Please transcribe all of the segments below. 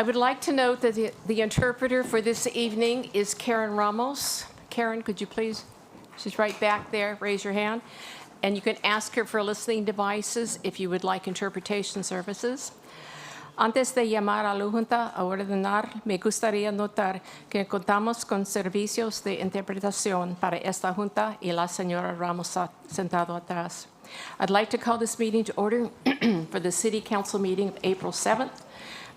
I would like to note that the interpreter for this evening is Karen Ramos. Karen, could you please, she's right back there, raise your hand. And you can ask her for listening devices if you would like interpretation services. Antes de llamar a la Junta a ordenar, me gustaría notar que contamos con servicios de interpretación para esta Junta y la señora Ramos sentado atrás. I'd like to call this meeting to order for the City Council meeting of April 7th.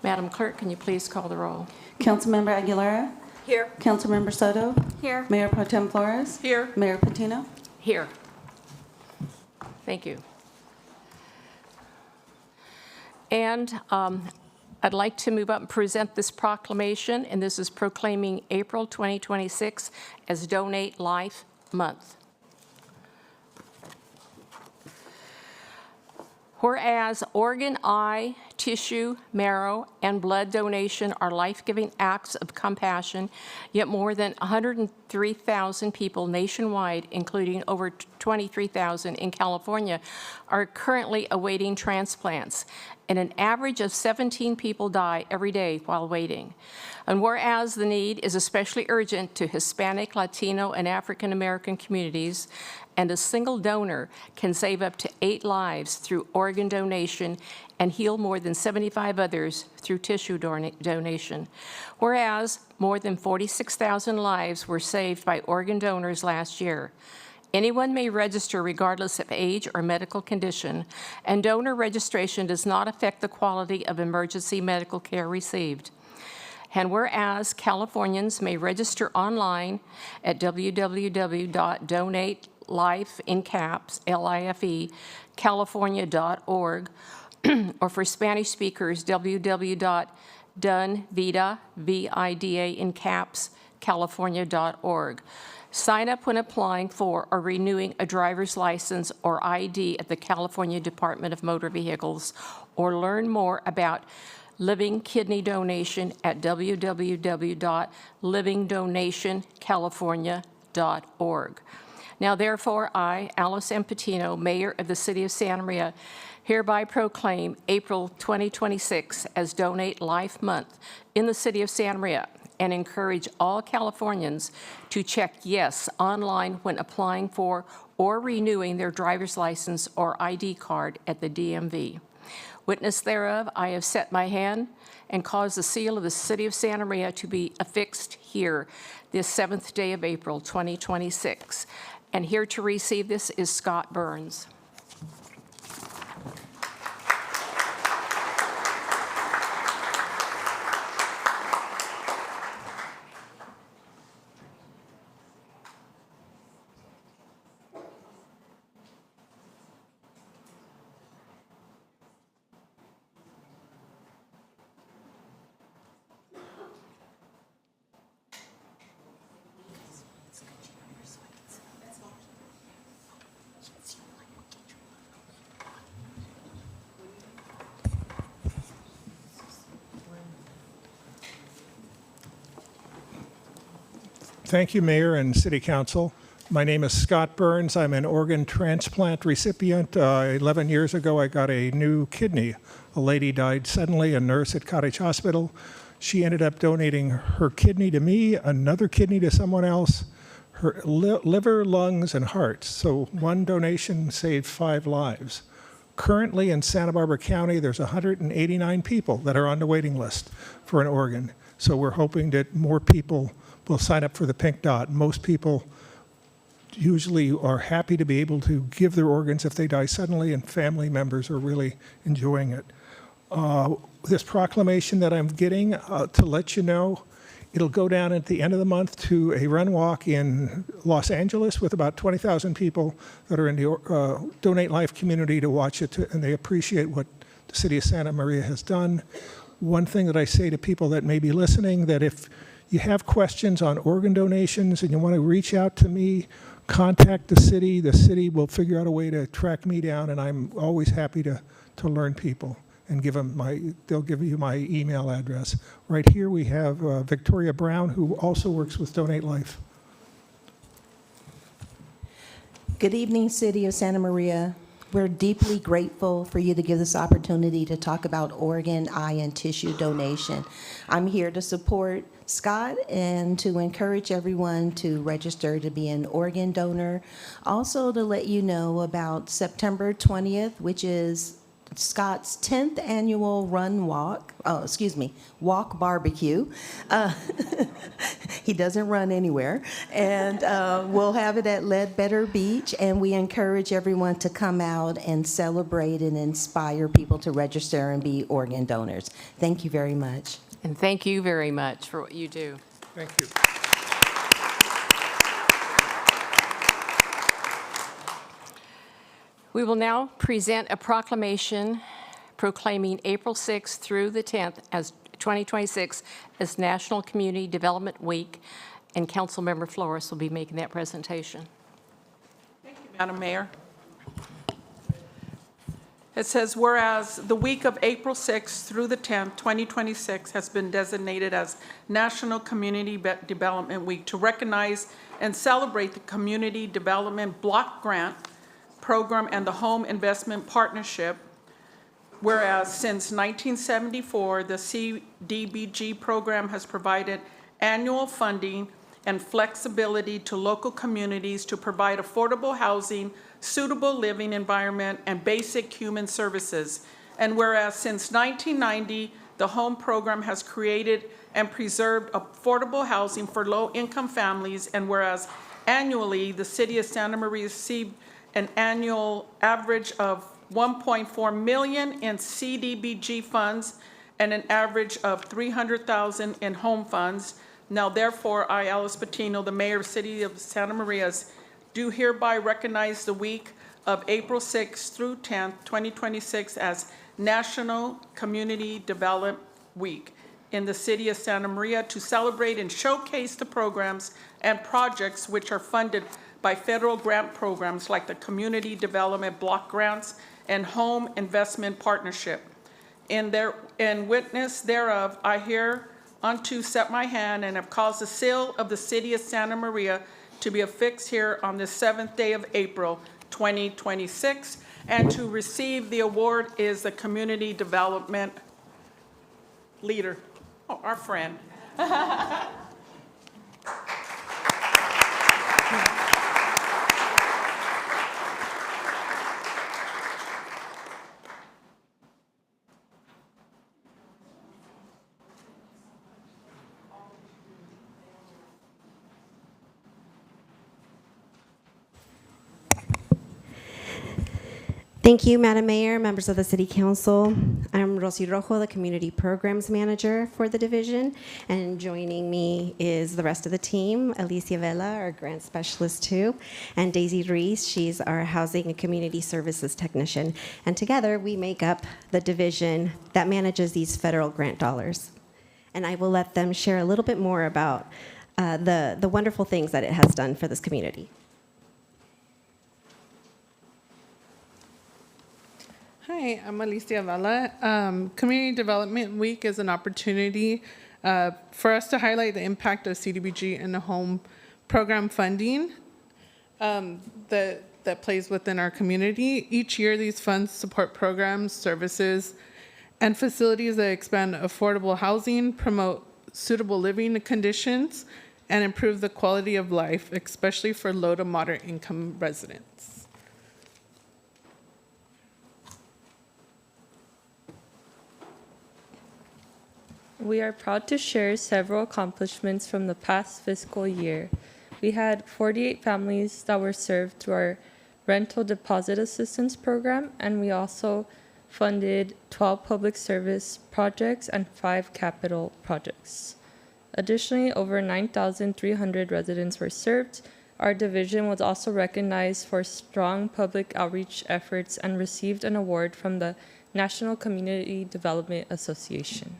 Madam Clerk, can you please call the roll? Councilmember Aguilera? Here. Councilmember Soto? Here. Mayor Pro Tem Flores? Here. Mayor Patino? Here. Thank you. And I'd like to move up and present this proclamation, and this is proclaiming April 2026 as Donate Life Month. Whereas organ, eye, tissue, marrow, and blood donation are life-giving acts of compassion, yet more than 103,000 people nationwide, including over 23,000 in California, are currently awaiting transplants, and an average of 17 people die every day while waiting. And whereas the need is especially urgent to Hispanic, Latino, and African American communities, and a single donor can save up to 8 lives through organ donation and heal more than 75 others through tissue donation. Whereas more than 46,000 lives were saved by organ donors last year. Anyone may register regardless of age or medical condition, and donor registration does not affect the quality of emergency medical care received. And whereas Californians may register online at www.donatelifeincaps, California.org, or for Spanish speakers, www.donevida.California.org. Sign up when applying for or renewing a driver's license or ID at the California Department of Motor Vehicles, or learn more about living kidney donation at www.livingdonationcalifornia.org. Now, therefore, I, Alice M. Patino, Mayor of the City of Santa Maria, hereby proclaim April 2026 as Donate Life Month in the City of Santa Maria, and encourage all Californians to check yes online when applying for or renewing their driver's license or ID card at the DMV. Witness thereof, I have set my hand and caused the seal of the City of Santa Maria to be affixed here this 7th day of April 2026. And here to receive this is Scott Burns. Thank you, Mayor and City Council. My name is Scott Burns. I'm an organ transplant recipient. 11 years ago, I got a new kidney. A lady died suddenly, a nurse at Cottage Hospital. She ended up donating her kidney to me, another kidney to someone else, her liver, lungs, and heart. So one donation saved 5 lives. Currently in Santa Barbara County, there's 189 people that are on the waiting list for an organ. So we're hoping that more people will sign up for the Pink Dot. Most people usually are happy to be able to give their organs if they die suddenly, and family members are really enjoying it. This proclamation that I'm getting, to let you know, it'll go down at the end of the month to a run walk in Los Angeles with about 20,000 people that are in the Donate Life community to watch it, and they appreciate what the City of Santa Maria has done. One thing that I say to people that may be listening, that if you have questions on organ donations and you want to reach out to me, contact the city. The city will figure out a way to track me down, and I'm always happy to learn people and give them they'll give you my email address. Right here we have Victoria Brown, who also works with Donate Life. Good evening, City of Santa Maria. We're deeply grateful for you to give this opportunity to talk about organ, eye, and tissue donation. I'm here to support Scott and to encourage everyone to register to be an organ donor. Also to let you know about September 20th, which is Scott's 10th annual walk barbecue. He doesn't run anywhere. And we'll have it at Ledbetter Beach, and we encourage everyone to come out and celebrate and inspire people to register and be organ donors. Thank you very much. And thank you very much for what you do. Thank you. We will now present a proclamation proclaiming April 6th through the 10th as 2026 as National Community Development Week, and Councilmember Flores will be making that presentation. Thank you, Madam Mayor. It says, whereas the week of April 6th through the 10th, 2026 has been designated as National Community Development Week to recognize and celebrate the Community Development Block Grant Program and the Home Investment Partnership. Whereas since 1974, the CDBG program has provided annual funding and flexibility to local communities to provide affordable housing, suitable living environment, and basic human services. And whereas since 1990, the HOME program has created and preserved affordable housing for low-income families, and whereas annually, the City of Santa Maria received an annual average of $1.4 million in CDBG funds and an average of $300,000 in home funds. Now therefore, I, Alice Patino, the Mayor of the City of Santa Maria, do hereby recognize the week of April 6th through 10th, 2026 as National Community Development Week in the City of Santa Maria to celebrate and showcase the programs and projects which are funded by federal grant programs like the Community Development Block Grants and Home Investment Partnership. In witness thereof, I hereunto set my hand and have caused the seal of the City of Santa Maria to be affixed here on the 7th day of April, 2026. And to receive the award is the Community Development Leader, our friend. Thank you, Madam Mayor, members of the City Council. I'm Rosy Rojo, the Community Programs Manager for the division, and joining me is the rest of the team, Alicia Vela, our Grant Specialist too, and Daisy Reese, she's our Housing and Community Services Technician. And together, we make up the division that manages these federal grant dollars. And I will let them share a little bit more about the wonderful things that it has done for this community. Hi, I'm Alicia Vela. Community Development Week is an opportunity for us to highlight the impact of CDBG and the home program funding that plays within our community. Each year, these funds support programs, services, and facilities that expand affordable housing, promote suitable living conditions, and improve the quality of life, especially for low to moderate income residents. We are proud to share several accomplishments from the past fiscal year. We had 48 families that were served through our rental deposit assistance program, and we also funded 12 public service projects and 5 capital projects. Additionally, over 9,300 residents were served. Our division was also recognized for strong public outreach efforts and received an award from the National Community Development Association.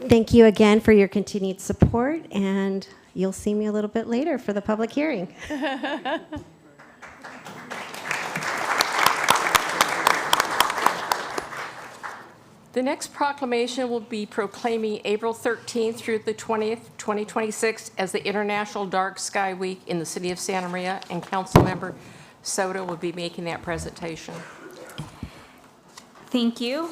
Thank you again for your continued support, and you'll see me a little bit later for the public hearing. The next proclamation will be proclaiming April 13th through the 20th, 2026 as the International Dark Sky Week in the city of Santa Maria, and Councilmember Soto will be making that presentation. Thank you.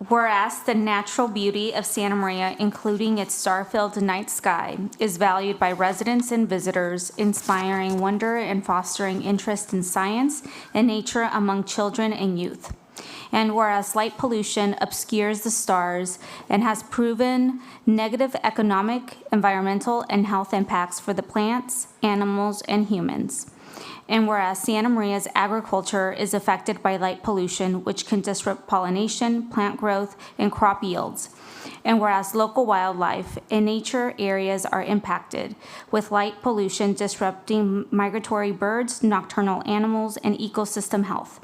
Whereas the natural beauty of Santa Maria, including its star-filled night sky, is valued by residents and visitors, inspiring wonder and fostering interest in science and nature among children and youth. And whereas light pollution obscures the stars and has proven negative economic, environmental, and health impacts for the plants, animals, and humans. And whereas Santa Maria's agriculture is affected by light pollution, which can disrupt pollination, plant growth, and crop yields. And whereas local wildlife and nature areas are impacted, with light pollution disrupting migratory birds, nocturnal animals, and ecosystem health.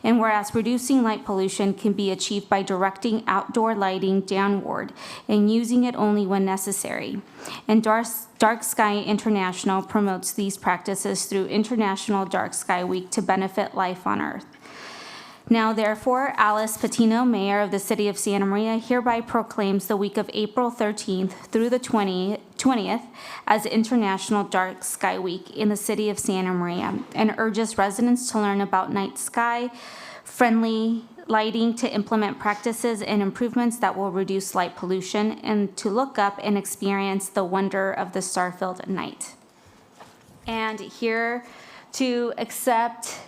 And whereas reducing light pollution can be achieved by directing outdoor lighting downward and using it only when necessary. And Dark Sky International promotes these practices through International Dark Sky Week to benefit life on Earth. Now, therefore, Alice Patino, Mayor of the City of Santa Maria, hereby proclaims the week of April 13th through the 20th as International Dark Sky Week in the City of Santa Maria, and urges residents to learn about night sky, friendly lighting, to implement practices and improvements that will reduce light pollution, and to look up and experience the wonder of the star-filled night. And here to accept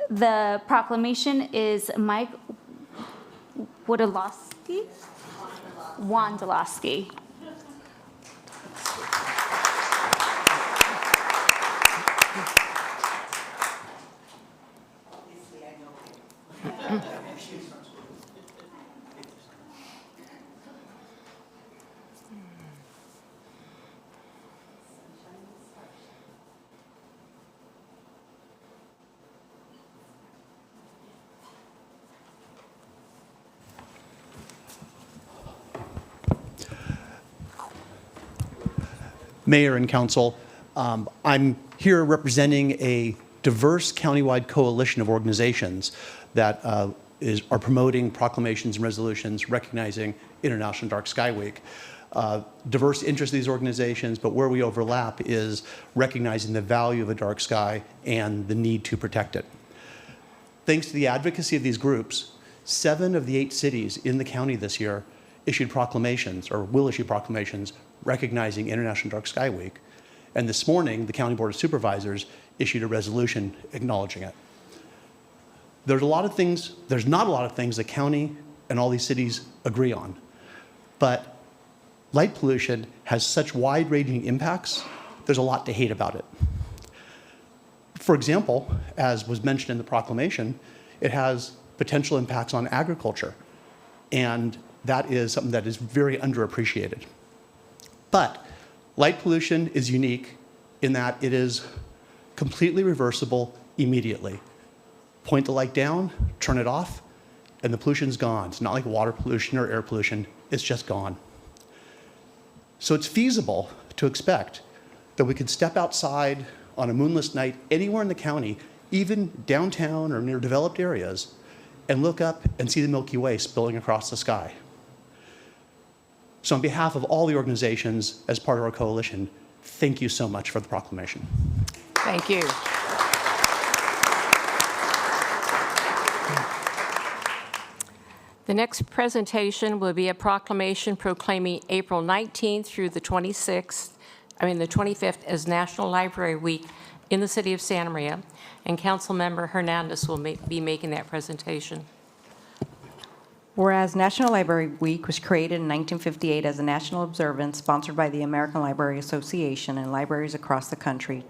the proclamation is Mike Wondolowski. Wondolowski. Mayor and Council, I'm here representing a diverse countywide coalition of organizations that are promoting proclamations and resolutions recognizing International Dark Sky Week. Diverse interests of these organizations, but where we overlap is recognizing the value of a dark sky and the need to protect it. Thanks to the advocacy of these groups, 7 of the 8 cities in the county this year issued proclamations, or will issue proclamations, recognizing International Dark Sky Week. And this morning, the County Board of Supervisors issued a resolution acknowledging it. There's not a lot of things the county and all these cities agree on, but light pollution has such wide-ranging impacts, there's a lot to hate about it. For example, as was mentioned in the proclamation, it has potential impacts on agriculture, and that is something that is very underappreciated. But light pollution is unique in that it is completely reversible immediately. Point the light down, turn it off, and the pollution's gone. It's not like water pollution or air pollution, it's just gone. So it's feasible to expect that we could step outside on a moonless night anywhere in the county, even downtown or near developed areas, and look up and see the Milky Way spilling across the sky. So on behalf of all the organizations as part of our coalition, thank you so much for the proclamation. Thank you. The next presentation will be a proclamation proclaiming April 19th through the 25th as National Library Week in the City of Santa Maria, and Councilmember Hernandez will be making that presentation. Whereas National Library Week was created in 1958 as a national observance sponsored by the American Library Association and libraries across the country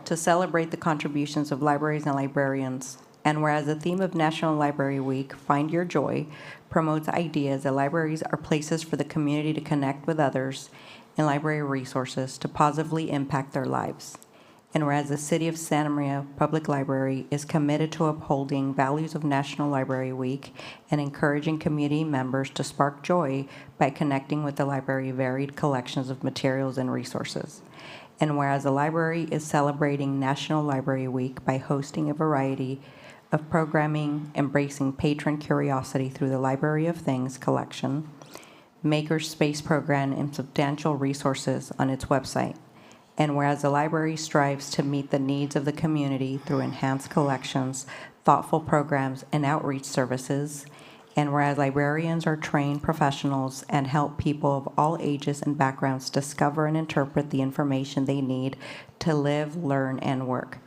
to celebrate the contributions of libraries and librarians. And whereas the theme of National Library Week, Find Your Joy, promotes ideas that libraries are places for the community to connect with others and library resources to positively impact their lives. And whereas the City of Santa Maria Public Library is committed to upholding values of National Library Week and encouraging community members to spark joy by connecting with the library's varied collections of materials and resources. And whereas the library is celebrating National Library Week by hosting a variety of programming embracing patron curiosity through the Library of Things collection, Makerspace program, and substantial resources on its website. And whereas the library strives to meet the needs of the community through enhanced collections, thoughtful programs, and outreach services, and whereas librarians are trained professionals and help people of all ages and backgrounds discover and interpret the information they need to live, learn, and work.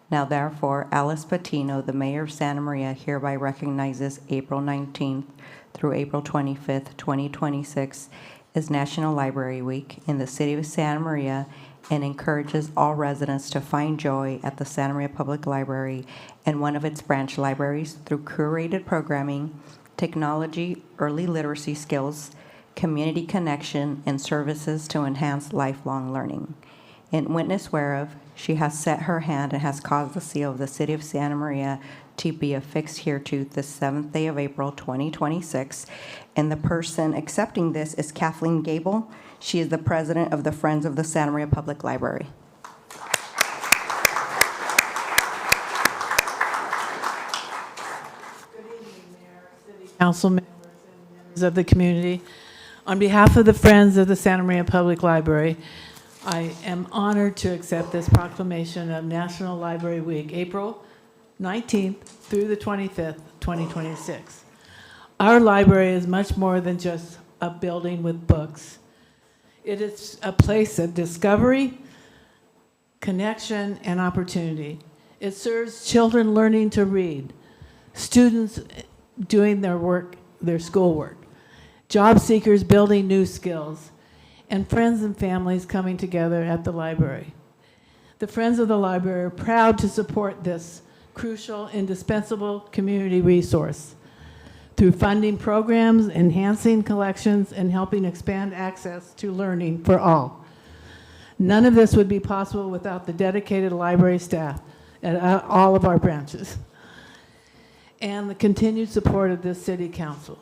Now therefore, Alice Patino, the Mayor of Santa Maria, hereby recognizes April 19th through April 25th, 2026 as National Library Week in the city of Santa Maria, and encourages all residents to find joy at the Santa Maria Public Library and one of its branch libraries through curated programming, technology, early literacy skills, community connection, and services to enhance lifelong learning. In witness whereof, she has set her hand and has caused the seal of the City of Santa Maria to be affixed hereto the 7th day of April, 2026. And the person accepting this is Kathleen Gable. She is the president of the Friends of the Santa Maria Public Library. Council members and members of the community. On behalf of the Friends of the Santa Maria Public Library, I am honored to accept this proclamation of National Library Week, April 19th through the 25th, 2026. Our library is much more than just a building with books. It is a place of discovery, connection, and opportunity. It serves children learning to read, students doing their work, their schoolwork, job seekers building new skills, and friends and families coming together at the library. The Friends of the Library are proud to support this crucial, indispensable community resource through funding programs, enhancing collections, and helping expand access to learning for all. None of this would be possible without the dedicated library staff at all of our branches and the continued support of this city council.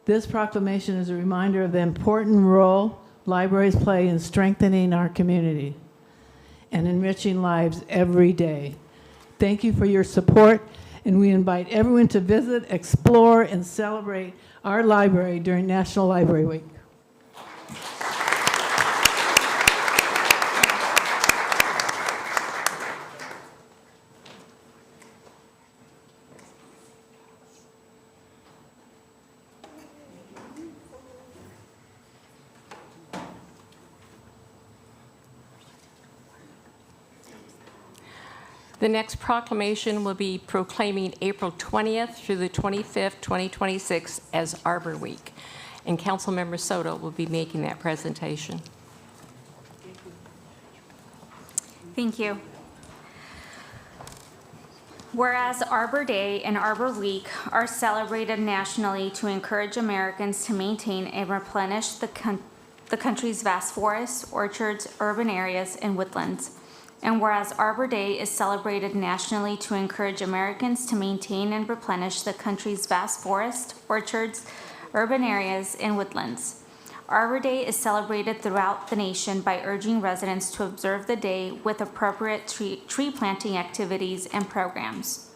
This proclamation is a reminder of the important role libraries play in strengthening our community and enriching lives every day. Thank you for your support, and we invite everyone to visit, explore, and celebrate our library during National Library Week. The next proclamation will be proclaiming April 20th through the 25th, 2026 as Arbor Week. And Councilmember Soto will be making that presentation. Thank you. Whereas Arbor Day and Arbor Week are celebrated nationally to encourage Americans to maintain and replenish the country's vast forests, orchards, urban areas, and woodlands. And whereas Arbor Day is celebrated nationally to encourage Americans to maintain and replenish the country's vast forests, orchards, urban areas, and woodlands. Arbor Day is celebrated throughout the nation by urging residents to observe the day with appropriate tree planting activities and programs.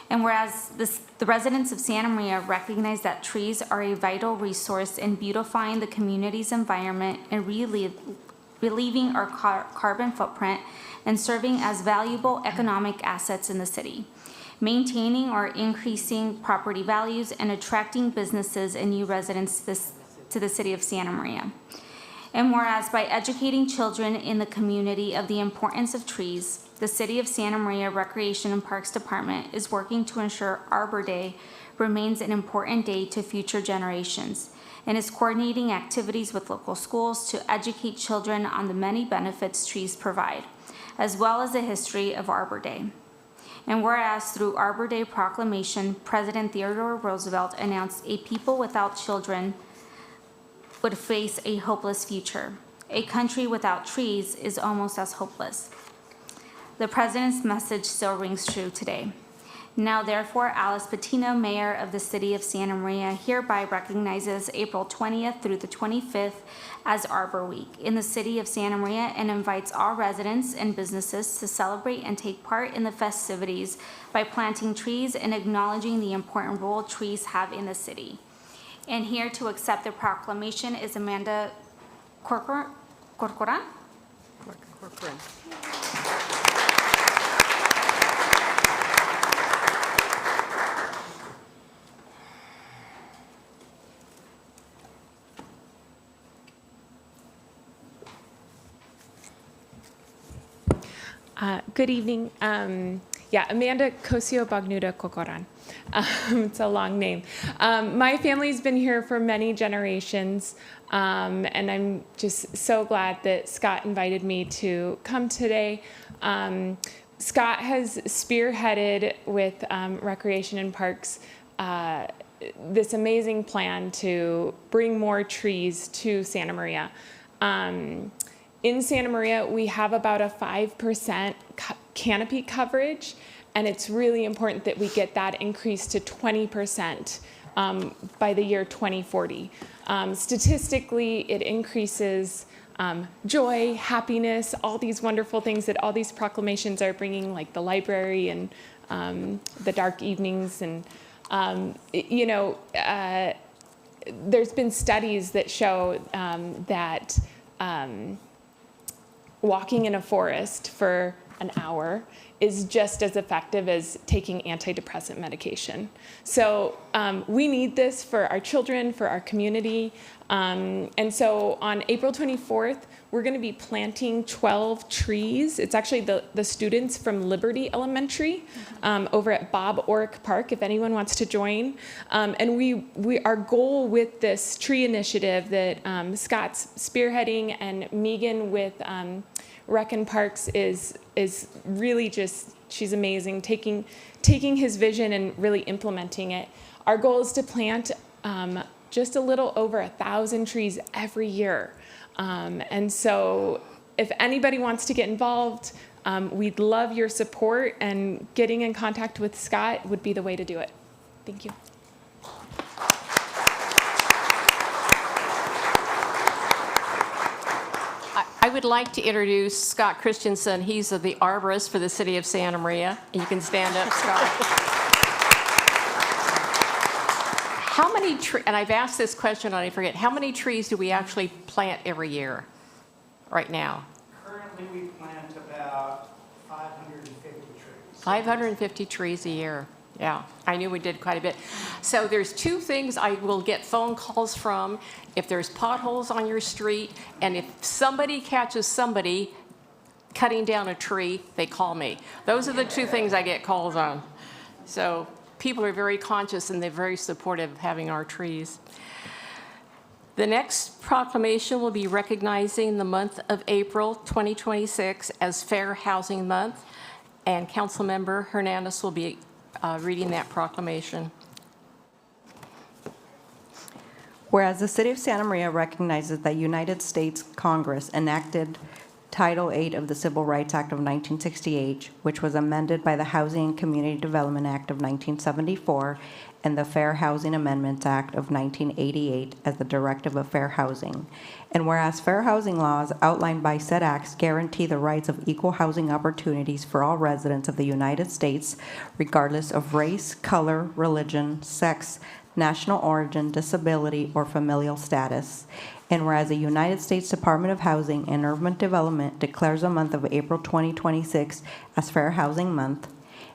And whereas the residents of Santa Maria recognize that trees are a vital resource in beautifying the community's environment and relieving our carbon footprint and serving as valuable economic assets in the city, maintaining or increasing property values and attracting businesses and new residents to the city of Santa Maria. And whereas by educating children in the community of the importance of trees, the City of Santa Maria Recreation and Parks Department is working to ensure Arbor Day remains an important day to future generations and is coordinating activities with local schools to educate children on the many benefits trees provide, as well as the history of Arbor Day. And whereas through Arbor Day proclamation, President Theodore Roosevelt announced a people without children would face a hopeless future. A country without trees is almost as hopeless. The president's message still rings true today. Now therefore, Alice Patino, Mayor of the City of Santa Maria, hereby recognizes April 20th through the 25th as Arbor Week in the City of Santa Maria and invites all residents and businesses to celebrate and take part in the festivities by planting trees and acknowledging the important role trees have in the city. And here to accept the proclamation is Amanda Corcoran. Good evening. Amanda Cosio Bagnuda Cocoran. It's a long name. My family's been here for many generations, and I'm just so glad that Scott invited me to come today. Scott has spearheaded with Recreation and Parks this amazing plan to bring more trees to Santa Maria. In Santa Maria, we have about a 5% canopy coverage, and it's really important that we get that increased to 20% by the year 2040. Statistically, it increases joy, happiness, all these wonderful things that all these proclamations are bringing, like the library and the dark evenings. And, there's been studies that show that walking in a forest for an hour is just as effective as taking antidepressant medication. So we need this for our children, for our community. And so on April 24th, we're going to be planting 12 trees. It's actually the students from Liberty Elementary over at Bob Orrick Park, if anyone wants to join. And our goal with this tree initiative that Scott's spearheading and Megan with Rec and Parks is really just, she's amazing, taking his vision and really implementing it. Our goal is to plant just a little over 1,000 trees every year. And so if anybody wants to get involved, we'd love your support, and getting in contact with Scott would be the way to do it. Thank you. I would like to introduce Scott Christensen. He's the arborist for the City of Santa Maria. You can stand up, Scott. How many trees, and I've asked this question and I forget, how many trees do we actually plant every year right now? Currently, we plant about 550 trees. 550 trees a year. Yeah, I knew we did quite a bit. So there's two things I will get phone calls from. If there's potholes on your street, and if somebody catches somebody cutting down a tree, they call me. Those are the two things I get calls on. So people are very conscious and they're very supportive of having our trees. The next proclamation will be recognizing the month of April 2026 as Fair Housing Month, and Councilmember Hernandez will be reading that proclamation. Whereas the City of Santa Maria recognizes that United States Congress enacted Title VIII of the Civil Rights Act of 1968, which was amended by the Housing and Community Development Act of 1974 and the Fair Housing Amendments Act of 1988 as the Directive of Fair Housing. And whereas fair housing laws outlined by said acts guarantee the rights of equal housing opportunities for all residents of the United States, regardless of race, color, religion, sex, national origin, disability, or familial status. And whereas the United States Department of Housing and Urban Development declares the month of April 2026 as Fair Housing Month,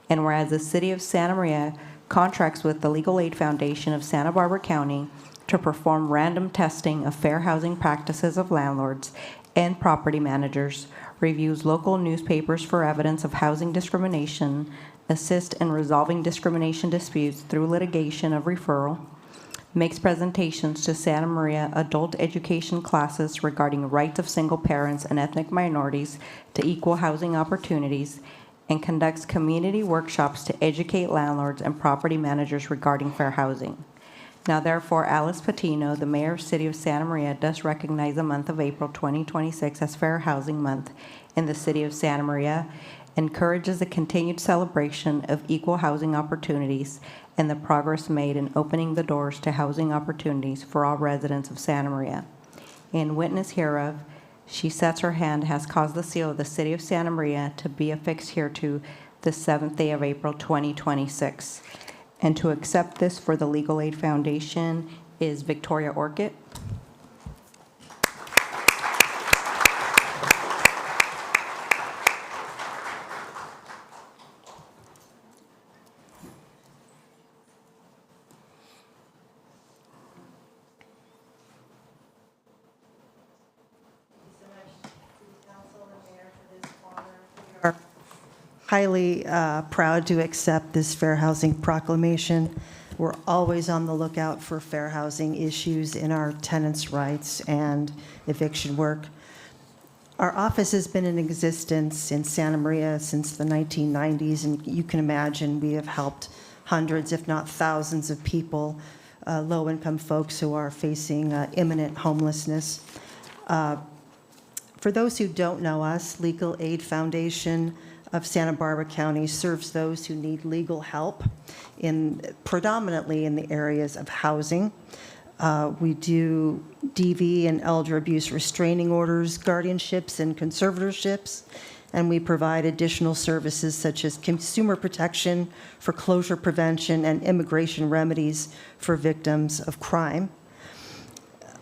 and whereas the City of Santa Maria contracts with the Legal Aid Foundation of Santa Barbara County to perform random testing of fair housing practices of landlords and property managers, reviews local newspapers for evidence of housing discrimination, assist in resolving discrimination disputes through litigation of referral, makes presentations to Santa Maria adult education classes regarding rights of single parents and ethnic minorities to equal housing opportunities, and conducts community workshops to educate landlords and property managers regarding fair housing. Now therefore, Alice Patino, the Mayor of City of Santa Maria, does recognize the month of April 2026 as Fair Housing Month in the City of Santa Maria, encourages the continued celebration of equal housing opportunities and the progress made in opening the doors to housing opportunities for all residents of Santa Maria. In witness hereof, she sets her hand has caused the seal of the City of Santa Maria to be affixed hereto the 7th day of April 2026. And to accept this for the Legal Aid Foundation is Victoria Orchid. Highly proud to accept this Fair Housing Proclamation. We're always on the lookout for fair housing issues in our tenants' rights and eviction work. Our office has been in existence in Santa Maria since the 1990s, and you can imagine we have helped hundreds, if not thousands, of people, low-income folks who are facing imminent homelessness. For those who don't know us, Legal Aid Foundation of Santa Barbara County serves those who need legal help predominantly in the areas of housing. We do DV and elder abuse restraining orders, guardianships, and conservatorships, and we provide additional services such as consumer protection, foreclosure prevention, and immigration remedies for victims of crime.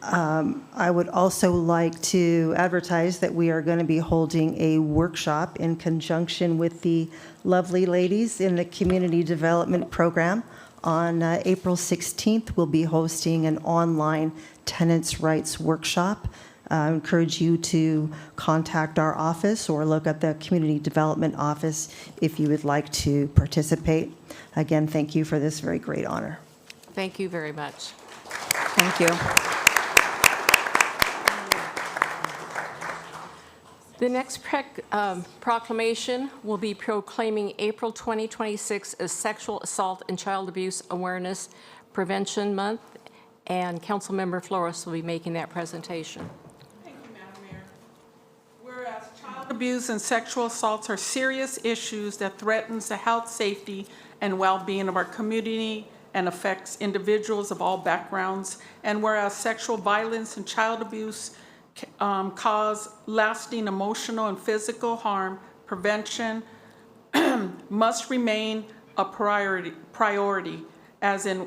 I would also like to advertise that we are going to be holding a workshop in conjunction with the lovely ladies in the Community Development Program. On April 16th, we'll be hosting an online tenants' rights workshop. I encourage you to contact our office or look at the Community Development Office if you would like to participate. Again, thank you for this very great honor. Thank you very much. Thank you. The next proclamation will be proclaiming April 2026 as Sexual Assault and Child Abuse Awareness Prevention Month, and Councilmember Flores will be making that presentation. Thank you, Madam Mayor. Whereas child abuse and sexual assaults are serious issues that threatens the health, safety, and well-being of our community and affects individuals of all backgrounds, and whereas sexual violence and child abuse cause lasting emotional and physical harm, prevention must remain a priority, as in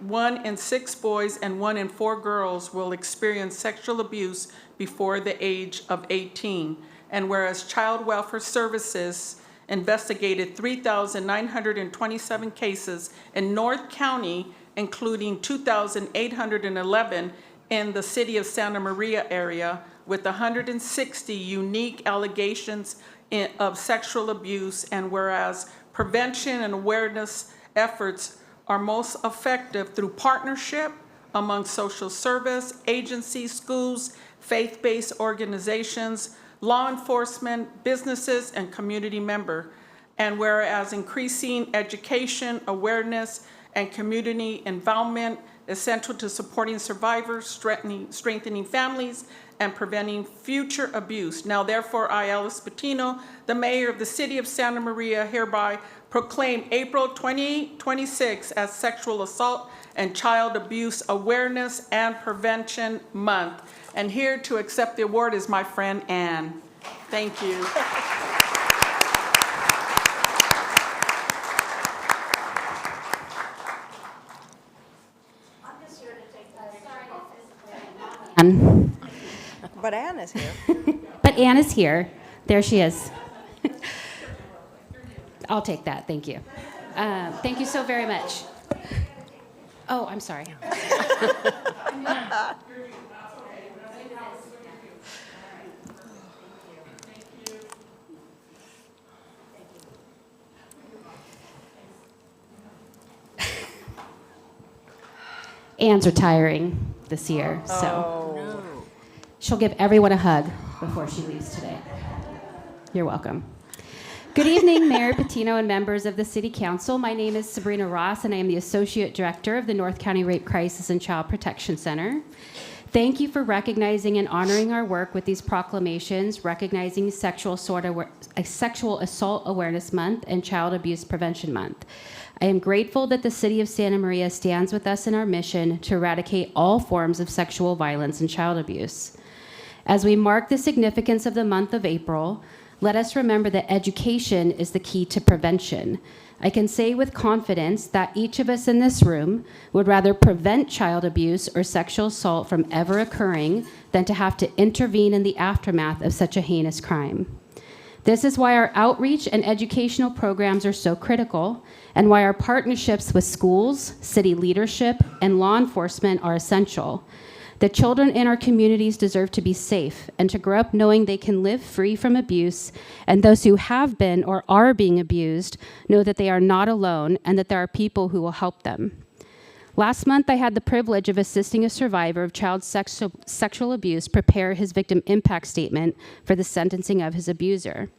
1 in 6 boys and 1 in 4 girls will experience sexual abuse before the age of 18. And whereas Child Welfare Services investigated 3,927 cases in North County, including 2,811 in the City of Santa Maria area, with 160 unique allegations of sexual abuse, and whereas prevention and awareness efforts are most effective through partnership among social service agencies, schools, faith-based organizations, law enforcement, businesses, and community members. And whereas increasing education, awareness, and community involvement essential to supporting survivors, strengthening families, and preventing future abuse. Now, therefore, I, Alice Patino, the mayor of the City of Santa Maria, hereby proclaim April 2026 as Sexual Assault and Child Abuse Awareness and Prevention Month. And here to accept the award is my friend Ann. Thank you. But Ann is here. But Ann is here. There she is. I'll take that. Thank you. Thank you so very much. Oh, I'm sorry. Ann's retiring this year, so she'll give everyone a hug before she leaves today. You're welcome. Good evening, Mayor Patino and members of the City Council. My name is Sabrina Ross, and I am the Associate Director of the North County Rape Crisis and Child Protection Center. Thank you for recognizing and honoring our work with these proclamations, recognizing Sexual Assault Awareness Month and Child Abuse Prevention Month. I am grateful that the City of Santa Maria stands with us in our mission to eradicate all forms of sexual violence and child abuse. As we mark the significance of the month of April, let us remember that education is the key to prevention. I can say with confidence that each of us in this room would rather prevent child abuse or sexual assault from ever occurring than to have to intervene in the aftermath of such a heinous crime. This is why our outreach and educational programs are so critical, and why our partnerships with schools, city leadership, and law enforcement are essential. The children in our communities deserve to be safe and to grow up knowing they can live free from abuse, and those who have been or are being abused know that they are not alone and that there are people who will help them. Last month, I had the privilege of assisting a survivor of child sexual abuse prepare his victim impact statement for the sentencing of his abuser.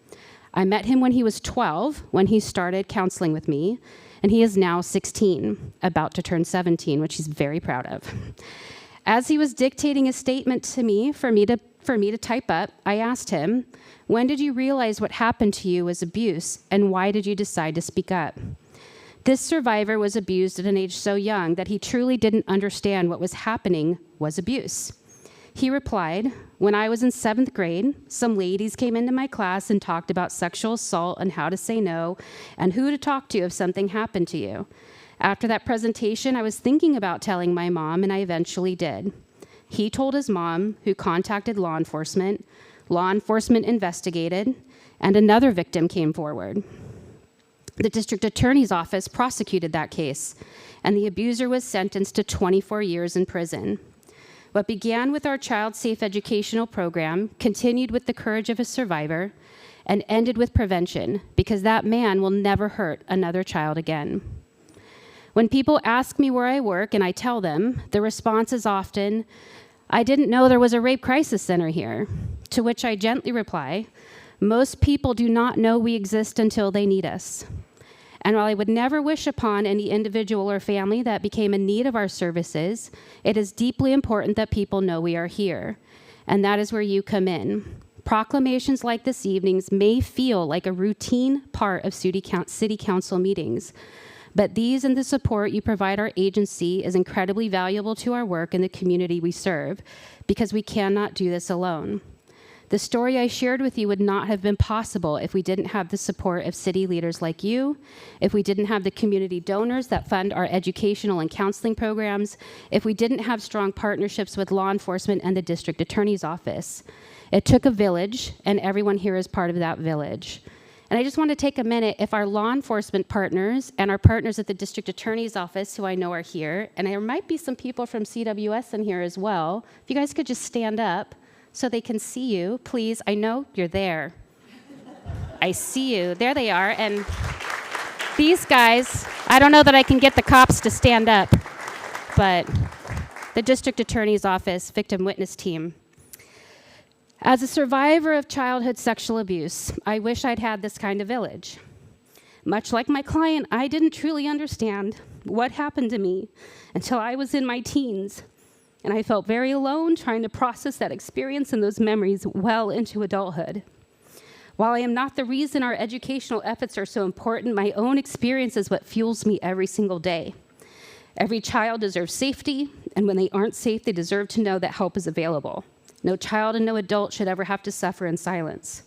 I met him when he was 12, when he started counseling with me, and he is now 16, about to turn 17, which he's very proud of. As he was dictating a statement to me for me to type up, I asked him, "When did you realize what happened to you was abuse, and why did you decide to speak up?" This survivor was abused at an age so young that he truly didn't understand what was happening was abuse. He replied, "When I was in 7th grade, some ladies came into my class and talked about sexual assault and how to say no and who to talk to if something happened to you. After that presentation, I was thinking about telling my mom, and I eventually did." He told his mom, who contacted law enforcement investigated, and another victim came forward. The district attorney's office prosecuted that case, and the abuser was sentenced to 24 years in prison. What began with our child safe educational program continued with the courage of a survivor and ended with prevention, because that man will never hurt another child again. When people ask me where I work and I tell them, the response is often, "I didn't know there was a rape crisis center here," to which I gently reply, "Most people do not know we exist until they need us." And while I would never wish upon any individual or family that became in need of our services, it is deeply important that people know we are here. And that is where you come in. Proclamations like this evening's may feel like a routine part of city council meetings, but these and the support you provide our agency is incredibly valuable to our work in the community we serve, because we cannot do this alone. The story I shared with you would not have been possible if we didn't have the support of city leaders like you, if we didn't have the community donors that fund our educational and counseling programs, if we didn't have strong partnerships with law enforcement and the district attorney's office. It took a village, and everyone here is part of that village. And I just want to take a minute, if our law enforcement partners and our partners at the district attorney's office, who I know are here, and there might be some people from CWS in here as well, if you guys could just stand up so they can see you, please. I know you're there. I see you. There they are. And these guys, I don't know that I can get the cops to stand up, but the district attorney's office victim witness team. As a survivor of childhood sexual abuse, I wish I'd had this kind of village. Much like my client, I didn't truly understand what happened to me until I was in my teens, and I felt very alone trying to process that experience and those memories well into adulthood. While I am not the reason our educational efforts are so important, my own experience is what fuels me every single day. Every child deserves safety, and when they aren't safe, they deserve to know that help is available. No child and no adult should ever have to suffer in silence.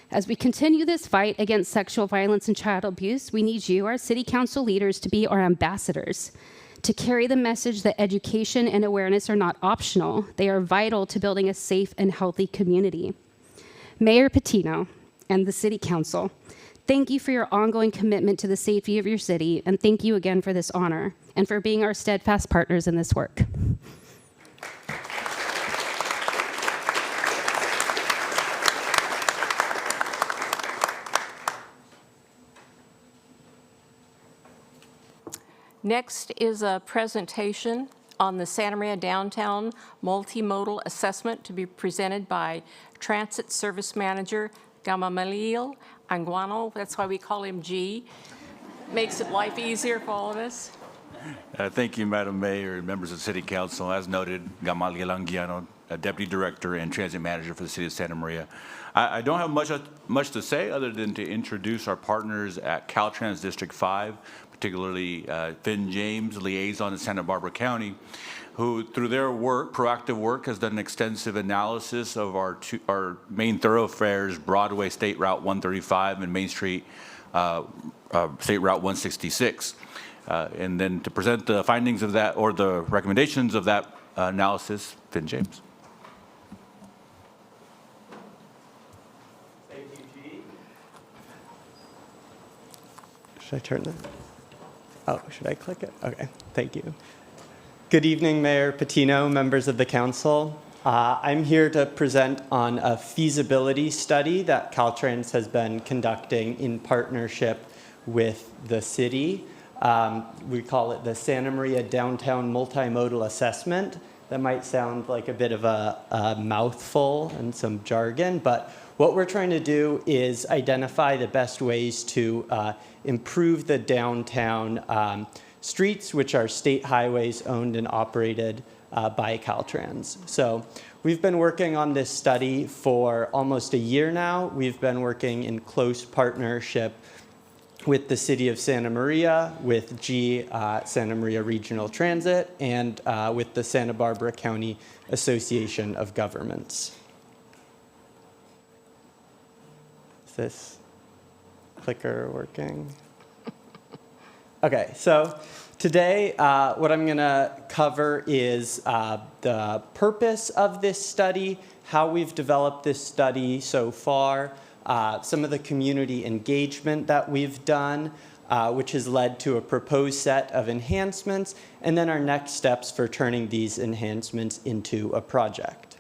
As we continue this fight against sexual violence and child abuse, we need you, our city council leaders, to be our ambassadors, to carry the message that education and awareness are not optional. They are vital to building a safe and healthy community. Mayor Patino and the City Council, thank you for your ongoing commitment to the safety of your city, and thank you again for this honor and for being our steadfast partners in this work. Next is a presentation on the Santa Maria Downtown Multimodal Assessment to be presented by Transit Service Manager Gamaliel Anguano. That's why we call him G. Makes it life easier for all of us. Thank you, Madam Mayor and members of the City Council. As noted, Gamaliel Anguiano, Deputy Director and Transit Manager for the City of Santa Maria. I don't have much to say other than to introduce our partners at Caltrans District 5, particularly Finn James, liaison in Santa Barbara County, who through their work, proactive work, has done an extensive analysis of our main thoroughfares, Broadway State Route 135 and Main Street State Route 166. And then to present the findings of that, or the recommendations of that analysis, Finn James. Thank you, G. Should I turn that? Oh, should I click it? Okay, thank you. Good evening, Mayor Patino, members of the council. I'm here to present on a feasibility study that Caltrans has been conducting in partnership with the city. We call it the Santa Maria Downtown Multimodal Assessment. That might sound like a bit of a mouthful and some jargon, but what we're trying to do is identify the best ways to improve the downtown streets, which are state highways owned and operated by Caltrans. So we've been working on this study for almost a year now. We've been working in close partnership with the City of Santa Maria, with Santa Maria Regional Transit, and with the Santa Barbara County Association of Governments. Is this clicker working? Okay, so today what I'm going to cover is the purpose of this study, how we've developed this study so far, some of the community engagement that we've done, which has led to a proposed set of enhancements, and then our next steps for turning these enhancements into a project.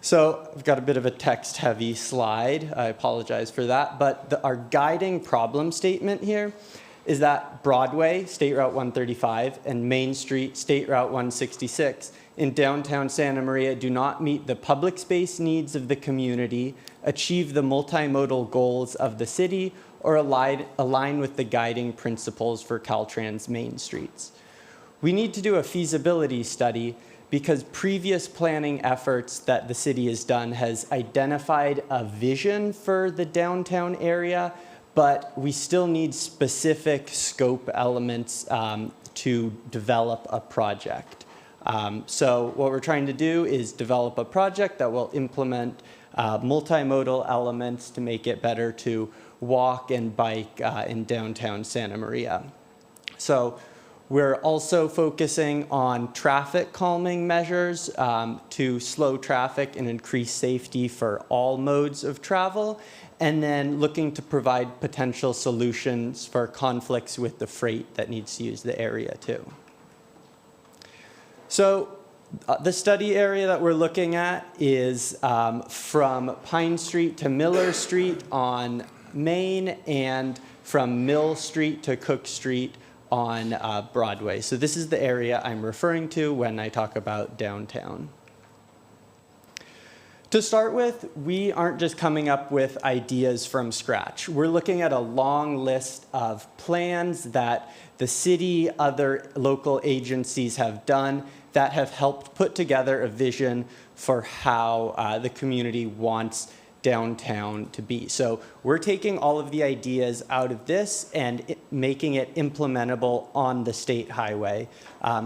So I've got a bit of a text-heavy slide. I apologize for that. But our guiding problem statement here is that Broadway, State Route 135, and Main Street, State Route 166, in downtown Santa Maria do not meet the public space needs of the community, achieve the multimodal goals of the city, or align with the guiding principles for Caltrans main streets. We need to do a feasibility study because previous planning efforts that the city has done has identified a vision for the downtown area, but we still need specific scope elements to develop a project. So what we're trying to do is develop a project that will implement multimodal elements to make it better to walk and bike in downtown Santa Maria. So we're also focusing on traffic calming measures to slow traffic and increase safety for all modes of travel, and then looking to provide potential solutions for conflicts with the freight that needs to use the area too. So the study area that we're looking at is from Pine Street to Miller Street on Main, and from Mill Street to Cook Street on Broadway. So this is the area I'm referring to when I talk about downtown. To start with, we aren't just coming up with ideas from scratch. We're looking at a long list of plans that the city, other local agencies have done that have helped put together a vision for how the community wants downtown to be. So we're taking all of the ideas out of this and making it implementable on the state highway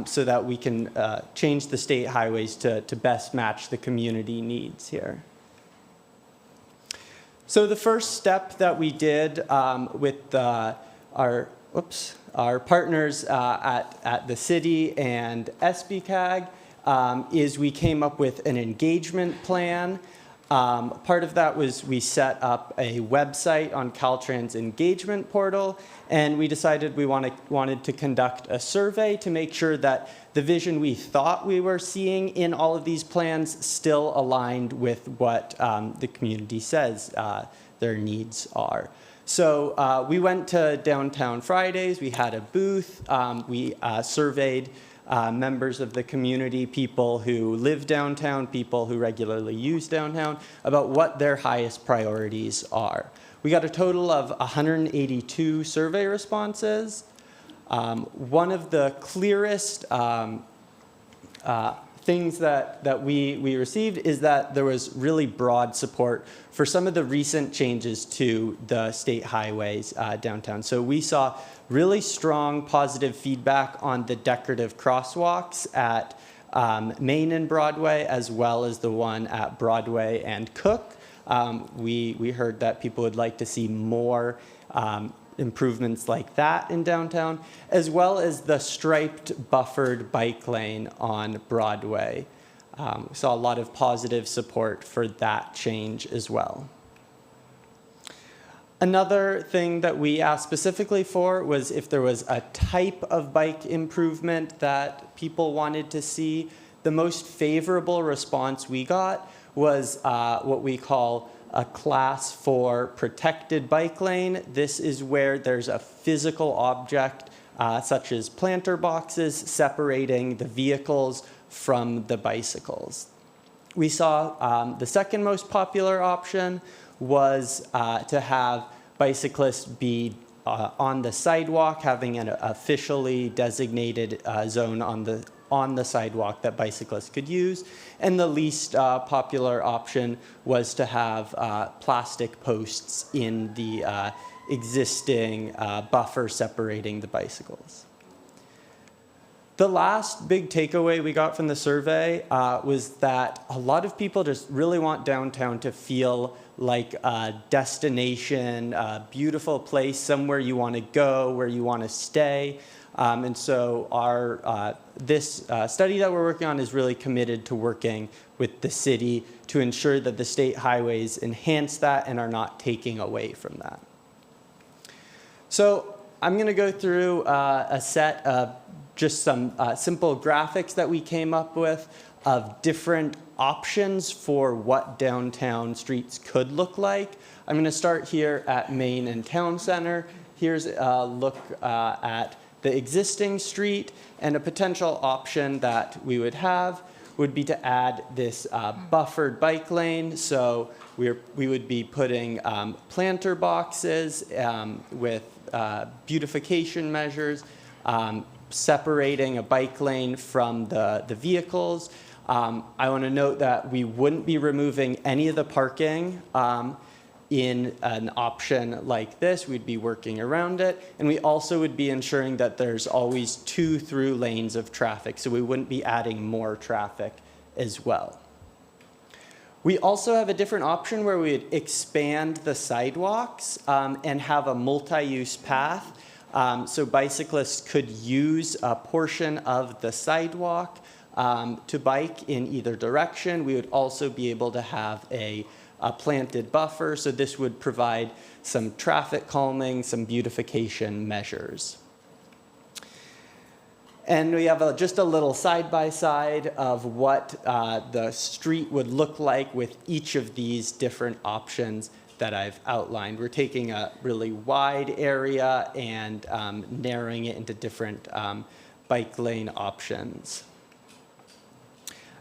so that we can change the state highways to best match the community needs here. So the first step that we did with our partners at the city and SBCAG is we came up with an engagement plan. Part of that was we set up a website on Caltrans engagement portal, and we decided we wanted to conduct a survey to make sure that the vision we thought we were seeing in all of these plans still aligned with what the community says their needs are. So we went to Downtown Fridays, we had a booth, we surveyed members of the community, people who live downtown, people who regularly use downtown, about what their highest priorities are. We got a total of 182 survey responses. One of the clearest things that we received is that there was really broad support for some of the recent changes to the state highways downtown. So we saw really strong positive feedback on the decorative crosswalks at Main and Broadway, as well as the one at Broadway and Cook. We heard that people would like to see more improvements like that in downtown, as well as the striped buffered bike lane on Broadway. We saw a lot of positive support for that change as well. Another thing that we asked specifically for was if there was a type of bike improvement that people wanted to see. The most favorable response we got was what we call a Class 4 protected bike lane. This is where there's a physical object, such as planter boxes, separating the vehicles from the bicycles. We saw the second most popular option was to have bicyclists be on the sidewalk, having an officially designated zone on the sidewalk that bicyclists could use. And the least popular option was to have plastic posts in the existing buffer separating the bicycles. The last big takeaway we got from the survey was that a lot of people just really want downtown to feel like a destination, a beautiful place, somewhere you want to go, where you want to stay. And so this study that we're working on is really committed to working with the city to ensure that the state highways enhance that and are not taking away from that. So I'm going to go through a set of just some simple graphics that we came up with of different options for what downtown streets could look like. I'm going to start here at Main and Town Center. Here's a look at the existing street, and a potential option that we would have would be to add this buffered bike lane. So we would be putting planter boxes with beautification measures, separating a bike lane from the vehicles. I want to note that we wouldn't be removing any of the parking in an option like this. We'd be working around it. And we also would be ensuring that there's always 2 through lanes of traffic, so we wouldn't be adding more traffic as well. We also have a different option where we would expand the sidewalks and have a multi-use path. So bicyclists could use a portion of the sidewalk to bike in either direction. We would also be able to have a planted buffer, so this would provide some traffic calming, some beautification measures. And we have just a little side-by-side of what the street would look like with each of these different options that I've outlined. We're taking a really wide area and narrowing it into different bike lane options.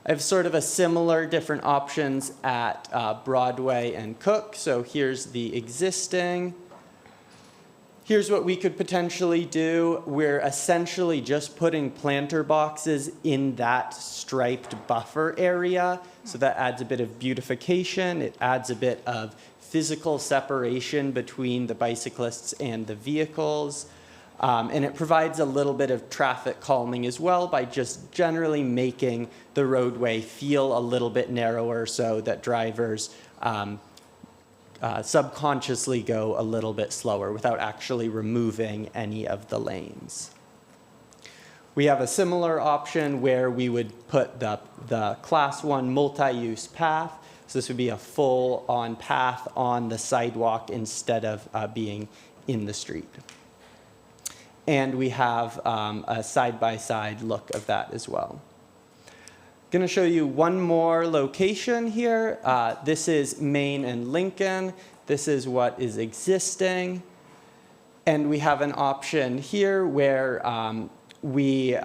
I have sort of a similar different options at Broadway and Cook. So here's the existing. Here's what we could potentially do. We're essentially just putting planter boxes in that striped buffer area. So that adds a bit of beautification. It adds a bit of physical separation between the bicyclists and the vehicles. And it provides a little bit of traffic calming as well by just generally making the roadway feel a little bit narrower so that drivers subconsciously go a little bit slower without actually removing any of the lanes. We have a similar option where we would put the Class 1 multi-use path. So this would be a full-on path on the sidewalk instead of being in the street. And we have a side-by-side look of that as well. I'm going to show you one more location here. This is Main and Lincoln. This is what is existing. And we have an option here where we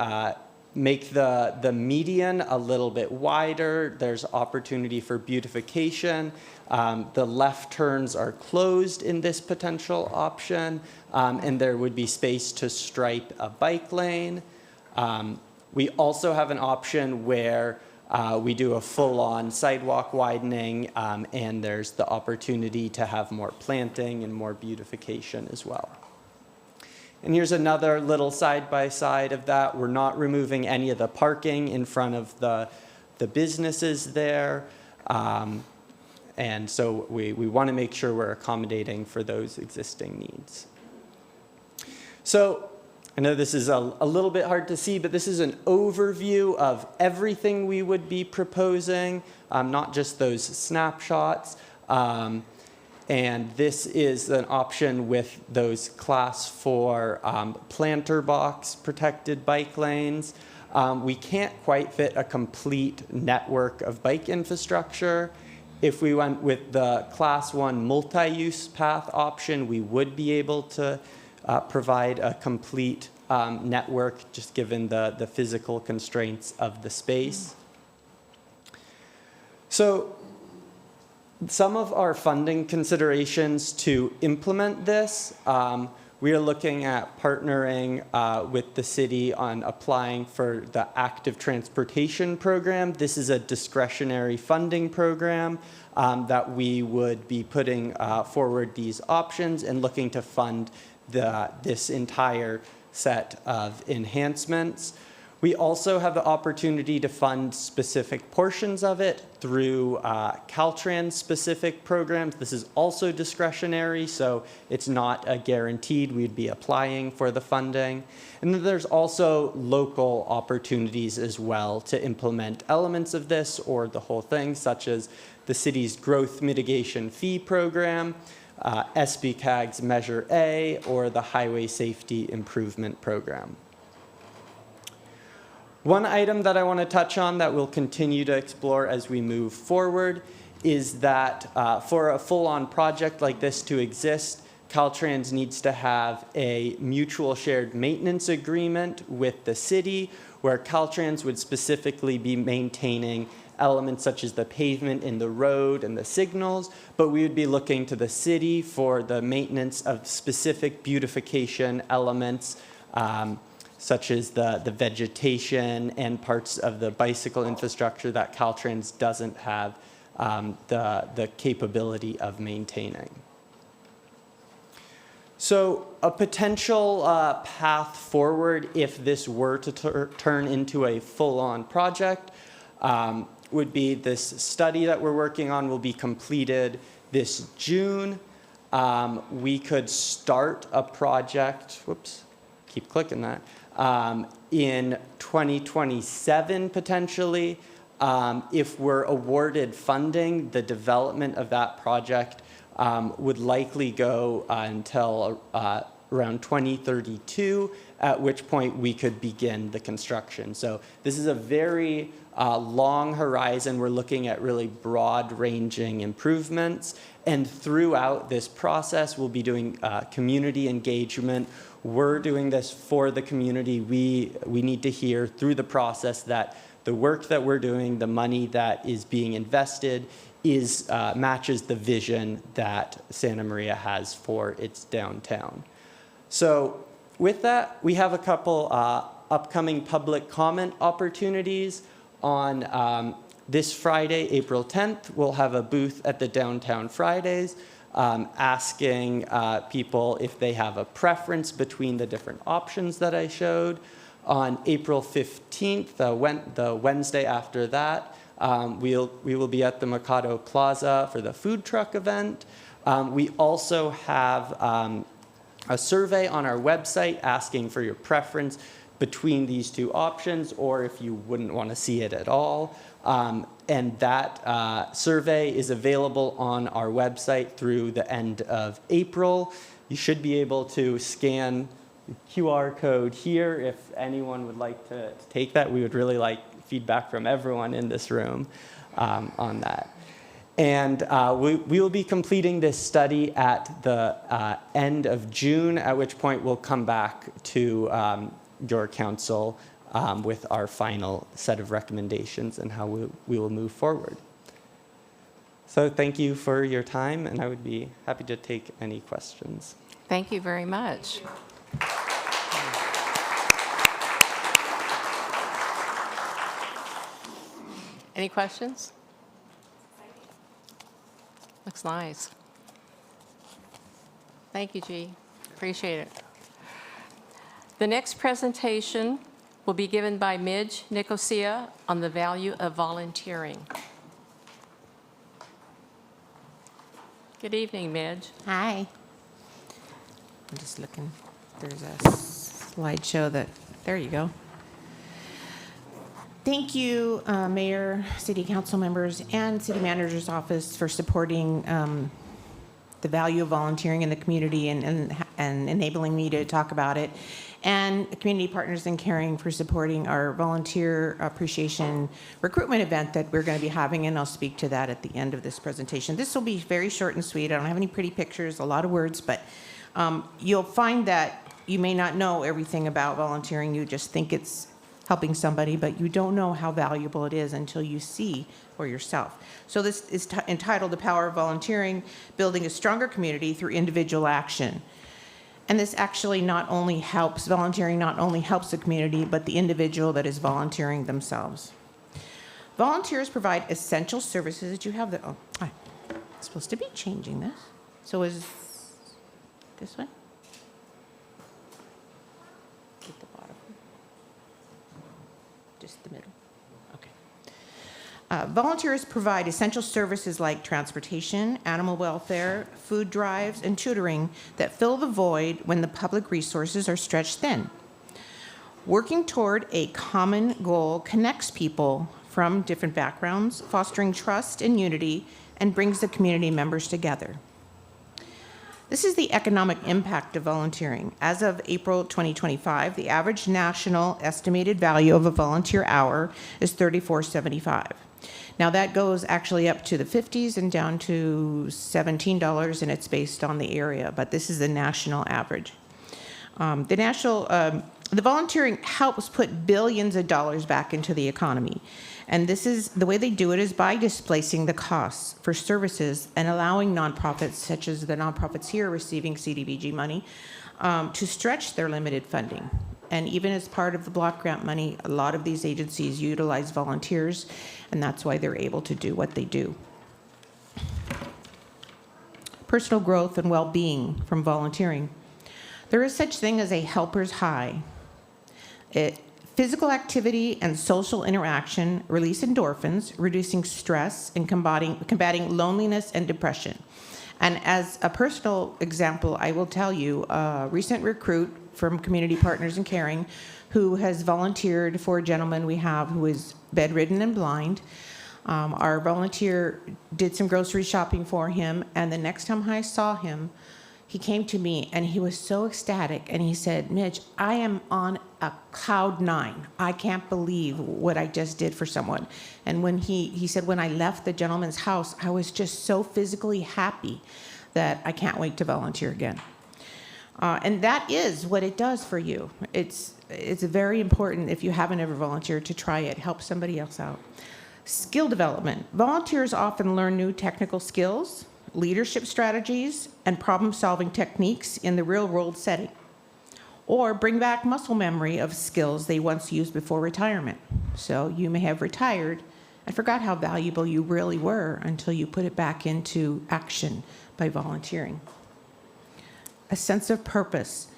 make the median a little bit wider. There's opportunity for beautification. The left turns are closed in this potential option, and there would be space to stripe a bike lane. We also have an option where we do a full-on sidewalk widening, and there's the opportunity to have more planting and more beautification as well. And here's another little side-by-side of that. We're not removing any of the parking in front of the businesses there. And so we want to make sure we're accommodating for those existing needs. So I know this is a little bit hard to see, but this is an overview of everything we would be proposing, not just those snapshots. And this is an option with those Class 4 planter box protected bike lanes. We can't quite fit a complete network of bike infrastructure. If we went with the Class 1 multi-use path option, we would be able to provide a complete network, just given the physical constraints of the space. So some of our funding considerations to implement this, we are looking at partnering with the city on applying for the Active Transportation Program. This is a discretionary funding program that we would be putting forward these options and looking to fund this entire set of enhancements. We also have the opportunity to fund specific portions of it through Caltrans specific programs. This is also discretionary, so it's not a guaranteed we'd be applying for the funding. And then there's also local opportunities as well to implement elements of this or the whole thing, such as the city's growth mitigation fee program, SBCAG's Measure A, or the Highway Safety Improvement Program. One item that I want to touch on that we'll continue to explore as we move forward is that for a full-on project like this to exist, Caltrans needs to have a mutual shared maintenance agreement with the city, where Caltrans would specifically be maintaining elements such as the pavement in the road and the signals, but we would be looking to the city for the maintenance of specific beautification elements, such as the vegetation and parts of the bicycle infrastructure that Caltrans doesn't have the capability of maintaining. So a potential path forward if this were to turn into a full-on project would be this study that we're working on will be completed this June. We could start a project, whoops, keep clicking that, in 2027 potentially. If we're awarded funding, the development of that project would likely go until around 2032, at which point we could begin the construction. So this is a very long horizon. We're looking at really broad-ranging improvements. And throughout this process, we'll be doing community engagement. We're doing this for the community. We need to hear through the process that the work that we're doing, the money that is being invested, matches the vision that Santa Maria has for its downtown. So with that, we have a couple upcoming public comment opportunities. On this Friday, April 10th, we'll have a booth at the Downtown Fridays asking people if they have a preference between the different options that I showed. On April 15th, the Wednesday after that, we will be at the Mercado Plaza for the food truck event. We also have a survey on our website asking for your preference between these two options, or if you wouldn't want to see it at all. And that survey is available on our website through the end of April. You should be able to scan the QR code here if anyone would like to take that. We would really like feedback from everyone in this room on that. And we will be completing this study at the end of June, at which point we'll come back to your council with our final set of recommendations and how we will move forward. So thank you for your time, and I would be happy to take any questions. Thank you very much. Any questions? Looks nice. Thank you, G. Appreciate it. The next presentation will be given by Midge Nicosia on the value of volunteering. Good evening, Midge. Hi. I'm just looking. There's a slideshow that, there you go. Thank you, Mayor, City Council members, and City Manager's Office for supporting the value of volunteering in the community and enabling me to talk about it, and Community Partners in Caring for supporting our volunteer appreciation recruitment event that we're going to be having, and I'll speak to that at the end of this presentation. This will be very short and sweet. I don't have any pretty pictures, a lot of words, but you'll find that you may not know everything about volunteering. You just think it's helping somebody, but you don't know how valuable it is until you see for yourself. So this is entitled The Power of Volunteering, Building a Stronger Community Through Individual Action. And this actually volunteering not only helps the community, but the individual that is volunteering themselves. Volunteers provide essential services. Did you have the, oh, hi. I'm supposed to be changing this. So is this one? At the bottom. Just the middle. Okay. Volunteers provide essential services like transportation, animal welfare, food drives, and tutoring that fill the void when the public resources are stretched thin. Working toward a common goal connects people from different backgrounds, fostering trust and unity, and brings the community members together. This is the economic impact of volunteering. As of April 2025, the average national estimated value of a volunteer hour is $34.75. Now that goes actually up to the 50s and down to $17, and it's based on the area, but this is the national average. The volunteering helps put billions of dollars back into the economy. And this is the way they do it is by displacing the costs for services and allowing nonprofits, such as the nonprofits here receiving CDBG money, to stretch their limited funding. And even as part of the block grant money, a lot of these agencies utilize volunteers, and that's why they're able to do what they do. Personal growth and well-being from volunteering. There is such thing as a helper's high. Physical activity and social interaction release endorphins, reducing stress and combating loneliness and depression. And as a personal example, I will tell you, a recent recruit from Community Partners in Caring who has volunteered for a gentleman we have who is bedridden and blind. Our volunteer did some grocery shopping for him, and the next time I saw him, he came to me and he was so ecstatic, and he said, Midge, I am on a cloud 9. I can't believe what I just did for someone. And when he said, when I left the gentleman's house, I was just so physically happy that I can't wait to volunteer again. And that is what it does for you. It's very important, if you haven't ever volunteered, to try it. Help somebody else out. Skill development. Volunteers often learn new technical skills, leadership strategies, and problem-solving techniques in the real-world setting, or bring back muscle memory of skills they once used before retirement. So you may have retired and forgot how valuable you really were until you put it back into action by volunteering. A sense of purpose.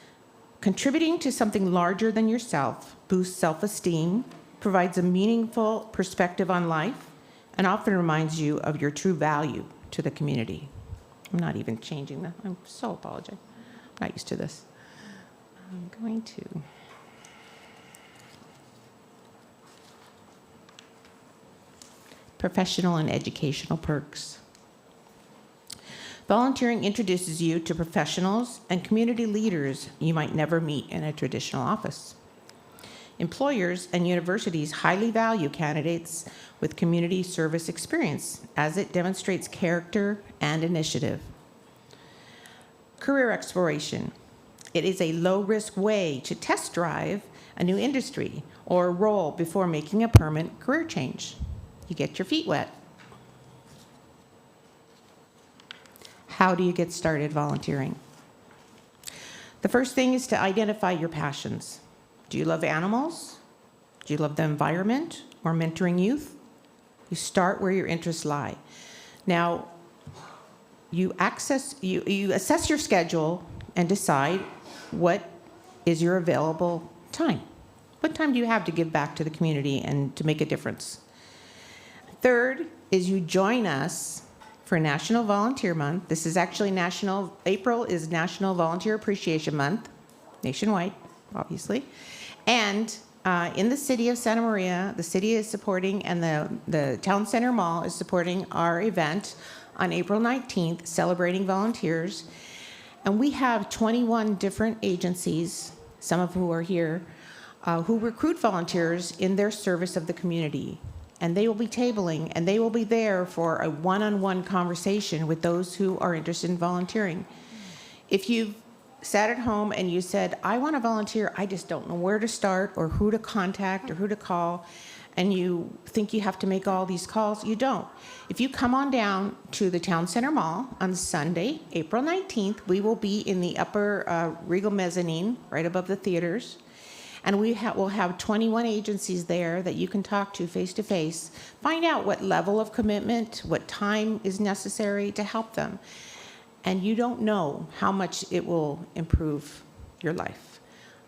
Contributing to something larger than yourself boosts self-esteem, provides a meaningful perspective on life, and often reminds you of your true value to the community. I'm not even changing that. I'm so apologetic. I'm not used to this. I'm going to. Professional and educational perks. Volunteering introduces you to professionals and community leaders you might never meet in a traditional office. Employers and universities highly value candidates with community service experience, as it demonstrates character and initiative. Career exploration. It is a low-risk way to test drive a new industry, or role before making a permanent career change. You get your feet wet. How do you get started volunteering? The first thing is to identify your passions. Do you love animals? Do you love the environment or mentoring youth? You start where your interests lie. Now, you assess your schedule and decide what is your available time. What time do you have to give back to the community and to make a difference? Third is you join us for National Volunteer Month. This is actually April is National Volunteer Appreciation Month, nationwide, obviously. And in the city of Santa Maria, the city is supporting, and the Town Center Mall is supporting our event on April 19th, celebrating volunteers. And we have 21 different agencies, some of who are here, who recruit volunteers in their service of the community. And they will be tabling, and they will be there for a one-on-one conversation with those who are interested in volunteering. If you've sat at home and you said, I want to volunteer, I just don't know where to start or who to contact or who to call, and you think you have to make all these calls, you don't. If you come on down to the Town Center Mall on Sunday, April 19th, we will be in the upper Regal Mezzanine, right above the theaters. And we'll have 21 agencies there that you can talk to face-to-face. Find out what level of commitment, what time is necessary to help them. And you don't know how much it will improve your life.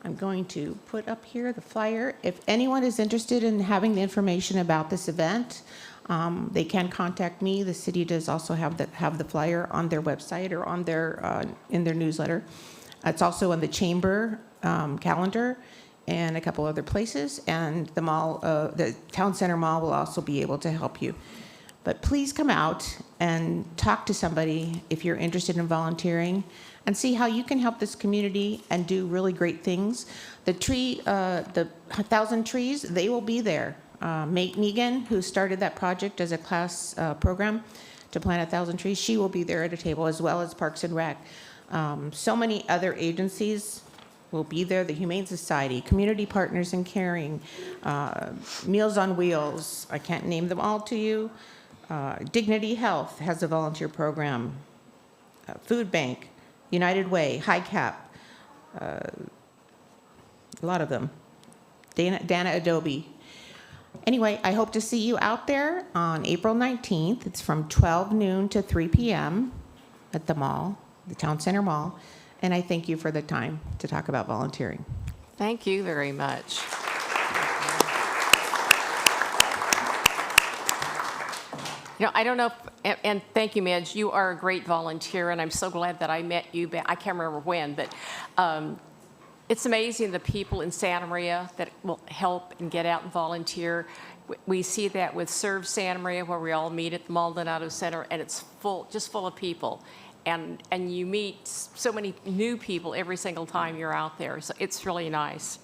I'm going to put up here the flyer. If anyone is interested in having the information about this event, they can contact me. The city does also have the flyer on their website or on in their newsletter. It's also on the chamber calendar and a couple other places, and the mall, the Town Center Mall will also be able to help you. But please come out and talk to somebody if you're interested in volunteering and see how you can help this community and do really great things. The 1,000 trees, they will be there. Mate Negan, who started that project as a class program to plant 1,000 trees, she will be there at a table, as well as Parks and Rec. So many other agencies will be there, the Humane Society, Community Partners in Caring, Meals on Wheels, I can't name them all to you. Dignity Health has a volunteer program. Food Bank, United Way, High Cap, a lot of them. Dana Adobe. Anyway, I hope to see you out there on April 19th. It's from 12 noon to 3 p.m. at the mall, the Town Center Mall. And I thank you for the time to talk about volunteering. Thank you very much. I don't know, and thank you, Midge. You are a great volunteer, and I'm so glad that I met you. I can't remember when, but it's amazing the people in Santa Maria that will help and get out and volunteer. We see that with Serve Santa Maria, where we all meet at the Maldonado Center, and it's just full of people. And you meet so many new people every single time you're out there, so it's really nice.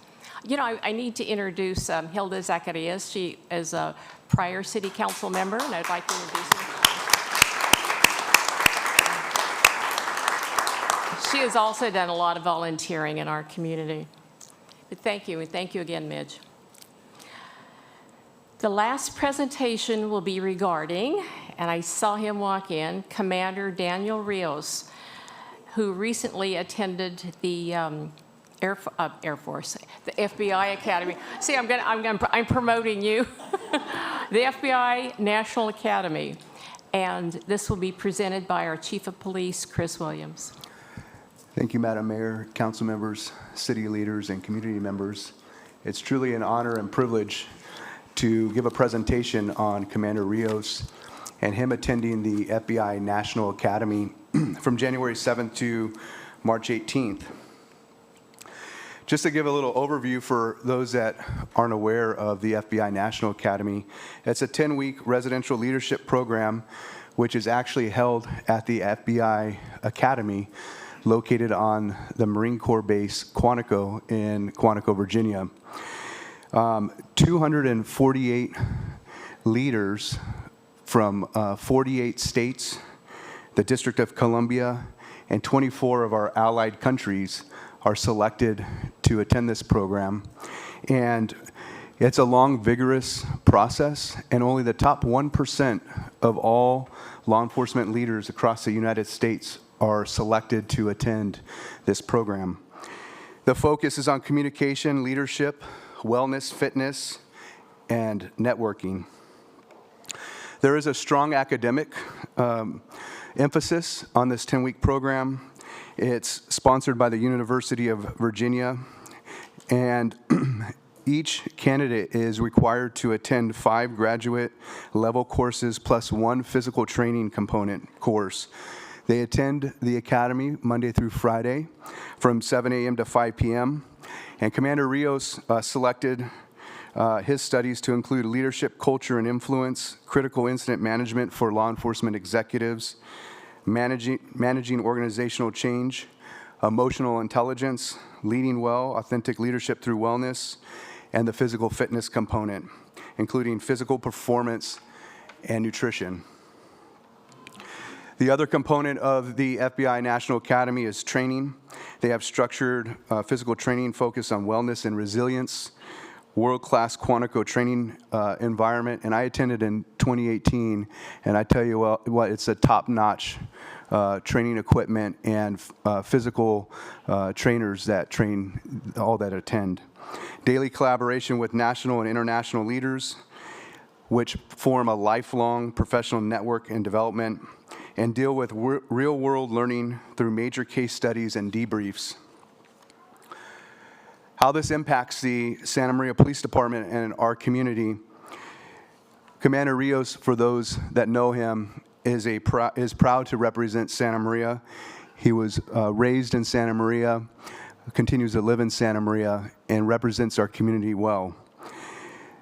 I need to introduce Hilda Zacarias. She is a prior city council member, and I'd like to introduce her. She has also done a lot of volunteering in our community. But thank you, and thank you again, Midge. The last presentation will be regarding, and I saw him walk in, Commander Daniel Rios, who recently attended the Air Force, the FBI Academy. See, I'm promoting you. The FBI National Academy. And this will be presented by our Chief of Police, Chris Williams. Thank you, Madam Mayor, council members, city leaders, and community members. It's truly an honor and privilege to give a presentation on Commander Rios and him attending the FBI National Academy from January 7th to March 18th. Just to give a little overview for those that aren't aware of the FBI National Academy, it's a 10-week residential leadership program which is actually held at the FBI Academy located on the Marine Corps base Quantico in Quantico, Virginia. 248 leaders from 48 states, the District of Columbia, and 24 of our allied countries are selected to attend this program. And it's a long, vigorous process, and only the top 1% of all law enforcement leaders across the United States are selected to attend this program. The focus is on communication, leadership, wellness, fitness, and networking. There is a strong academic emphasis on this 10-week program. It's sponsored by the University of Virginia, and each candidate is required to attend 5 graduate level courses plus 1 physical training component course. They attend the academy Monday through Friday from 7 a.m. to 5 p.m. And Commander Rios selected his studies to include leadership, culture, and influence, critical incident management for law enforcement executives, managing organizational change, emotional intelligence, leading well, authentic leadership through wellness, and the physical fitness component, including physical performance and nutrition. The other component of the FBI National Academy is training. They have structured physical training focused on wellness and resilience, world-class Quantico training environment, and I attended in 2018, and I tell you what, it's a top-notch training equipment and physical trainers that train all that attend. Daily collaboration with national and international leaders, which form a lifelong professional network and development, and deal with real-world learning through major case studies and debriefs. How this impacts the Santa Maria Police Department and our community. Commander Rios, for those that know him, is proud to represent Santa Maria. He was raised in Santa Maria, continues to live in Santa Maria, and represents our community well.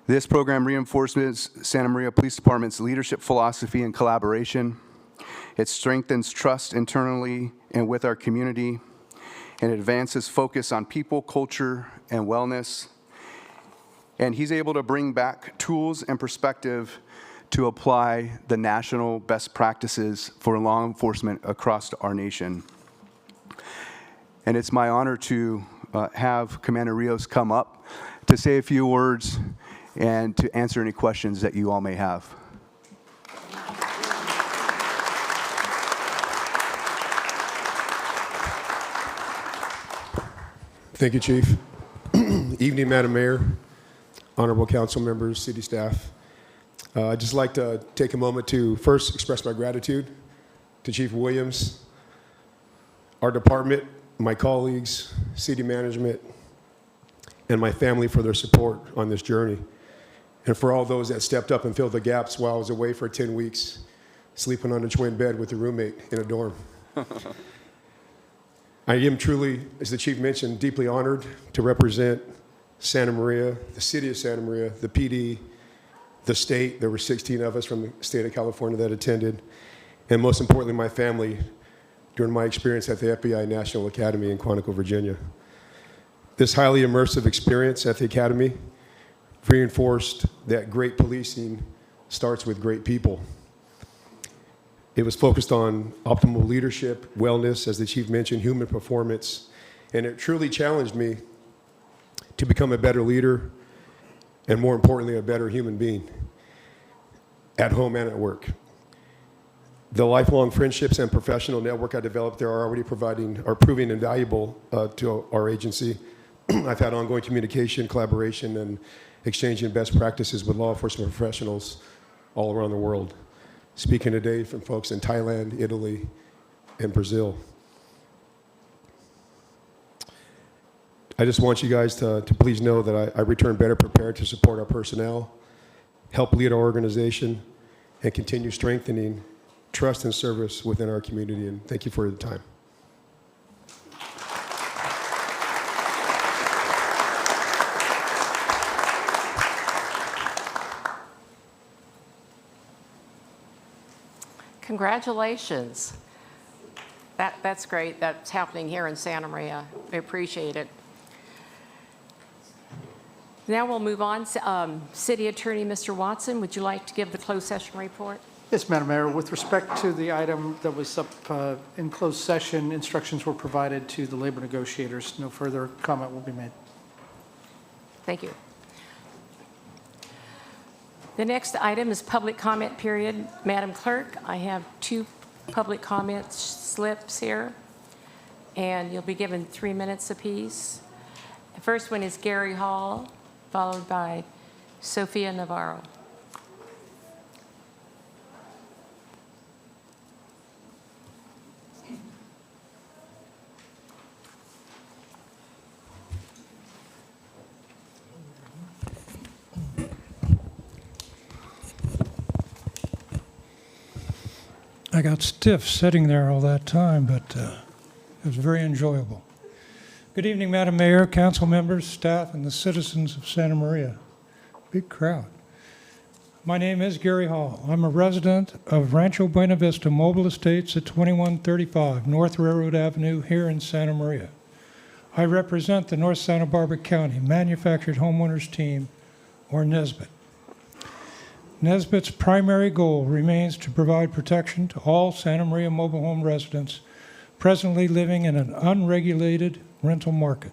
This program reinforces Santa Maria Police Department's leadership philosophy and collaboration. It strengthens trust internally and with our community, and advances focus on people, culture, and wellness. And he's able to bring back tools and perspective to apply the national best practices for law enforcement across our nation. And it's my honor to have Commander Rios come up to say a few words and to answer any questions that you all may have. Thank you, Chief. Evening, Madam Mayor, honorable council members, city staff. I'd just like to take a moment to first express my gratitude to Chief Williams, our department, my colleagues, city management, and my family for their support on this journey, and for all those that stepped up and filled the gaps while I was away for 10 weeks, sleeping on a twin bed with a roommate in a dorm. I am truly, as the Chief mentioned, deeply honored to represent Santa Maria, the city of Santa Maria, the PD, the state. There were 16 of us from the state of California that attended, and most importantly, my family during my experience at the FBI National Academy in Quantico, Virginia. This highly immersive experience at the Academy reinforced that great policing starts with great people. It was focused on optimal leadership, wellness, as the Chief mentioned, human performance, and it truly challenged me to become a better leader and, more importantly, a better human being at home and at work. The lifelong friendships and professional network I developed there are already proving invaluable to our agency. I've had ongoing communication, collaboration, and exchanging best practices with law enforcement professionals all around the world. Speaking today from folks in Thailand, Italy, and Brazil. I just want you guys to please know that I return better prepared to support our personnel, help lead our organization, and continue strengthening trust and service within our community. And thank you for your time. Congratulations. That's great. That's happening here in Santa Maria. We appreciate it. Now we'll move on. City Attorney, Mr. Watson, would you like to give the closed session report? Yes, Madam Mayor. With respect to the item that was up in closed session, instructions were provided to the labor negotiators. No further comment will be made. Thank you. The next item is public comment period. Madam Clerk, I have 2 public comment slips here, and you'll be given 3 minutes apiece. The first one is Gary Hall, followed by Sophia Navarro. I got stiff sitting there all that time, but it was very enjoyable. Good evening, Madam Mayor, council members, staff, and the citizens of Santa Maria. Big crowd. My name is Gary Hall. I'm a resident of Rancho Buena Vista Mobile Estates at 2135 North Railroad Avenue here in Santa Maria. I represent the North Santa Barbara County Manufactured Homeowners Team, or NSBIT. NSBIT's primary goal remains to provide protection to all Santa Maria mobile home residents presently living in an unregulated rental market.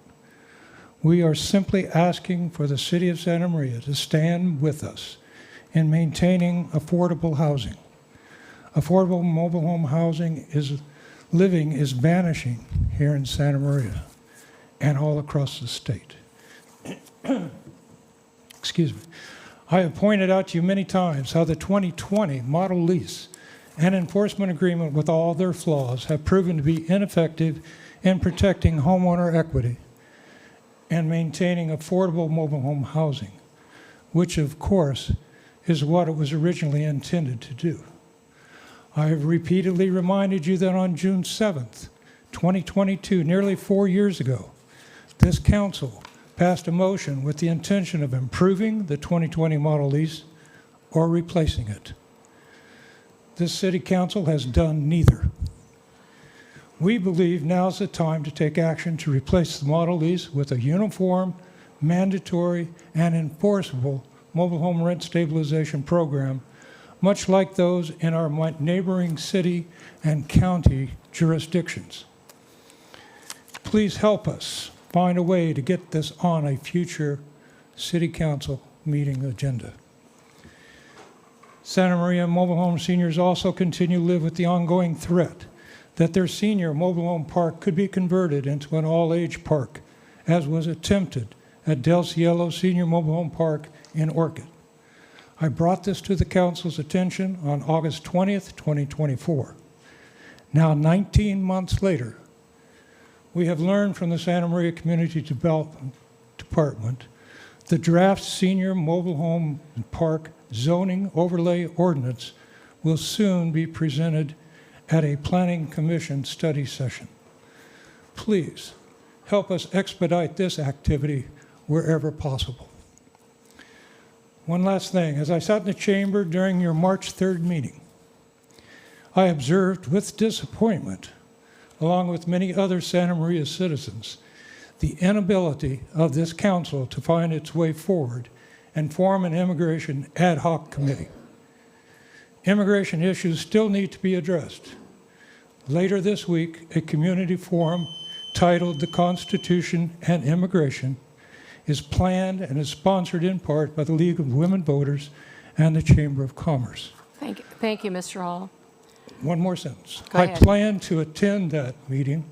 We are simply asking for the City of Santa Maria to stand with us in maintaining affordable housing. Affordable mobile home housing living is vanishing here in Santa Maria and all across the state. Excuse me. I have pointed out to you many times how the 2020 model lease and enforcement agreement, with all their flaws, have proven to be ineffective in protecting homeowner equity and maintaining affordable mobile home housing, which of course is what it was originally intended to do. I have repeatedly reminded you that on June 7th, 2022, nearly 4 years ago, this council passed a motion with the intention of improving the 2020 model lease or replacing it. This city council has done neither. We believe now's the time to take action to replace the model lease with a uniform, mandatory, and enforceable mobile home rent stabilization program, much like those in our neighboring city and county jurisdictions. Please help us find a way to get this on a future City Council meeting agenda. Santa Maria mobile home seniors also continue to live with the ongoing threat that their senior mobile home park could be converted into an all-age park, as was attempted at Del Cielo Senior Mobile Home Park in Orchid. I brought this to the council's attention on August 20th, 2024. Now, 19 months later, we have learned from the Santa Maria Community Development Department the draft senior mobile home park zoning overlay ordinance will soon be presented at a Planning Commission study session. Please help us expedite this activity wherever possible. One last thing. As I sat in the chamber during your March 3rd meeting, I observed with disappointment, along with many other Santa Maria citizens, the inability of this council to find its way forward and form an immigration ad hoc committee. Immigration issues still need to be addressed. Later this week, a community forum titled The Constitution and Immigration is planned and is sponsored in part by the League of Women Voters and the Chamber of Commerce. Thank you, Mr. Hall. One more sentence. Go ahead. I plan to attend that meeting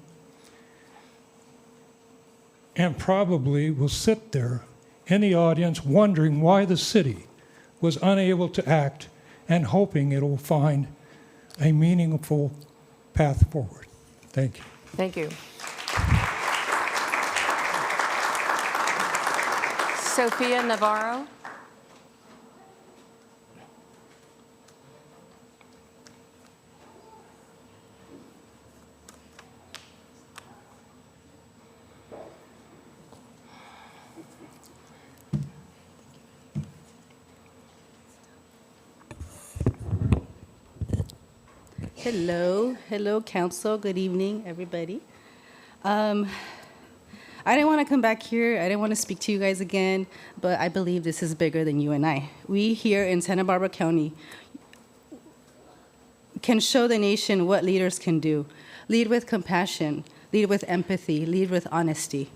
and probably will sit there in the audience wondering why the city was unable to act and hoping it will find a meaningful path forward. Thank you. Thank you. Sophia Navarro. Hello, council. Good evening, everybody. I didn't want to come back here. I didn't want to speak to you guys again, but I believe this is bigger than you and I. We here in Santa Barbara County can show the nation what leaders can do. Lead with compassion, lead with empathy, lead with honesty.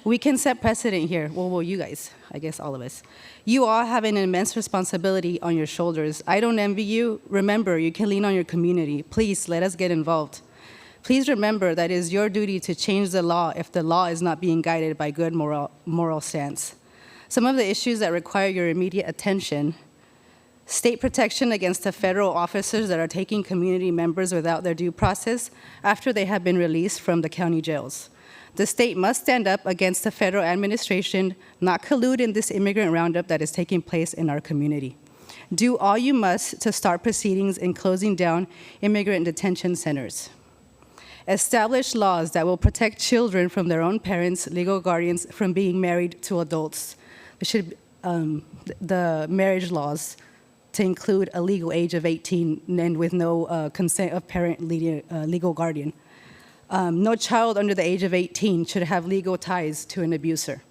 We can set precedent here. Well, you guys, I guess all of us. You all have an immense responsibility on your shoulders. I don't envy you. Remember, you can lean on your community. Please, let us get involved. Please remember that it is your duty to change the law if the law is not being guided by good moral stance. Some of the issues that require your immediate attention: state protection against the federal officers that are taking community members without their due process after they have been released from the county jails. The state must stand up against the federal administration, not collude in this immigrant roundup that is taking place in our community. Do all you must to start proceedings in closing down immigrant detention centers. Establish laws that will protect children from their own parents, legal guardians, from being married to adults. The marriage laws to include a legal age of 18 and with no consent of parent legal guardian. No child under the age of 18 should have legal ties to an abuser.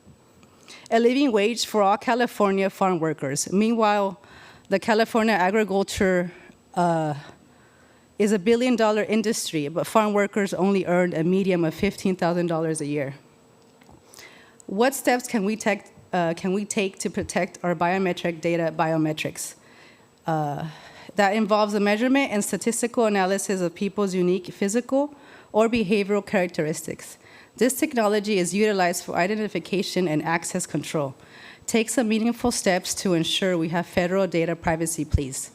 A living wage for all California farm workers. Meanwhile, the California agriculture is a $1 billion industry, but farm workers only earn a median of $15,000 a year. What steps can we take to protect our biometric data biometrics? That involves the measurement and statistical analysis of people's unique physical or behavioral characteristics. This technology is utilized for identification and access control. Take some meaningful steps to ensure we have federal data privacy, please.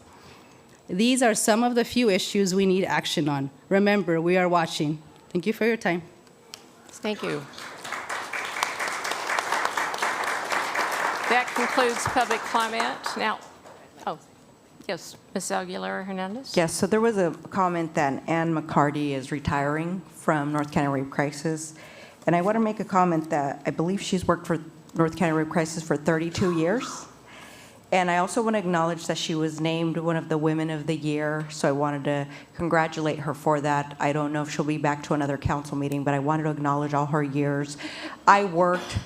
These are some of the few issues we need action on. Remember, we are watching. Thank you for your time. Thank you. That concludes public comment. Now, yes, Ms. Aguilera Hernandez? Yes, so there was a comment that Ann McCarty is retiring from North County Rape Crisis. And I want to make a comment that I believe she's worked for North County Rape Crisis for 32 years. And I also want to acknowledge that she was named one of the Women of the Year. So I wanted to congratulate her for that. I don't know if she'll be back to another council meeting, but I wanted to acknowledge all her years. I worked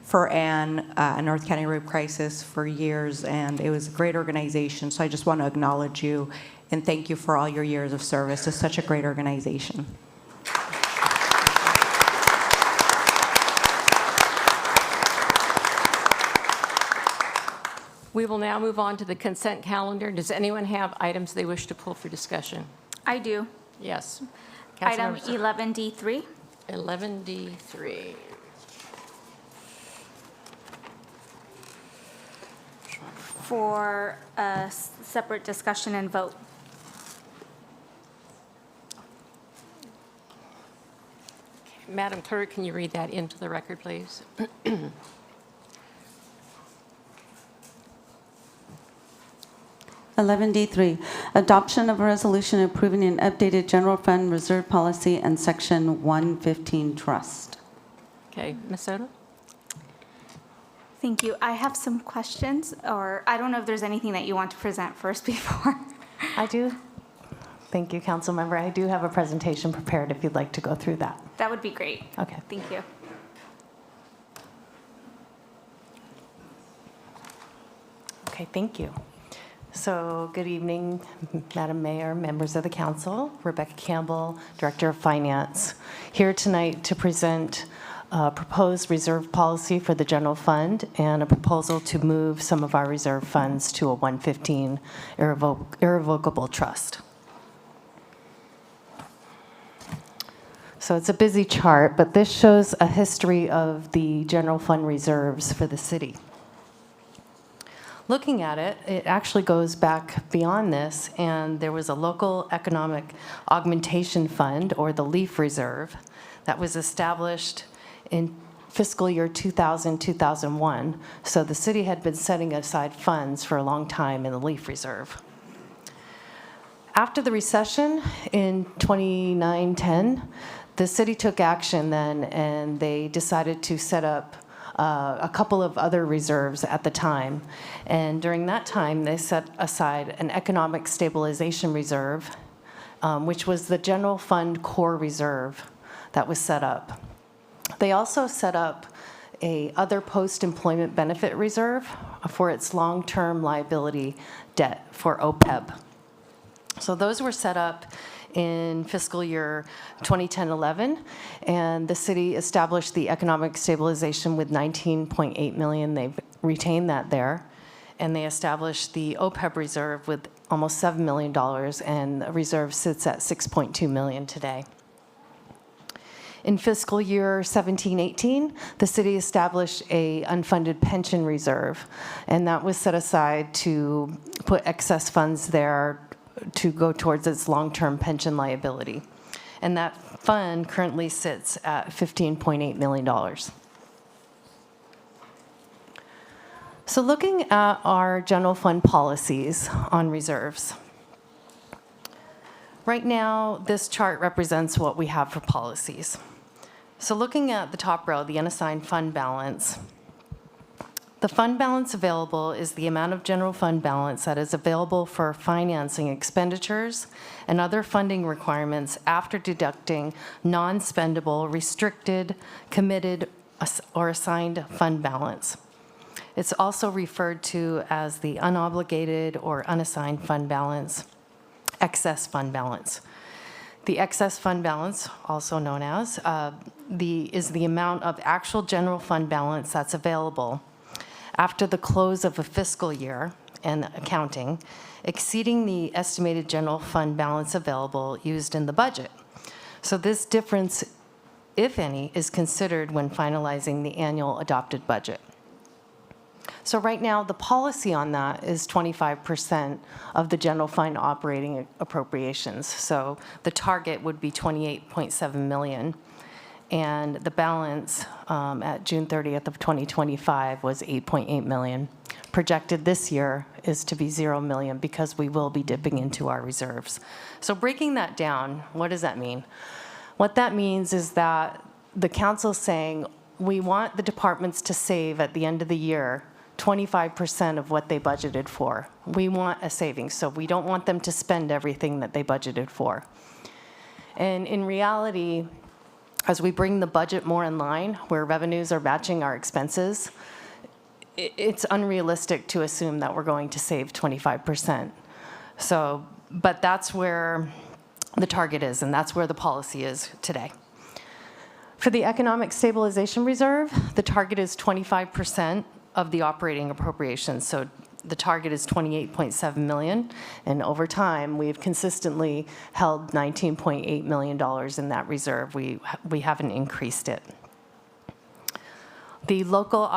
for Ann North County Rape Crisis for years, and it was a great organization. So I just want to acknowledge you and thank you for all your years of service to such a great organization. We will now move on to the consent calendar. Does anyone have items they wish to pull for discussion? I do. Yes. Item Councilmember 11D3. 11D3. For a separate discussion and vote. Madam Clerk, can you read that into the record, please? 11D3, adoption of a resolution approving an updated general fund reserve policy and section 115 trust. Okay, Ms. Soto? Thank you. I have some questions, or I don't know if there's anything that you want to present first before. I do. Thank you, council member. I do have a presentation prepared if you'd like to go through that. That would be great. Okay. Thank you. Okay, thank you. So good evening, Madam Mayor, members of the council. Rebecca Campbell, Director of Finance, here tonight to present a proposed reserve policy for the general fund and a proposal to move some of our reserve funds to a 115 irrevocable trust. So it's a busy chart, but this shows a history of the general fund reserves for the city. Looking at it, it actually goes back beyond this, and there was a local economic augmentation fund, or the LEAF Reserve, that was established in fiscal year 2000-2001. So the city had been setting aside funds for a long time in the LEAF Reserve. After the recession in 2009-10, the city took action then, and they decided to set up a couple of other reserves at the time. And during that time, they set aside an economic stabilization reserve, which was the general fund core reserve that was set up. They also set up a other post-employment benefit reserve for its long-term liability debt for OPEB. So those were set up in fiscal year 2010-11, and the city established the economic stabilization with 19.8 million. They've retained that there. And they established the OPEB reserve with almost $7 million, and the reserve sits at $6.2 million today. In fiscal year 17-18, the city established a unfunded pension reserve, and that was set aside to put excess funds there to go towards its long-term pension liability. And that fund currently sits at $15.8 million. So looking at our general fund policies on reserves. Right now, this chart represents what we have for policies. So looking at the top row, the unassigned fund balance, the fund balance available is the amount of general fund balance that is available for financing expenditures and other funding requirements after deducting non-spendable, restricted, committed, or assigned fund balance. It's also referred to as the unobligated or unassigned fund balance, excess fund balance. The excess fund balance, also known as, is the amount of actual general fund balance that's available after the close of a fiscal year and accounting, exceeding the estimated general fund balance available used in the budget. So this difference, if any, is considered when finalizing the annual adopted budget. So right now, the policy on that is 25% of the general fund operating appropriations. So the target would be 28.7 million. And the balance at June 30th of 2025 was 8.8 million. Projected this year is to be 0 million because we will be dipping into our reserves. So breaking that down, what does that mean? What that means is that the council is saying we want the departments to save at the end of the year 25% of what they budgeted for. We want a savings, so we don't want them to spend everything that they budgeted for. And in reality, as we bring the budget more in line, where revenues are matching our expenses, it's unrealistic to assume that we're going to save 25%. So, but that's where the target is, and that's where the policy is today. For the Economic Stabilization Reserve, the target is 25% of the operating appropriations. So the target is 28.7 million, and over time, we've consistently held $19.8 million in that reserve. We haven't increased it. The Local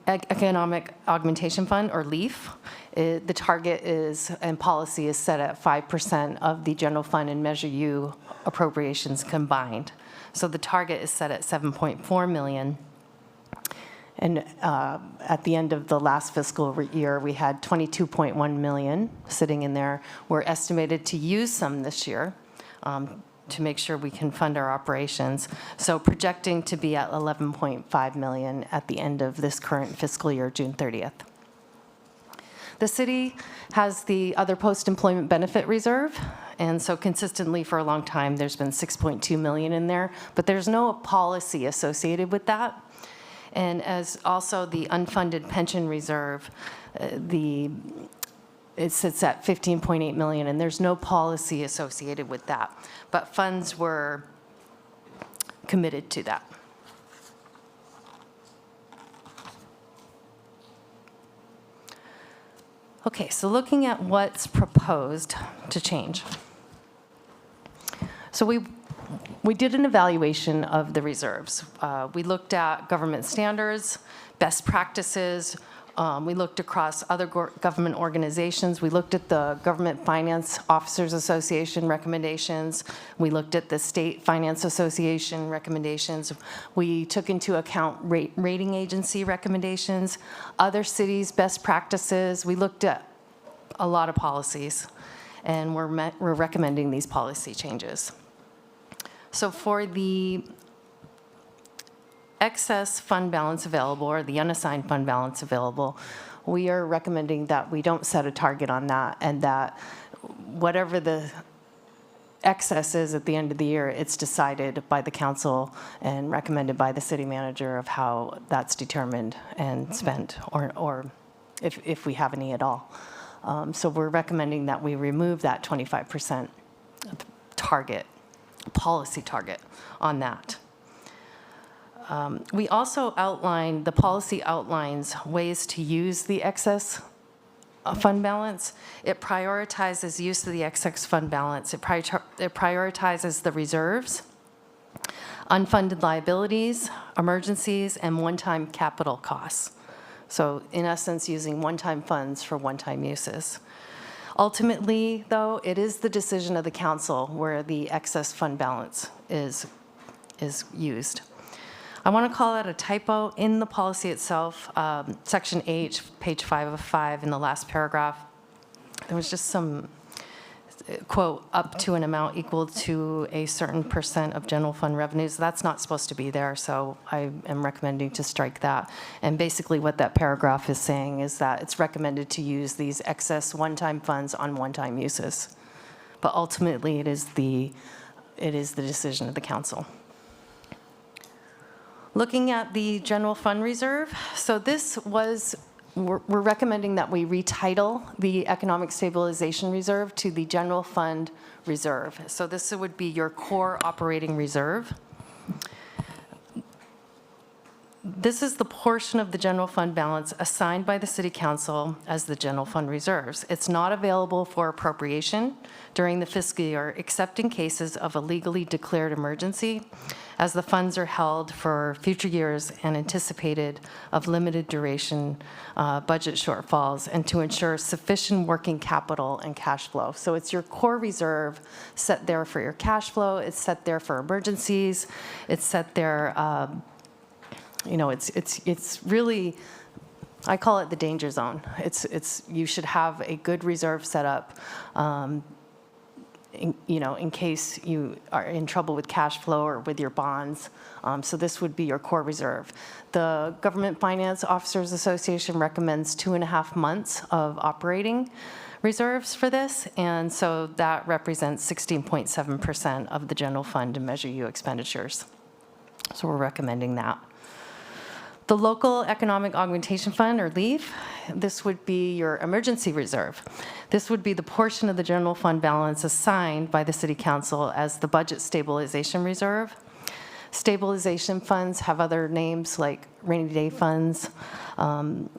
Economic Augmentation Fund, or LEAF, the target is, and policy is set at 5% of the general fund and Measure U appropriations combined. So the target is set at 7.4 million. And at the end of the last fiscal year, we had 22.1 million sitting in there. We're estimated to use some this year to make sure we can fund our operations. So projecting to be at 11.5 million at the end of this current fiscal year, June 30th. The city has the other post-employment benefit reserve, and so consistently for a long time, there's been 6.2 million in there, but there's no policy associated with that. And as also the unfunded pension reserve, it sits at 15.8 million, and there's no policy associated with that. But funds were committed to that. Okay, so looking at what's proposed to change. So we did an evaluation of the reserves. We looked at government standards, best practices. We looked across other government organizations. We looked at the Government Finance Officers Association recommendations. We looked at the State Finance Association recommendations. We took into account rating agency recommendations, other cities' best practices. We looked at a lot of policies, and we're recommending these policy changes. So for the excess fund balance available, or the unassigned fund balance available, we are recommending that we don't set a target on that, and that whatever the excess is at the end of the year, it's decided by the council and recommended by the city manager of how that's determined and spent, or if we have any at all. So we're recommending that we remove that 25% target, policy target on that. We also outlined, the policy outlines ways to use the excess fund balance. It prioritizes use of the excess fund balance. It prioritizes the reserves, unfunded liabilities, emergencies, and one-time capital costs. So in essence, using one-time funds for one-time uses. Ultimately, though, it is the decision of the council where the excess fund balance is used. I want to call out a typo in the policy itself, Section H, page 5 of 5, in the last paragraph. There was just some, quote, up to an amount equal to a certain % of general fund revenues. That's not supposed to be there, so I am recommending to strike that. And basically what that paragraph is saying is that it's recommended to use these excess one-time funds on one-time uses. But ultimately, it is the decision of the council. Looking at the general fund reserve, so this was, we're recommending that we retitle the Economic Stabilization Reserve to the General Fund Reserve. So this would be your core operating reserve. This is the portion of the general fund balance assigned by the City Council as the general fund reserves. It's not available for appropriation during the fiscal year, except in cases of a legally declared emergency, as the funds are held for future years and anticipated of limited duration budget shortfalls, and to ensure sufficient working capital and cash flow. So it's your core reserve set there for your cash flow. It's set there for emergencies. It's set there. You know, it's really, I call it the danger zone. You should have a good reserve set up, in case you are in trouble with cash flow or with your bonds. So this would be your core reserve. The Government Finance Officers Association recommends 2.5 months of operating reserves for this, and so that represents 16.7% of the general fund and Measure U expenditures. So we're recommending that. The Local Economic Augmentation Fund, or LEAF, this would be your emergency reserve. This would be the portion of the general fund balance assigned by the City Council as the Budget Stabilization Reserve. Stabilization funds have other names like rainy day funds, and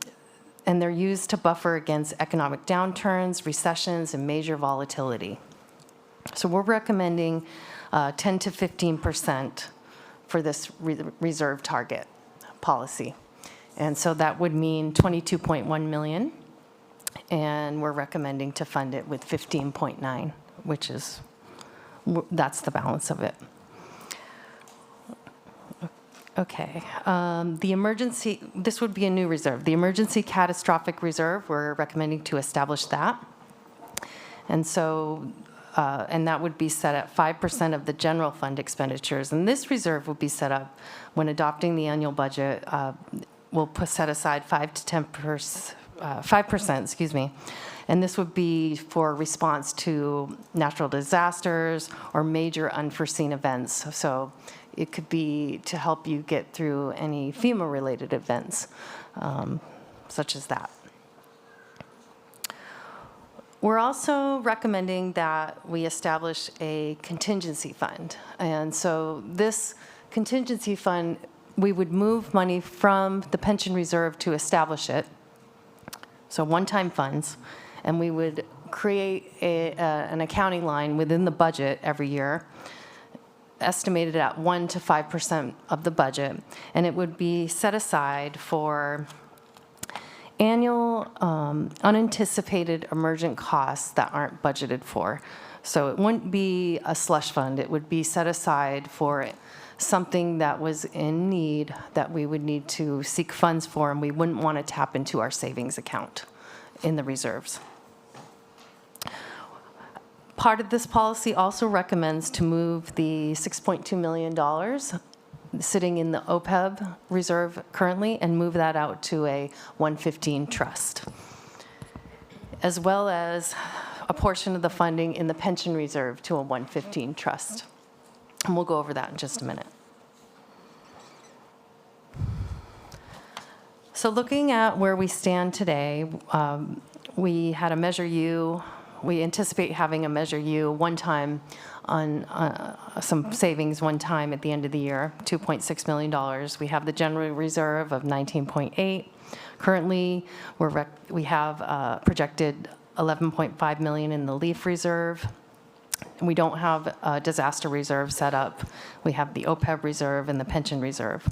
they're used to buffer against economic downturns, recessions, and major volatility. So we're recommending 10 to 15% for this reserve target policy. And so that would mean 22.1 million, and we're recommending to fund it with 15.9, which is, that's the balance of it. Okay, the emergency, this would be a new reserve. The Emergency Catastrophic Reserve, we're recommending to establish that. And so, and that would be set at 5% of the general fund expenditures. And this reserve will be set up when adopting the annual budget. We'll set aside 5%, and this would be for response to natural disasters or major unforeseen events. So it could be to help you get through any FEMA-related events, such as that. We're also recommending that we establish a contingency fund. And so this contingency fund, we would move money from the pension reserve to establish it, so one-time funds, and we would create an accounting line within the budget every year, estimated at 1 to 5% of the budget, and it would be set aside for annual unanticipated emergent costs that aren't budgeted for. So it wouldn't be a slush fund. It would be set aside for something that was in need that we would need to seek funds for, and we wouldn't want to tap into our savings account in the reserves. Part of this policy also recommends to move the $6.2 million sitting in the OPEB reserve currently and move that out to a 115 trust, as well as a portion of the funding in the pension reserve to a 115 trust. And we'll go over that in just a minute. So looking at where we stand today, We had a Measure U. We anticipate having a Measure U one time on some savings one time at the end of the year, $2.6 million. We have the general reserve of 19.8. Currently, we have projected 11.5 million in the leaf reserve. We don't have a disaster reserve set up. We have the OPEB reserve and the pension reserve.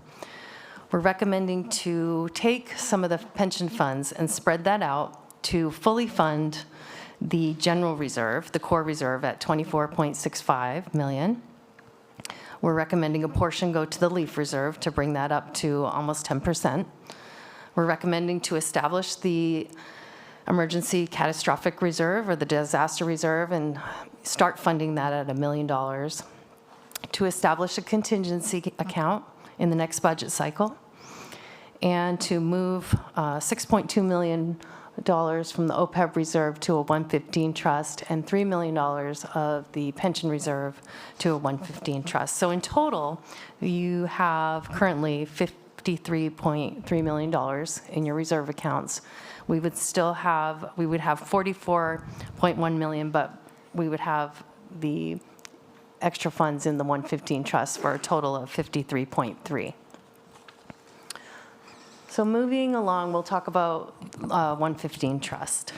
We're recommending to take some of the pension funds and spread that out to fully fund the general reserve, the core reserve, at 24.65 million. We're recommending a portion go to the leaf reserve to bring that up to almost 10%. We're recommending to establish the emergency catastrophic reserve or the disaster reserve and start funding that at $1 million. To establish a contingency account in the next budget cycle, and to move $6.2 million from the OPEB reserve to a 115 trust and $3 million of the pension reserve to a 115 trust. So in total, you have currently $53.3 million in your reserve accounts. We would have 44.1 million, but we would have the extra funds in the 115 trust for a total of 53.3. So moving along, we'll talk about 115 trust.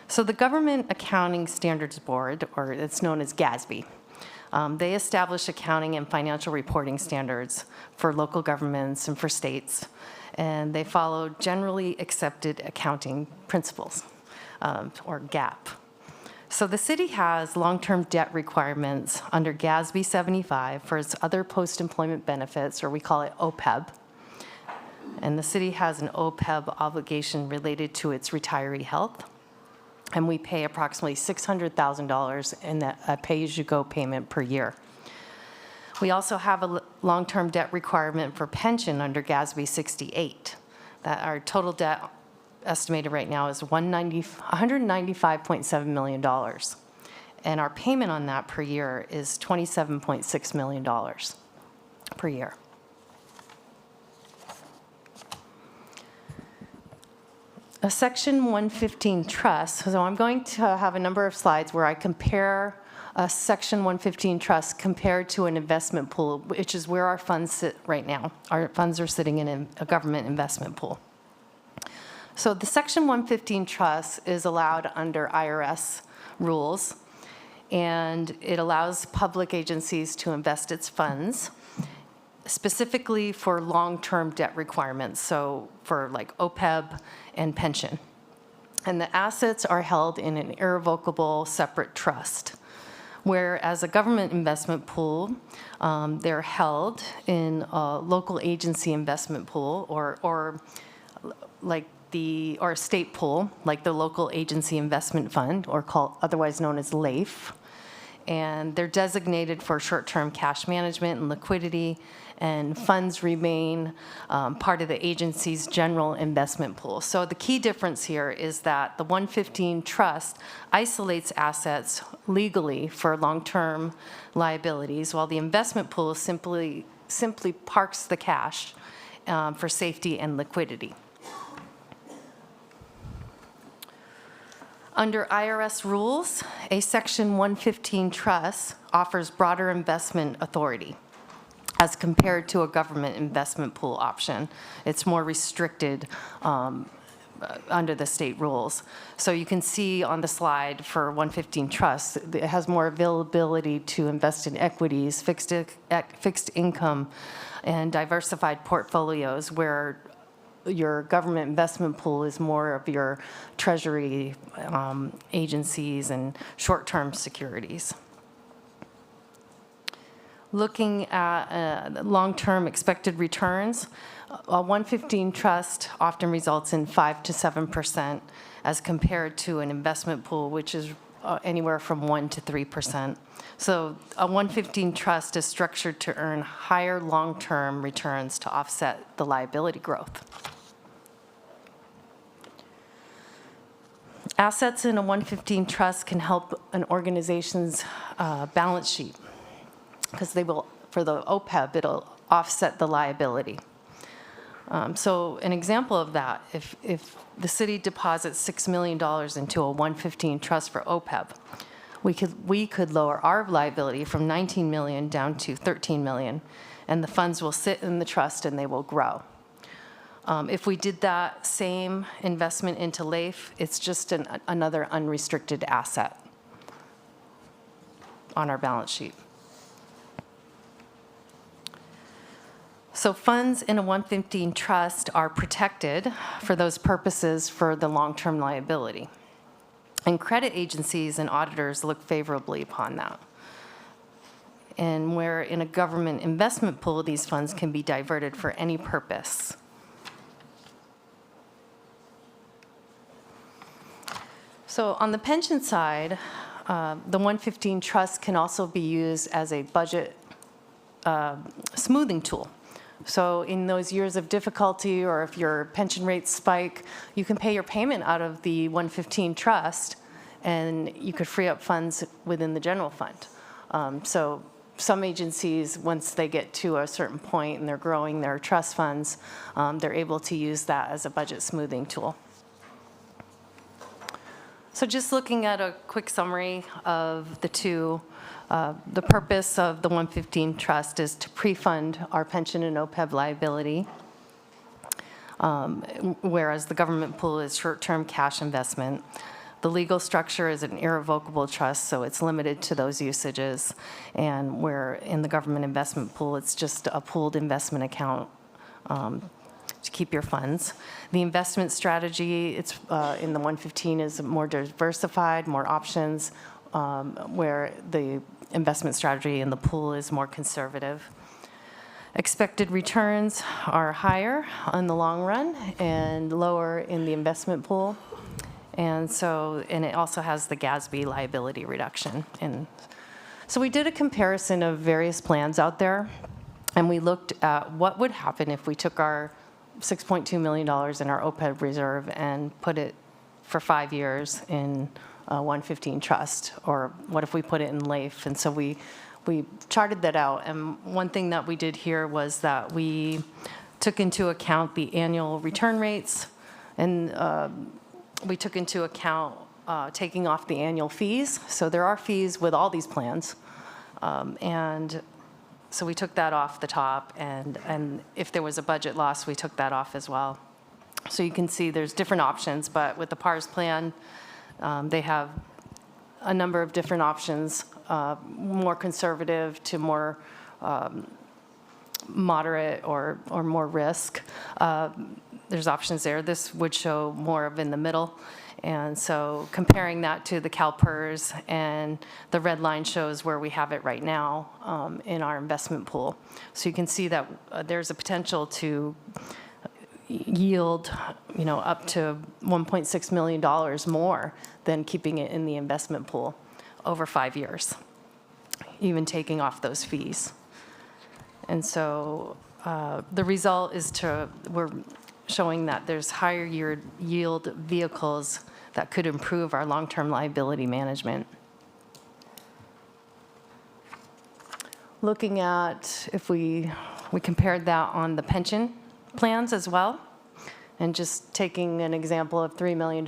So the Government Accounting Standards Board, or it's known as GASB, they establish accounting and financial reporting standards for local governments and for states, and they follow generally accepted accounting principles, or GAAP. So the city has long-term debt requirements under GASB 75 for its other post-employment benefits, or we call it OPEB. And the city has an OPEB obligation related to its retiree health. And we pay approximately $600,000 in a pay-as-you-go payment per year. We also have a long-term debt requirement for pension under GASB 68. That our total debt estimated right now is $195.7 million. And our payment on that per year is $27.6 million per year. A Section 115 trust, so I'm going to have a number of slides where I compare a Section 115 trust compared to an investment pool, which is where our funds sit right now. Our funds are sitting in a government investment pool. So the Section 115 trust is allowed under IRS rules, and it allows public agencies to invest its funds specifically for long-term debt requirements, so for like OPEB and pension. And the assets are held in an irrevocable separate trust, whereas a government investment pool, they're held in a local agency investment pool or a state pool, like the local agency investment fund, or otherwise known as LAIF. And they're designated for short-term cash management and liquidity, and funds remain part of the agency's general investment pool. So the key difference here is that the 115 trust isolates assets legally for long-term liabilities, while the investment pool simply parks the cash for safety and liquidity. Under IRS rules, a Section 115 trust offers broader investment authority as compared to a government investment pool option. It's more restricted under the state rules. So you can see on the slide for 115 trust, it has more availability to invest in equities, fixed income, and diversified portfolios, where your government investment pool is more of your treasury agencies and short-term securities. Looking at long-term expected returns, a 115 trust often results in 5 to 7% as compared to an investment pool, which is anywhere from 1 to 3%. So a 115 trust is structured to earn higher long-term returns to offset the liability growth. Assets in a 115 trust can help an organization's balance sheet, because they will, for the OPEB, it'll offset the liability. So an example of that, if the city deposits $6 million into a 115 trust for OPEB, we could lower our liability from 19 million down to 13 million, and the funds will sit in the trust and they will grow. If we did that same investment into LAIF, it's just another unrestricted asset on our balance sheet. So funds in a 115 trust are protected for those purposes for the long-term liability. And credit agencies and auditors look favorably upon that. And where in a government investment pool, these funds can be diverted for any purpose. So on the pension side, the 115 trust can also be used as a budget smoothing tool. So in those years of difficulty, or if your pension rates spike, you can pay your payment out of the 115 trust, and you could free up funds within the general fund. So some agencies, once they get to a certain point and they're growing their trust funds, they're able to use that as a budget smoothing tool. So just looking at a quick summary of the two, the purpose of the 115 trust is to pre-fund our pension and OPEB liability, whereas the government pool is short-term cash investment. The legal structure is an irrevocable trust, so it's limited to those usages, and where in the government investment pool, it's just a pooled investment account to keep your funds. The investment strategy, it's in the 115 is more diversified, more options, where the investment strategy in the pool is more conservative. Expected returns are higher in the long run and lower in the investment pool. And it also has the GASB liability reduction. And so we did a comparison of various plans out there, and we looked at what would happen if we took our $6.2 million in our OPEB reserve and put it for 5 years in a 115 trust, or what if we put it in LAIF? And so we charted that out, and one thing that we did here was that we took into account the annual return rates, and we took into account taking off the annual fees. So there are fees with all these plans, and so we took that off the top, and if there was a budget loss, we took that off as well. So you can see there's different options, but with the PARS plan, they have a number of different options, more conservative to more moderate or more risk. There's options there. This would show more of in the middle. And so comparing that to the CalPERS, and the red line shows where we have it right now in our investment pool. So you can see that there's a potential to yield, up to $1.6 million more than keeping it in the investment pool over 5 years, even taking off those fees. And so the result is we're showing that there's higher yield vehicles that could improve our long-term liability management. Looking at if we compared that on the pension plans as well, and just taking an example of $3 million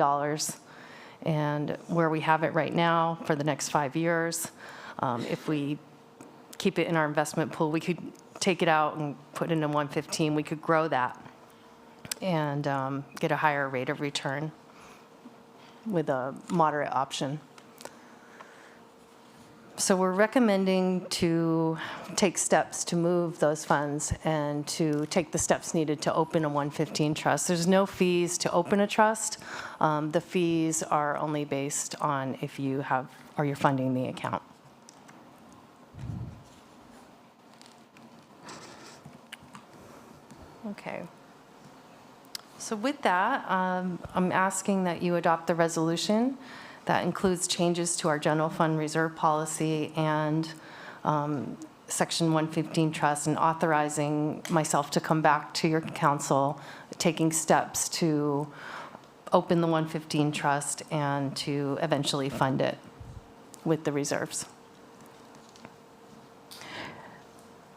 and where we have it right now for the next 5 years, if we keep it in our investment pool, we could take it out and put it in a 115, we could grow that and get a higher rate of return with a moderate option. So we're recommending to take steps to move those funds and to take the steps needed to open a 115 trust. There's no fees to open a trust. The fees are only based on if you have or you're funding the account. Okay. So with that, I'm asking that you adopt the resolution that includes changes to our general fund reserve policy and Section 115 trust, and authorizing myself to come back to your council, taking steps to open the 115 trust and to eventually fund it with the reserves.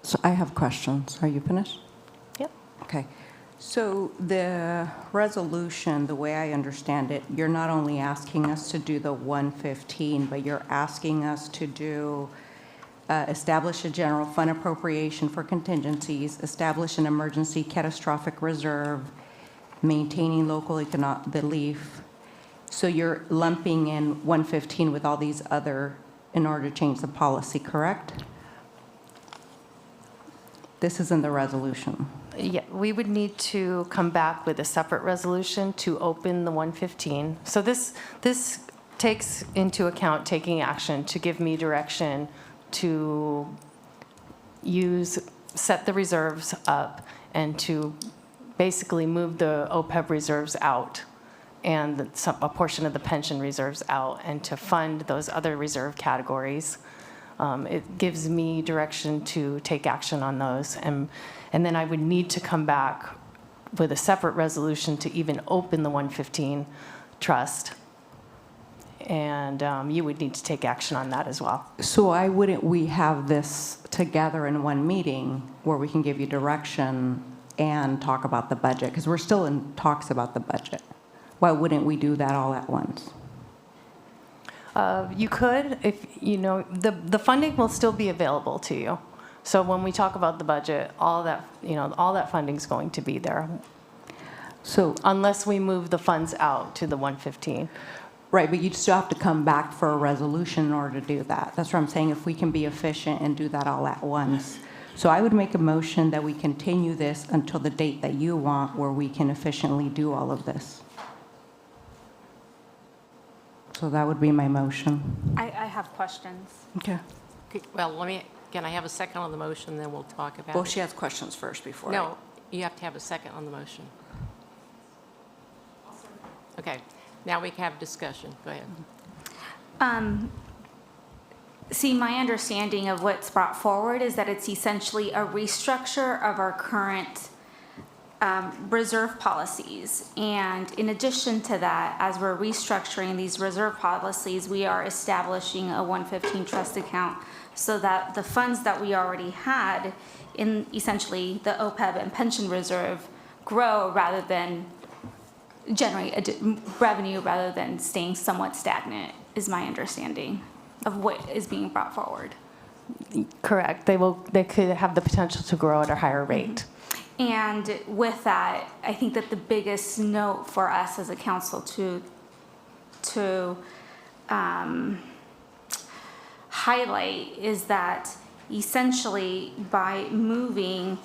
So I have questions. Are you finished? Yep. Okay. So the resolution, the way I understand it, you're not only asking us to do the 115, but you're asking us to do, establish a general fund appropriation for contingencies, establish an emergency catastrophic reserve, maintaining local the LEAF. So you're lumping in 115 with all these other in order to change the policy, correct? This is in the resolution. Yeah, we would need to come back with a separate resolution to open the 115. So this takes into account taking action to give me direction to set the reserves up and to basically move the OPEB reserves out and a portion of the pension reserves out and to fund those other reserve categories. It gives me direction to take action on those. And then I would need to come back with a separate resolution to even open the 115 trust. And you would need to take action on that as well. So why wouldn't we have this together in one meeting where we can give you direction and talk about the budget? Because we're still in talks about the budget. Why wouldn't we do that all at once? You could, if you know, the funding will still be available to you. So when we talk about the budget, all that funding's going to be there. So unless we move the funds out to the 115. Right, but you'd still have to come back for a resolution in order to do that. That's what I'm saying, if we can be efficient and do that all at once. So I would make a motion that we continue this until the date that you want where we can efficiently do all of this. So that would be my motion. I have questions. Okay. Well, can I have a second on the motion, then we'll talk about it? Well, she has questions first before. No, you have to have a second on the motion. Okay, now we can have discussion. Go ahead. See, my understanding of what's brought forward is that it's essentially a restructure of our current reserve policies. And in addition to that, as we're restructuring these reserve policies, we are establishing a 115 trust account so that the funds that we already had in essentially the OPEB and pension reserve grow rather than generate revenue rather than staying somewhat stagnant, is my understanding of what is being brought forward. Correct. They could have the potential to grow at a higher rate. And with that, I think that the biggest note for us as a council to highlight is that essentially by moving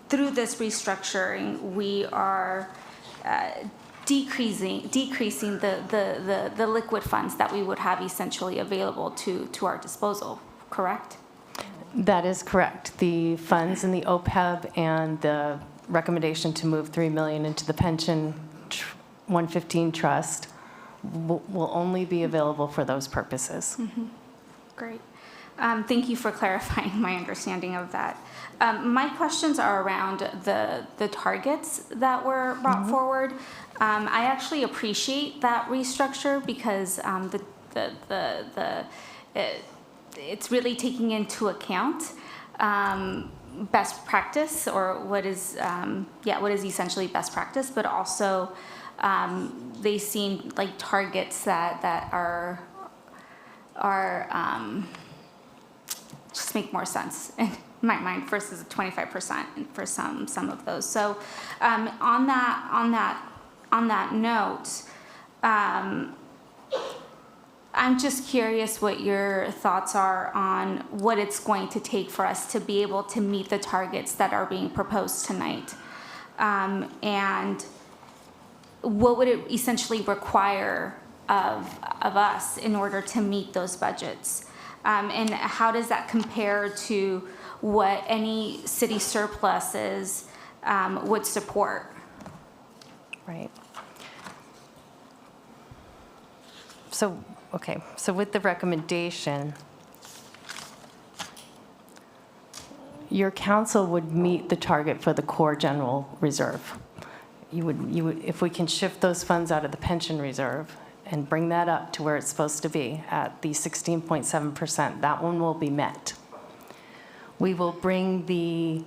through this restructuring, we are decreasing the liquid funds that we would have essentially available to our disposal, correct? That is correct. The funds in the OPEB and the recommendation to move $3 million into the pension 115 trust will only be available for those purposes. Mm-hmm. Great. Thank you for clarifying my understanding of that. My questions are around the targets that were brought forward. I actually appreciate that restructure because it's really taking into account best practice, or what is essentially best practice, but also they seem like targets that are just make more sense in my mind versus 25% for some of those. So on that note, I'm just curious what your thoughts are on what it's going to take for us to be able to meet the targets that are being proposed tonight. And what would it essentially require of us in order to meet those budgets? And how does that compare to what any city surpluses would support? Right. So with the recommendation, your council would meet the target for the core general reserve. You would, if we can shift those funds out of the pension reserve and bring that up to where it's supposed to be at the 16.7%, that one will be met. We will bring the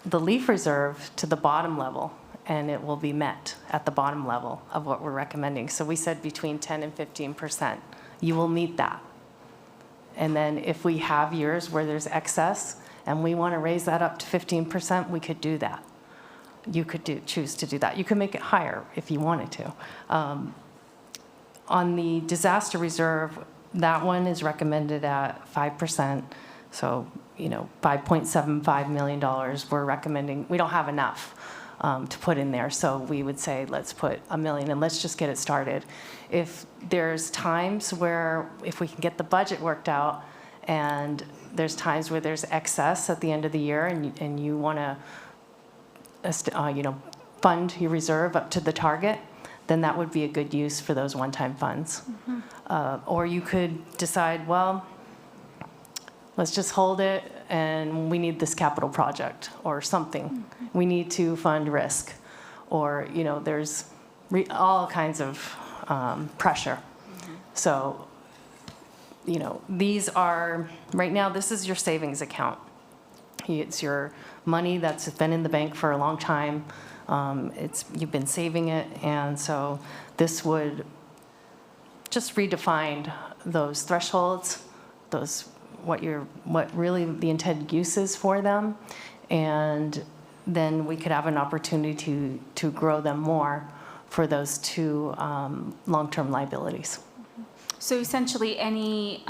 the leaf reserve to the bottom level, and it will be met at the bottom level of what we're recommending. So we said between 10 and 15%. You will meet that. And then if we have years where there's excess and we want to raise that up to 15%, we could do that. You could choose to do that. You could make it higher if you wanted to. On the disaster reserve, that one is recommended at 5%. So, $5.75 million we're recommending. We don't have enough to put in there. So we would say, let's put $1 million and let's just get it started. If there's times where, if we can get the budget worked out, and there's times where there's excess at the end of the year and you want to, fund your reserve up to the target, then that would be a good use for those one-time funds. Or you could decide, well, let's just hold it and we need this capital project or something. We need to fund risk, or, there's all kinds of pressure. So, these are, right now, this is your savings account. It's your money that's been in the bank for a long time. You've been saving it, and so this would just redefine those thresholds, what really the intended use is for them, and then we could have an opportunity to grow them more for those two long-term liabilities. So essentially, any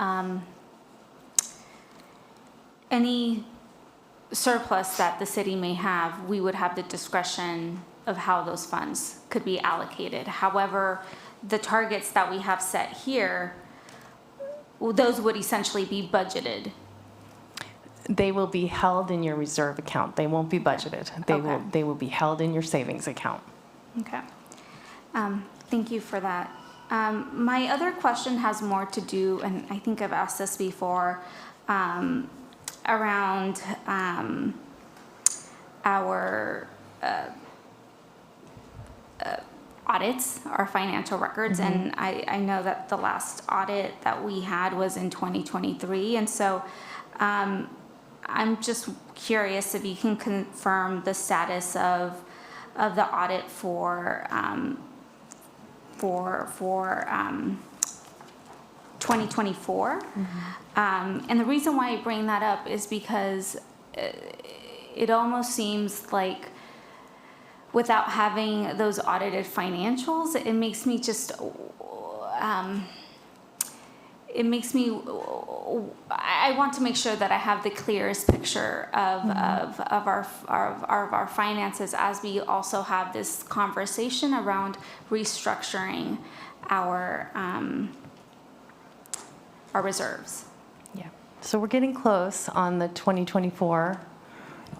surplus that the city may have, we would have the discretion of how those funds could be allocated. However, the targets that we have set here, those would essentially be budgeted. They will be held in your reserve account. They won't be budgeted. They will be held in your savings account. Okay. Thank you for that. My other question has more to do, and I think I've asked this before, around our audits, our financial records. And I know that the last audit that we had was in 2023. And so I'm just curious if you can confirm the status of the audit for 2024. And the reason why I bring that up is because it almost seems like without having those audited financials, it makes me just, I want to make sure that I have the clearest picture of our finances as we also have this conversation around restructuring our reserves. Yeah. So we're getting close on the 2024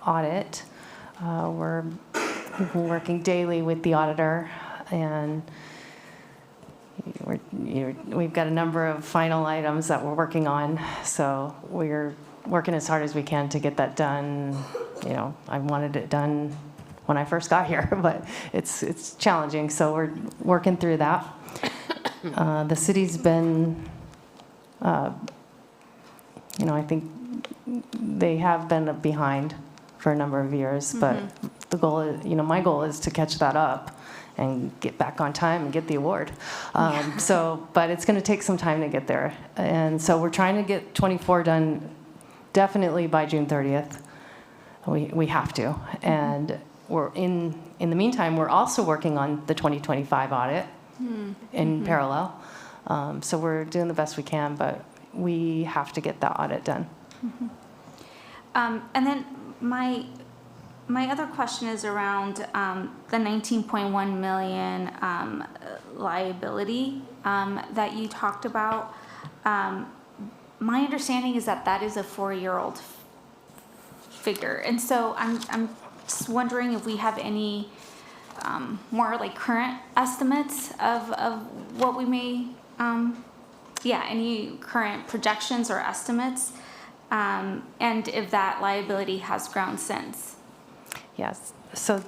audit. We've been working daily with the auditor, and we've got a number of final items that we're working on. So we're working as hard as we can to get that done. I wanted it done when I first got here, but it's challenging. So we're working through that. The city's been, I think they have been behind for a number of years, but the goal is, my goal is to catch that up and get back on time and get the award. But it's going to take some time to get there. And so we're trying to get 24 done definitely by June 30th. We have to. And we're in the meantime, we're also working on the 2025 audit in parallel. So we're doing the best we can, but we have to get that audit done. And then my other question is around the 19.1 million liability that you talked about. My understanding is that is a 4-year-old figure, and so I'm just wondering if we have any more like current estimates of what we may, any current projections or estimates. And if that liability has grown since. Yes. So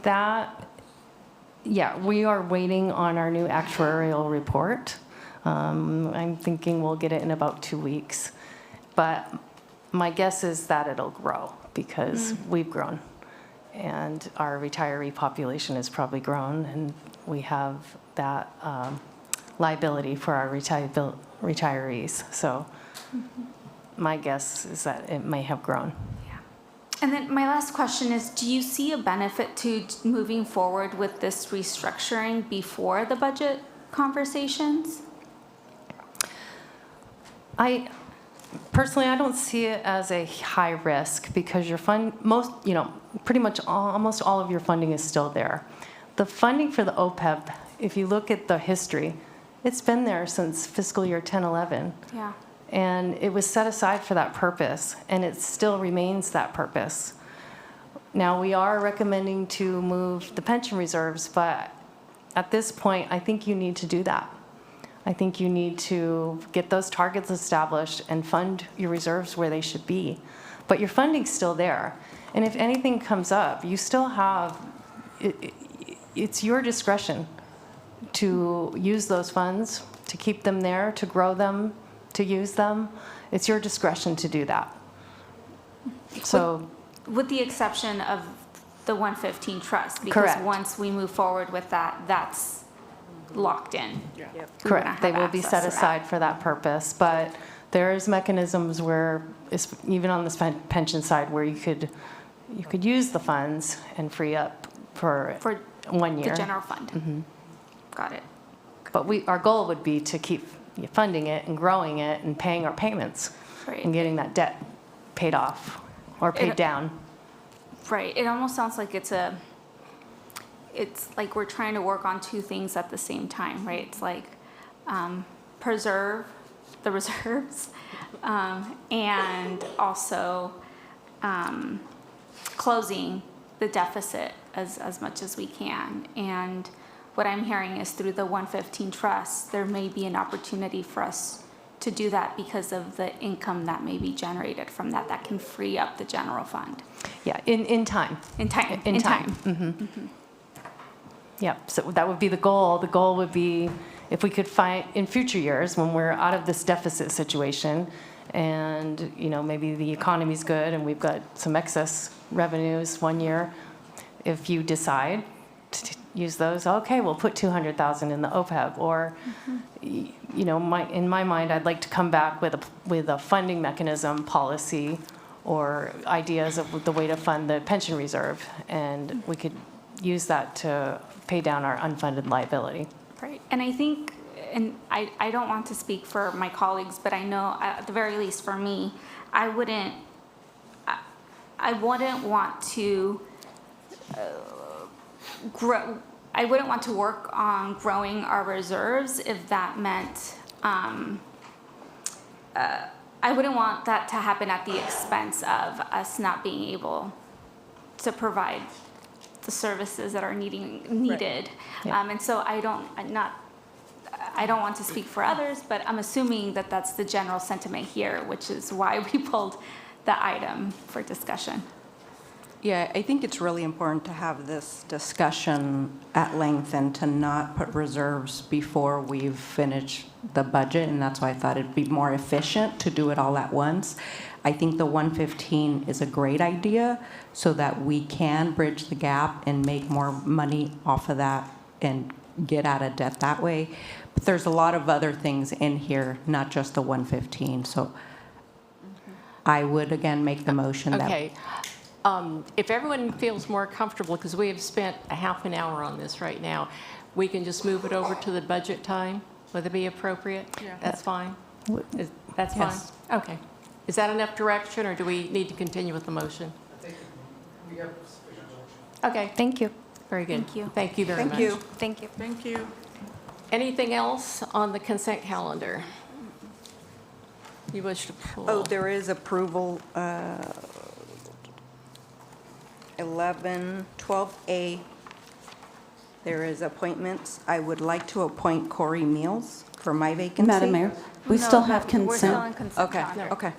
we are waiting on our new actuarial report. I'm thinking we'll get it in about 2 weeks. But my guess is that it'll grow because we've grown. And our retiree population has probably grown, and we have that liability for our retirees. So my guess is that it may have grown. And then my last question is, do you see a benefit to moving forward with this restructuring before the budget conversations? Personally, I don't see it as a high risk because your pretty much almost all of your funding is still there. The funding for the OPEB, if you look at the history, it's been there since fiscal year 10-11. Yeah. And it was set aside for that purpose, and it still remains that purpose. Now, we are recommending to move the pension reserves, but at this point, I think you need to do that. I think you need to get those targets established and fund your reserves where they should be. But your funding's still there. And if anything comes up, you still have, it's your discretion to use those funds, to keep them there, to grow them, to use them. It's your discretion to do that. So, with the exception of the 115 trust, because Correct. once we move forward with that, that's locked in. Yeah. We wouldn't Correct. They have will be access set to that. aside for that purpose, but there's mechanisms where, even on the pension side, where you could use the funds and free up for 1 year. The general fund. Mhm. Got it. But our goal would be to keep funding it and growing it and paying our payments Right. and getting that debt paid off or paid down. Right. It almost sounds like it's like we're trying to work on two things at the same time, right? It's like preserve the reserves and also closing the deficit as much as we can. And what I'm hearing is through the 115 trust, there may be an opportunity for us to do that because of the income that may be generated from that can free up the general fund. Yeah, in time. In time. Mm-hmm. Yeah, so that would be the goal. The goal would be if we could find in future years when we're out of this deficit situation and, maybe the economy's good and we've got some excess revenues 1 year, if you decide to use those, okay, we'll put $200,000 in the OPEB, or, in my mind, I'd like to come back with a funding mechanism policy or ideas of the way to fund the pension reserve, and we could use that to pay down our unfunded liability. Right, and I think, and I don't want to speak for my colleagues, but I know at the very least for me, I wouldn't want to grow. I wouldn't want to work on growing our reserves if that meant. I wouldn't want that to happen at the expense of us not being able to provide the services that are needed. Right. Yeah. And so I don't want to speak for others, but I'm assuming that that's the general sentiment here, which is why we pulled the item for discussion. Yeah, I think it's really important to have this discussion at length and to not put reserves before we've finished the budget, and that's why I thought it'd be more efficient to do it all at once. I think the 115 is a great idea so that we can bridge the gap and make more money off of that and get out of debt that way. But there's a lot of other things in here, not just the 115. So I would again make the motion that. Okay. If everyone feels more comfortable, because we have spent a half an hour on this right now, we can just move it over to the budget time. Would it be appropriate? Yeah. That's fine? That's fine? Yes. Okay. Is that enough direction, or do we need to continue with the motion? I think we have sufficient direction. Okay. Thank you. Very good. Thank you. Thank you very much. Thank you. Thank you. Anything else on the consent calendar you wish to pull? Oh, there is approval, 12A. There is appointments. I would like to appoint Corey Meals for my vacancy. Madam Mayor, we still have We're still on consent. consent Okay, calendar. okay.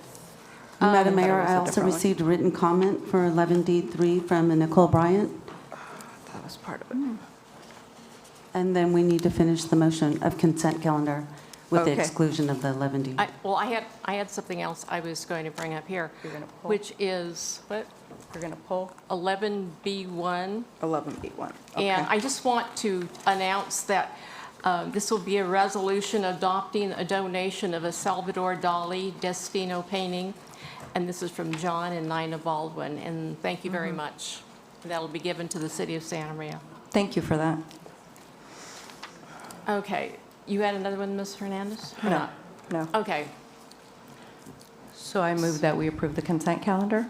Madam thought it Mayor, was I a also different one. received a written comment for 11D3 from Nicole Bryant, That was part of it. and then we need to finish the motion of consent calendar. with the Okay. exclusion of the 11D. Well, I had something else I was going to bring up here, You're gonna pull? which is, what, You're going to pull 11B1. 11B1. And Okay. I just want to announce that this will be a resolution adopting a donation of a Salvador Dali Destino painting. And this is from John and Nina Baldwin. And thank you very much. That'll be given to the city of Santa Maria. Thank you for that. Okay. You had another one, Ms. Hernandez? Or No, not? no. Okay. So I move that we approve the consent calendar?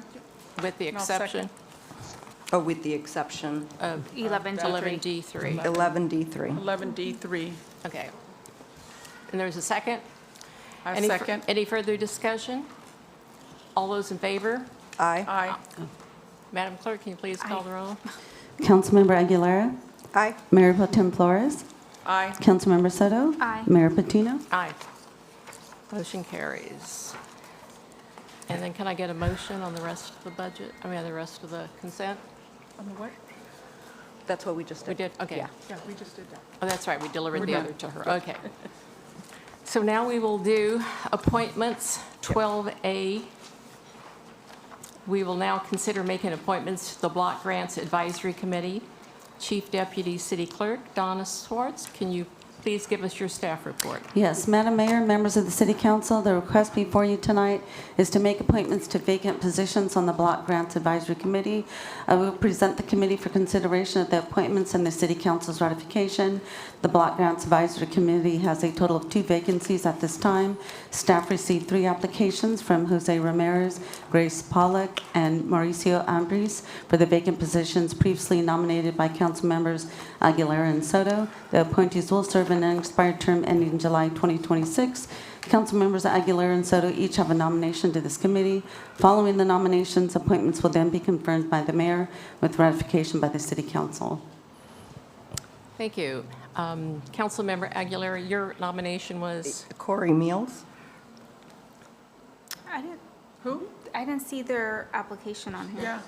With the No, second. exception Oh, with the exception of 11D3. 11D3. 11D3. 11D3. Okay. And there's a second? I Any second. Any further discussion? All those in favor? Aye. Aye. Madam Clerk, can you please call the roll? Councilmember Aguilera? Aye. Mayor Pro Tem Flores? Aye. Councilmember Soto? Aye. Mayor Patino? Aye. Motion carries. And then can I get a motion on the rest of the budget? I mean, the rest of the consent? On the what? That's what we just We did. did? Okay. Yeah. Yeah, we just did that. Oh, that's right, we delivered We're the done. other to her. Okay. So now we will do appointments, 12A. We will now consider making appointments to the Block Grants Advisory Committee. Chief Deputy City Clerk Donna Swartz, can you please give us your staff report? Yes, Madam Mayor, members of the City Council, the request before you tonight is to make appointments to vacant positions on the Block Grants Advisory Committee. I will present the committee for consideration of the appointments and the City Council's ratification. The Block Grants Advisory Committee has a total of 2 vacancies at this time. Staff received 3 applications from Jose Ramirez, Grace Pollock, and Mauricio Ambris for the vacant positions previously nominated by council members Aguilera and Soto. The appointees will serve an unexpired term ending July 2026. Council members Aguilera and Soto each have a nomination to this committee. Following the nominations, appointments will then be confirmed by the mayor with ratification by the City Council. Thank you. Councilmember Aguilera, your nomination was? Corey Meals? I didn't, Who? I didn't see their application on here. Yeah.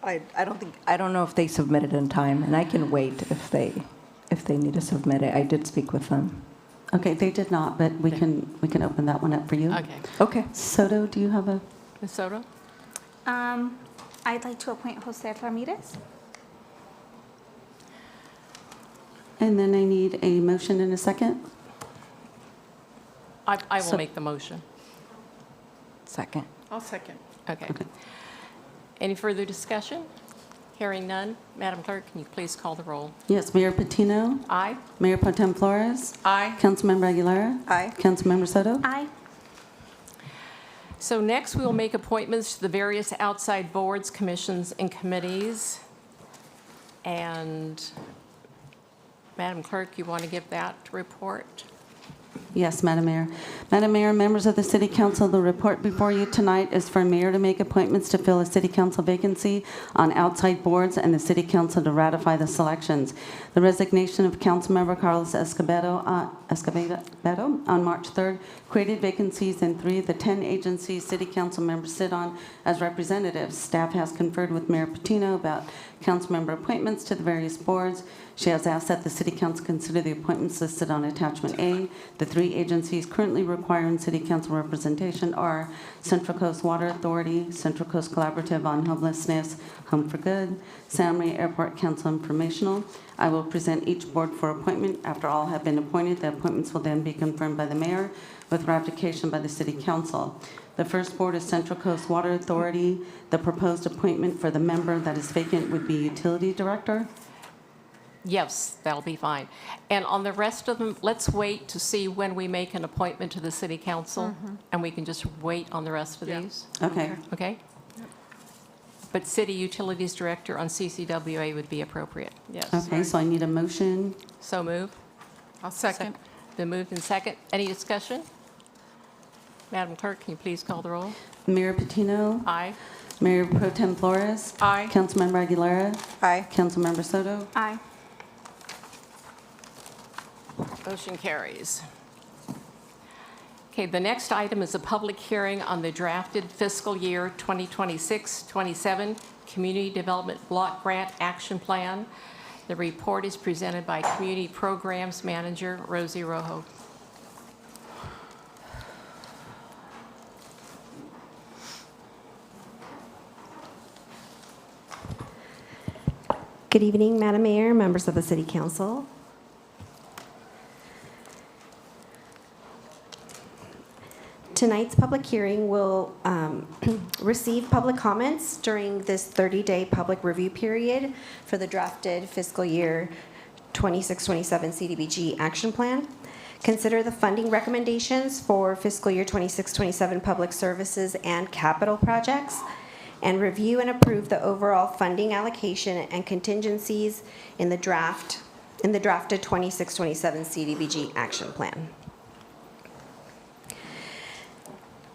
I don't know if they submitted in time, and I can wait if they need to submit it. I did speak with them. Okay, they did not, but we can open that one up for you. Okay. Okay. Soto, do you have a? Ms. Soto? I'd like to appoint Jose Ramirez. And then I need a motion and a second. I will So- make the motion. Second. I'll second. Okay. Any further discussion? Hearing none. Madam Clerk, can you please call the roll? Yes, Mayor Patino? Aye. Mayor Pro Tem Flores? Aye. Councilmember Aguilera? Aye. Councilmember Soto? Aye. So next, we will make appointments to the various outside boards, commissions, and committees. And Madam Clerk, you want to give that report? Yes, Madam Mayor. Madam Mayor, members of the City Council, the report before you tonight is for Mayor to make appointments to fill a City Council vacancy on outside boards and the City Council to ratify the selections. The resignation of Councilmember Carlos Escobedo on March 3rd created vacancies in 3 of the 10 agencies City Council members sit on as representatives. Staff has conferred with Mayor Patino about councilmember appointments to the various boards. She has asked that the City Council consider the appointments listed on Attachment A. The 3 agencies currently requiring City Council representation are Central Coast Water Authority, Central Coast Collaborative on Homelessness, Home for Good, Santa Maria Airport Council Informational. I will present each board for appointment. After all have been appointed, the appointments will then be confirmed by the mayor with ratification by the City Council. The first board is Central Coast Water Authority. The proposed appointment for the member that is vacant would be Utility Director. Yes, that'll be fine. And on the rest of them, let's wait to see when we make an appointment to the City Council, and we can just wait on the rest of these. Okay. Okay? But City Utilities Director on CCWA would be appropriate. Yes. Okay, so I need a motion. So move. I'll second. Been moved and second. Any discussion? Madam Clerk, can you please call the roll? Mayor Patino? Aye. Mayor Pro Tem Flores? Aye. Councilmember Aguilera? Aye. Councilmember Soto? Aye. Motion carries. Okay, the next item is a public hearing on the drafted fiscal year 2026-27 Community Development Block Grant Action Plan. The report is presented by Community Programs Manager Rosie Rojo. Good evening, Madam Mayor, members of the City Council. Tonight's public hearing will receive public comments during this 30-day public review period for the drafted fiscal year 26-27 CDBG action plan. Consider the funding recommendations for fiscal year 26-27 public services and capital projects, and review and approve the overall funding allocation and contingencies in the drafted 26-27 CDBG action plan.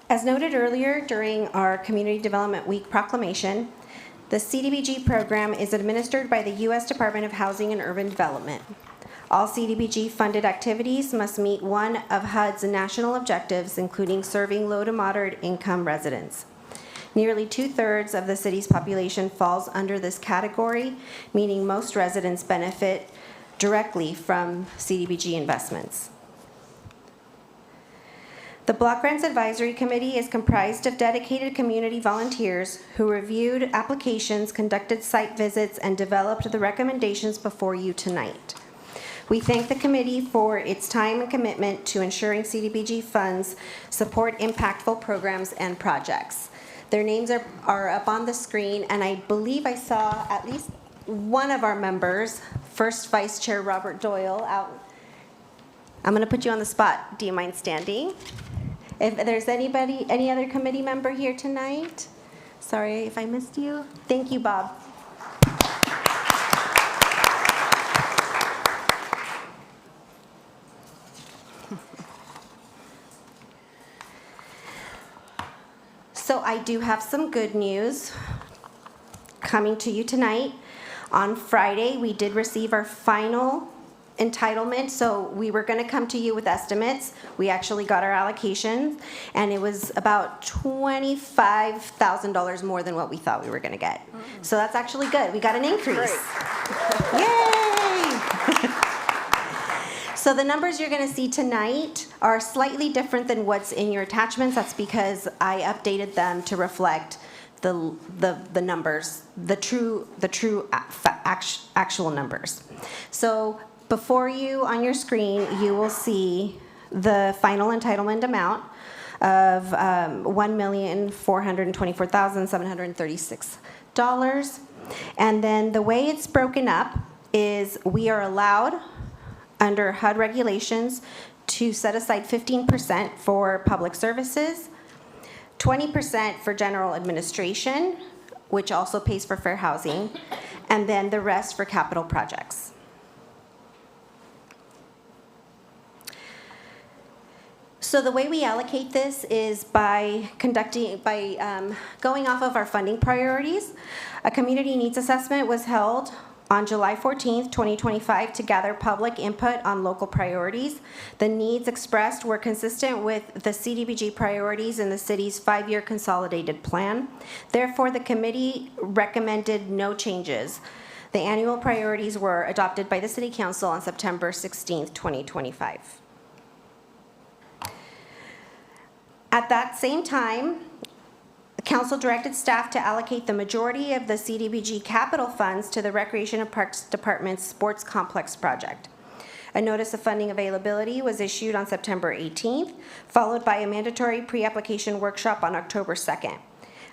As noted earlier during our Community Development Week proclamation, the CDBG program is administered by the U.S. Department of Housing and Urban Development. All CDBG-funded activities must meet one of HUD's national objectives, including serving low to moderate income residents. Nearly 2/3 of the city's population falls under this category, meaning most residents benefit directly from CDBG investments. The Block Grants Advisory Committee is comprised of dedicated community volunteers who reviewed applications, conducted site visits, and developed the recommendations before you tonight. We thank the committee for its time and commitment to ensuring CDBG funds support impactful programs and projects. Their names are up on the screen, and I believe I saw at least one of our members, First Vice Chair Robert Doyle, out. I'm going to put you on the spot. Do you mind standing? If there's any other committee member here tonight? Sorry if I missed you. Thank you, Bob. So I do have some good news coming to you tonight. On Friday, we did receive our final entitlement, so we were going to come to you with estimates. We actually got our allocations, and it was about $25,000 more than what we thought we were going to get. So that's actually good. We got an increase. Yay! So the numbers you're going to see tonight are slightly different than what's in your attachments. That's because I updated them to reflect the numbers, the true actual numbers. So before you on your screen, you will see the final entitlement amount of $1,424,736. And then the way it's broken up is we are allowed under HUD regulations to set aside 15% for public services, 20% for general administration, which also pays for fair housing, and then the rest for capital projects. So the way we allocate this is by going off of our funding priorities. A community needs assessment was held on July 14th, 2025 to gather public input on local priorities. The needs expressed were consistent with the CDBG priorities in the city's 5-year consolidated plan. Therefore, the committee recommended no changes. The annual priorities were adopted by the City Council on September 16th, 2025. At that same time, the council directed staff to allocate the majority of the CDBG capital funds to the Recreation and Parks Department's Sports Complex project. A notice of funding availability was issued on September 18th, followed by a mandatory pre-application workshop on October 2nd.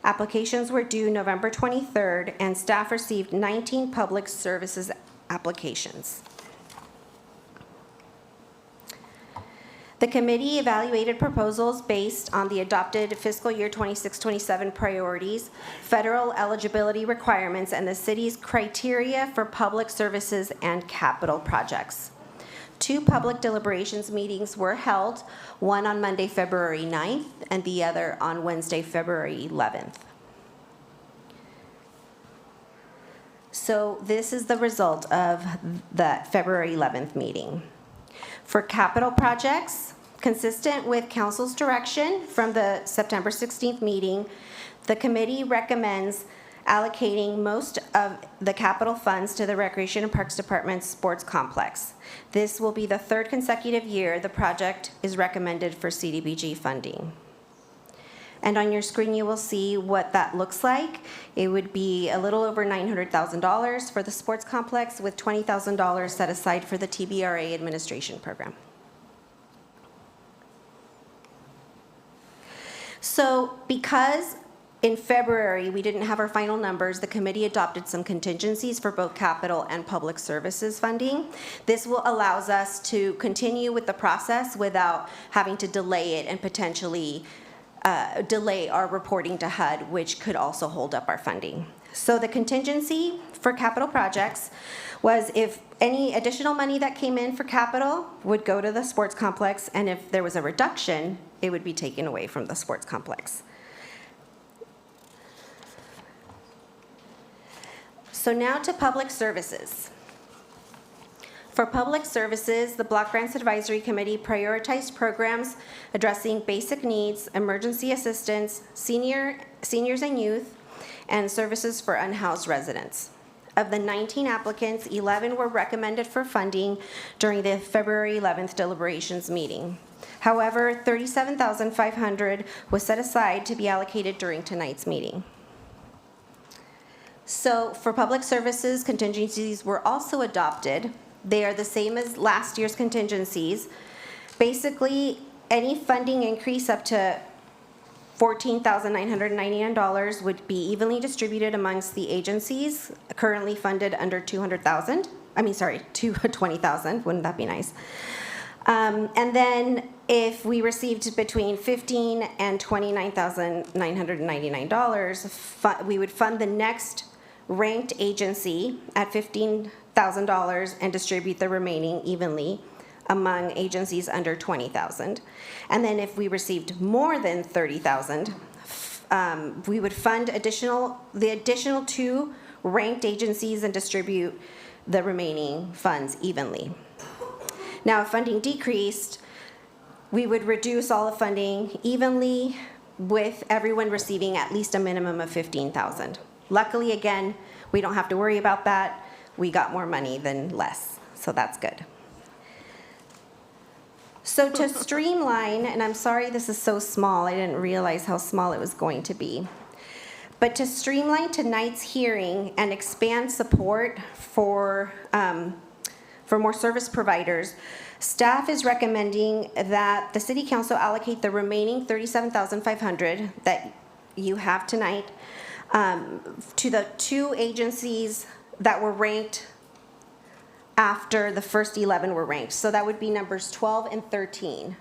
Applications were due November 23rd, and staff received 19 public services applications. The committee evaluated proposals based on the adopted fiscal year 26-27 priorities, federal eligibility requirements, and the city's criteria for public services and capital projects. 2 public deliberations meetings were held, one on Monday, February 9th, and the other on Wednesday, February 11th. So this is the result of the February 11th meeting. For capital projects, consistent with council's direction from the September 16th meeting, the committee recommends allocating most of the capital funds to the Recreation and Parks Department's sports complex. This will be the 3rd consecutive year the project is recommended for CDBG funding. And on your screen, you will see what that looks like. It would be a little over $900,000 for the sports complex with $20,000 set aside for the TBRA administration program. So because in February we didn't have our final numbers, the committee adopted some contingencies for both capital and public services funding. This will allows us to continue with the process without having to delay it and potentially delay our reporting to HUD, which could also hold up our funding. So the contingency for capital projects was if any additional money that came in for capital would go to the sports complex, and if there was a reduction, it would be taken away from the sports complex. So now to public services. For public services, the Block Grants Advisory Committee prioritized programs addressing basic needs, emergency assistance, seniors and youth, and services for unhoused residents. Of the 19 applicants, 11 were recommended for funding during the February 11th deliberations meeting. However, $37,500 was set aside to be allocated during tonight's meeting. So for public services, contingencies were also adopted. They are the same as last year's contingencies. Basically, any funding increase up to $14,999 would be evenly distributed amongst the agencies currently funded under $20,000. Wouldn't that be nice? And then if we received between $15,000 and $29,999, we would fund the next ranked agency at $15,000 and distribute the remaining evenly among agencies under $20,000. And then if we received more than $30,000, we would fund the additional 2 ranked agencies and distribute the remaining funds evenly. Now, if funding decreased, we would reduce all the funding evenly with everyone receiving at least a minimum of $15,000. Luckily, again, we don't have to worry about that. We got more money than less, so that's good. So to streamline, and I'm sorry this is so small, I didn't realize how small it was going to be. But to streamline tonight's hearing and expand support for more service providers, staff is recommending that the City Council allocate the remaining $37,500 that you have tonight to the 2 agencies that were ranked after the first 11 were ranked. So that would be numbers 12 and 13.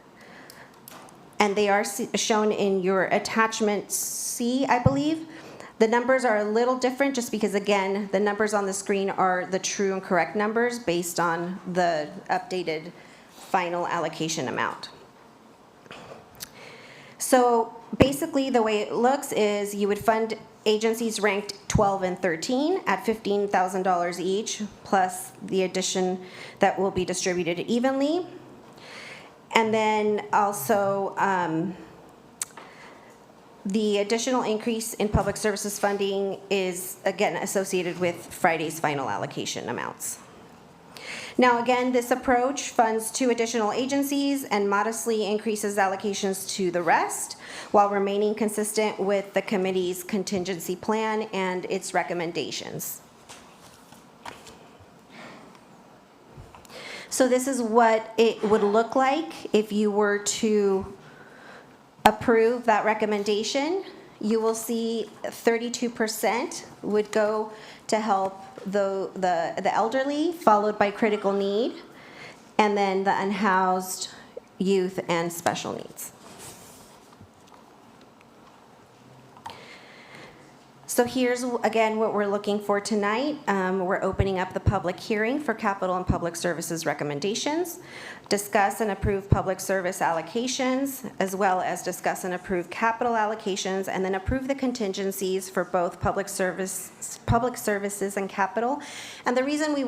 And they are shown in your attachment C, I believe. The numbers are a little different just because, again, the numbers on the screen are the true and correct numbers based on the updated final allocation amount. So basically the way it looks is you would fund agencies ranked 12 and 13 at $15,000 each, plus the addition that will be distributed evenly. And then also the additional increase in public services funding is, again, associated with Friday's final allocation amounts. Now, again, this approach funds 2 additional agencies and modestly increases allocations to the rest, while remaining consistent with the committee's contingency plan and its recommendations. So this is what it would look like if you were to approve that recommendation. You will see 32% would go to help the elderly, followed by critical need, and then the unhoused, youth, and special needs. So here's, again, what we're looking for tonight. We're opening up the public hearing for capital and public services recommendations, discuss and approve public service allocations, as well as discuss and approve capital allocations, and then approve the contingencies for both public services and capital. And the reason we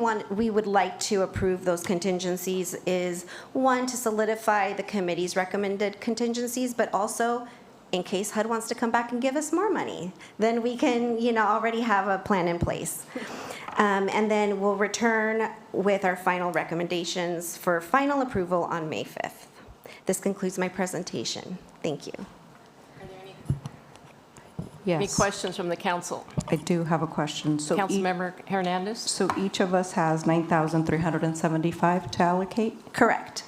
would like to approve those contingencies is, 1, to solidify the committee's recommended contingencies, but also in case HUD wants to come back and give us more money, then we can, already have a plan in place. And then we'll return with our final recommendations for final approval on May 5th. This concludes my presentation. Thank you. Are there any Yes. Any questions from the council? I do have a question. So Councilmember Hernandez? So each of us has 9,375 to allocate? Correct.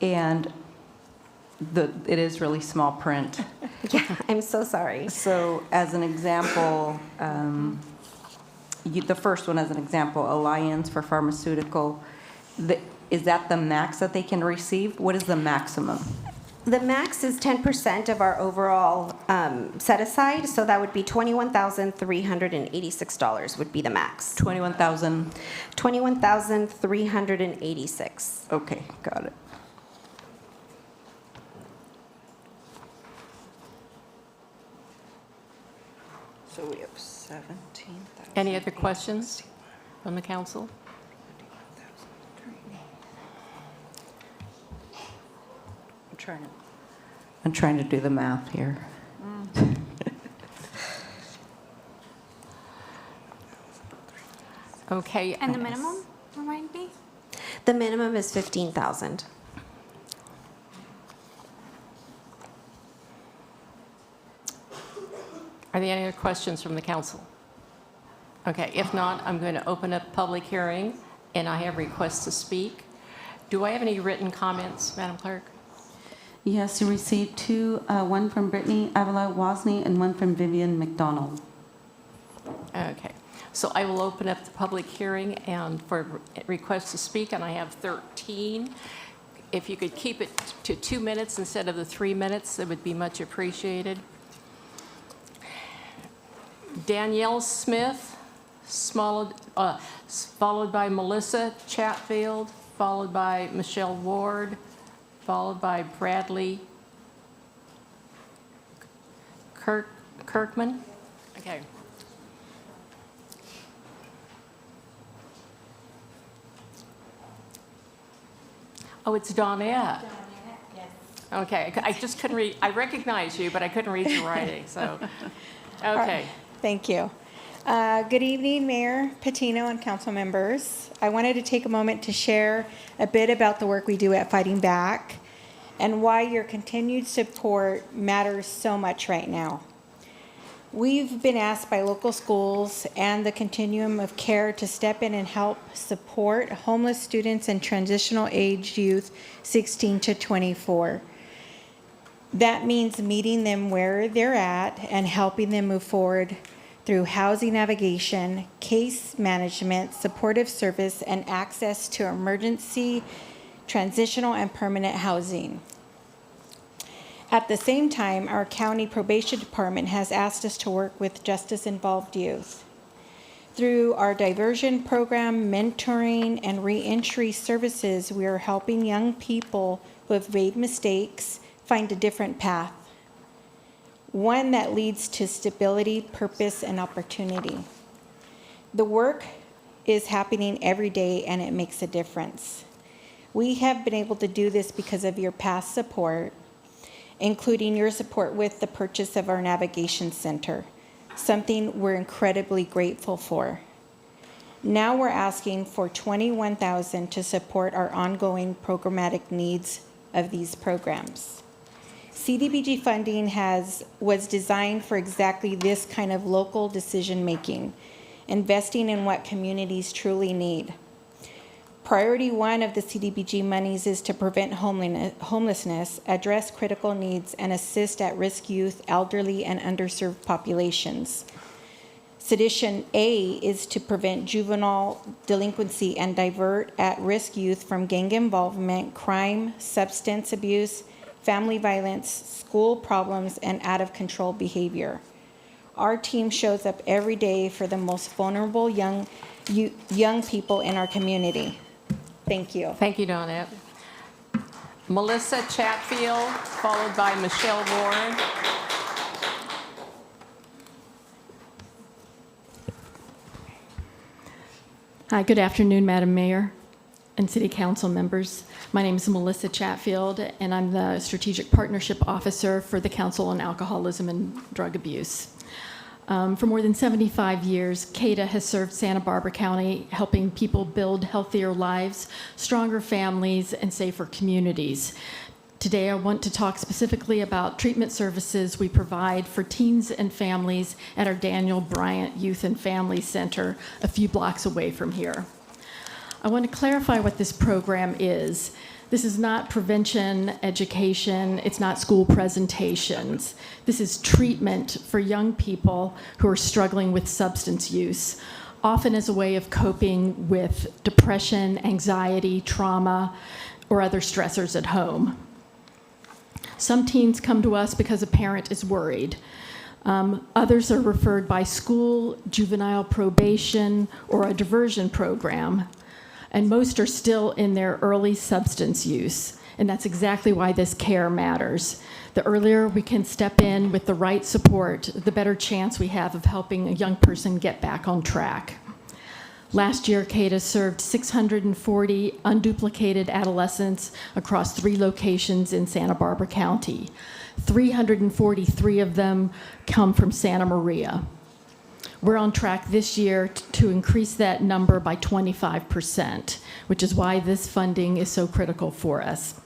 And it is really small print. Yeah, I'm so sorry. So as an example, the first one as an example, Alliance for Pharmaceutical, is that the max that they can receive? What is the maximum? The max is 10% of our overall set aside, so that would be $21,386 would be the max. 21,000? 21,386. Okay, got it. So we have 17,000. Any other questions from the council? I'm trying to do the math here. Okay. And the minimum, remind me? The minimum is 15,000. Are there any other questions from the council? Okay, if not, I'm going to open up public hearing, and I have requests to speak. Do I have any written comments, Madam Clerk? Yes, you received two, one from Brittany Avila Wozni and one from Vivian McDonald. Okay, so I will open up the public hearing and for requests to speak, and I have 13. If you could keep it to 2 minutes instead of the 3 minutes, it would be much appreciated. Danielle Smith, followed by Melissa Chatfield, followed by Michelle Ward, followed by Bradley Kirkman. Okay. Oh, it's Donette. Okay, I just couldn't read, I recognize you, but I couldn't read your writing, so, okay. Thank you. Good evening, Mayor Patino and council members. I wanted to take a moment to share a bit about the work we do at Fighting Back and why your continued support matters so much right now. We've been asked by local schools and the continuum of care to step in and help support homeless students and transitional age youth 16 to 24. That means meeting them where they're at and helping them move forward through housing navigation, case management, supportive service, and access to emergency, transitional, and permanent housing. At the same time, our county probation department has asked us to work with justice-involved youth. Through our diversion program, mentoring, and reentry services, we are helping young people who have made mistakes find a different path, one that leads to stability, purpose, and opportunity. The work is happening every day, and it makes a difference. We have been able to do this because of your past support, including your support with the purchase of our navigation center, something we're incredibly grateful for. Now we're asking for $21,000 to support our ongoing programmatic needs of these programs. CDBG funding was designed for exactly this kind of local decision-making, investing in what communities truly need. Priority one of the CDBG monies is to prevent homelessness, address critical needs, and assist at-risk youth, elderly, and underserved populations. Sedition A is to prevent juvenile delinquency and divert at-risk youth from gang involvement, crime, substance abuse, family violence, school problems, and out-of-control behavior. Our team shows up every day for the most vulnerable young people in our community. Thank you. Thank you, Donette. Melissa Chatfield, followed by Michelle Ward. Hi, good afternoon, Madam Mayor and City Council members. My name is Melissa Chatfield, and I'm the Strategic Partnership Officer for the Council on Alcoholism and Drug Abuse. For more than 75 years, CADA has served Santa Barbara County, helping people build healthier lives, stronger families, and safer communities. Today, I want to talk specifically about treatment services we provide for teens and families at our Daniel Bryant Youth and Family Center a few blocks away from here. I want to clarify what this program is. This is not prevention, education, it's not school presentations. This is treatment for young people who are struggling with substance use, often as a way of coping with depression, anxiety, trauma, or other stressors at home. Some teens come to us because a parent is worried. Others are referred by school, juvenile probation, or a diversion program. And most are still in their early substance use. And that's exactly why this care matters. The earlier we can step in with the right support, the better chance we have of helping a young person get back on track. Last year, CADA served 640 unduplicated adolescents across 3 locations in Santa Barbara County. 343 of them come from Santa Maria. We're on track this year to increase that number by 25%, which is why this funding is so critical for us.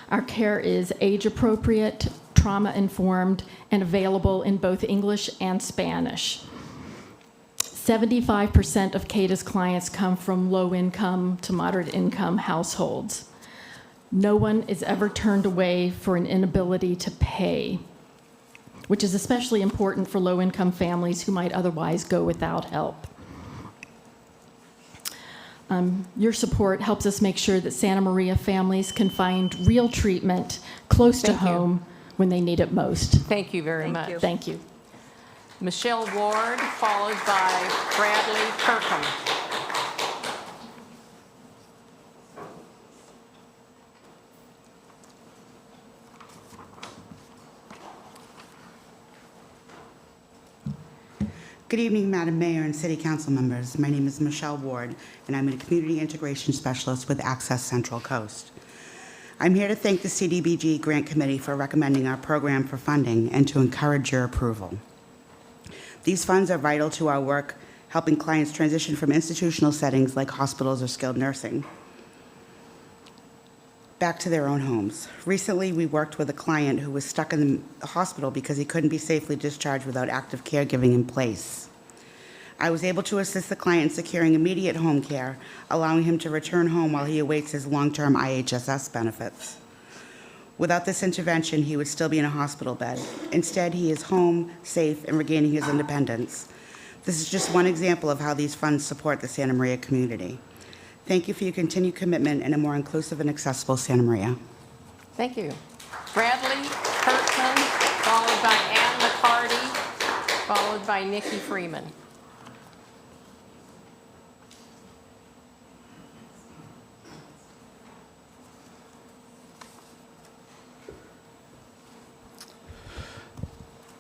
Our care is age-appropriate, trauma-informed, and available in both English and Spanish. 75% of CADA's clients come from low-income to moderate-income households. No one is ever turned away for an inability to pay, which is especially important for low-income families who might otherwise go without help. Your support helps us make sure that Santa Maria families can find real treatment close to home when they need it most. Thank you very much. Thank you. Michelle Ward, followed by Bradley Kirkham. Good evening, Madam Mayor and City Council members. My name is Michelle Ward, and I'm a Community Integration Specialist with Access Central Coast. I'm here to thank the CDBG Grant Committee for recommending our program for funding and to encourage your approval. These funds are vital to our work, helping clients transition from institutional settings like hospitals or skilled nursing back to their own homes. Recently, we worked with a client who was stuck in the hospital because he couldn't be safely discharged without active caregiving in place. I was able to assist the client in securing immediate home care, allowing him to return home while he awaits his long-term IHSS benefits. Without this intervention, he would still be in a hospital bed. Instead, he is home, safe, and regaining his independence. This is just one example of how these funds support the Santa Maria community. Thank you for your continued commitment in a more inclusive and accessible Santa Maria. Thank you. Bradley Kirkman, followed by Ann McCarty, followed by Nikki Freeman.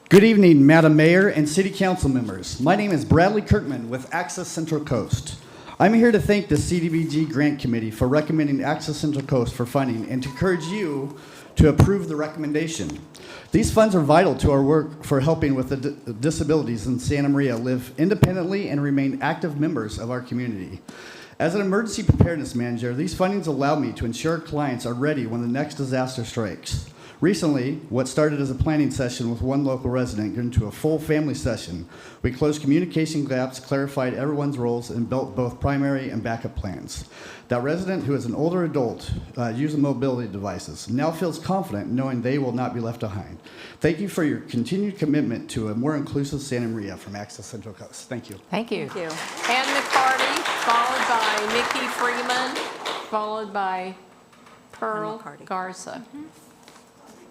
Good evening, Madam Mayor and City Council members. My name is Bradley Kirkman with Access Central Coast. I'm here to thank the CDBG Grant Committee for recommending Access Central Coast for funding and to encourage you to approve the recommendation. These funds are vital to our work for helping with the disabilities in Santa Maria live independently and remain active members of our community. As an emergency preparedness manager, these fundings allow me to ensure clients are ready when the next disaster strikes. Recently, what started as a planning session with one local resident grew into a full family session. We closed communication gaps, clarified everyone's roles, and built both primary and backup plans. That resident, who is an older adult using mobility devices, now feels confident knowing they will not be left behind. Thank you for your continued commitment to a more inclusive Santa Maria from Access Central Coast. Thank you. Thank you. Ann McCarty, followed by Nikki Freeman, followed by Pearl Garza.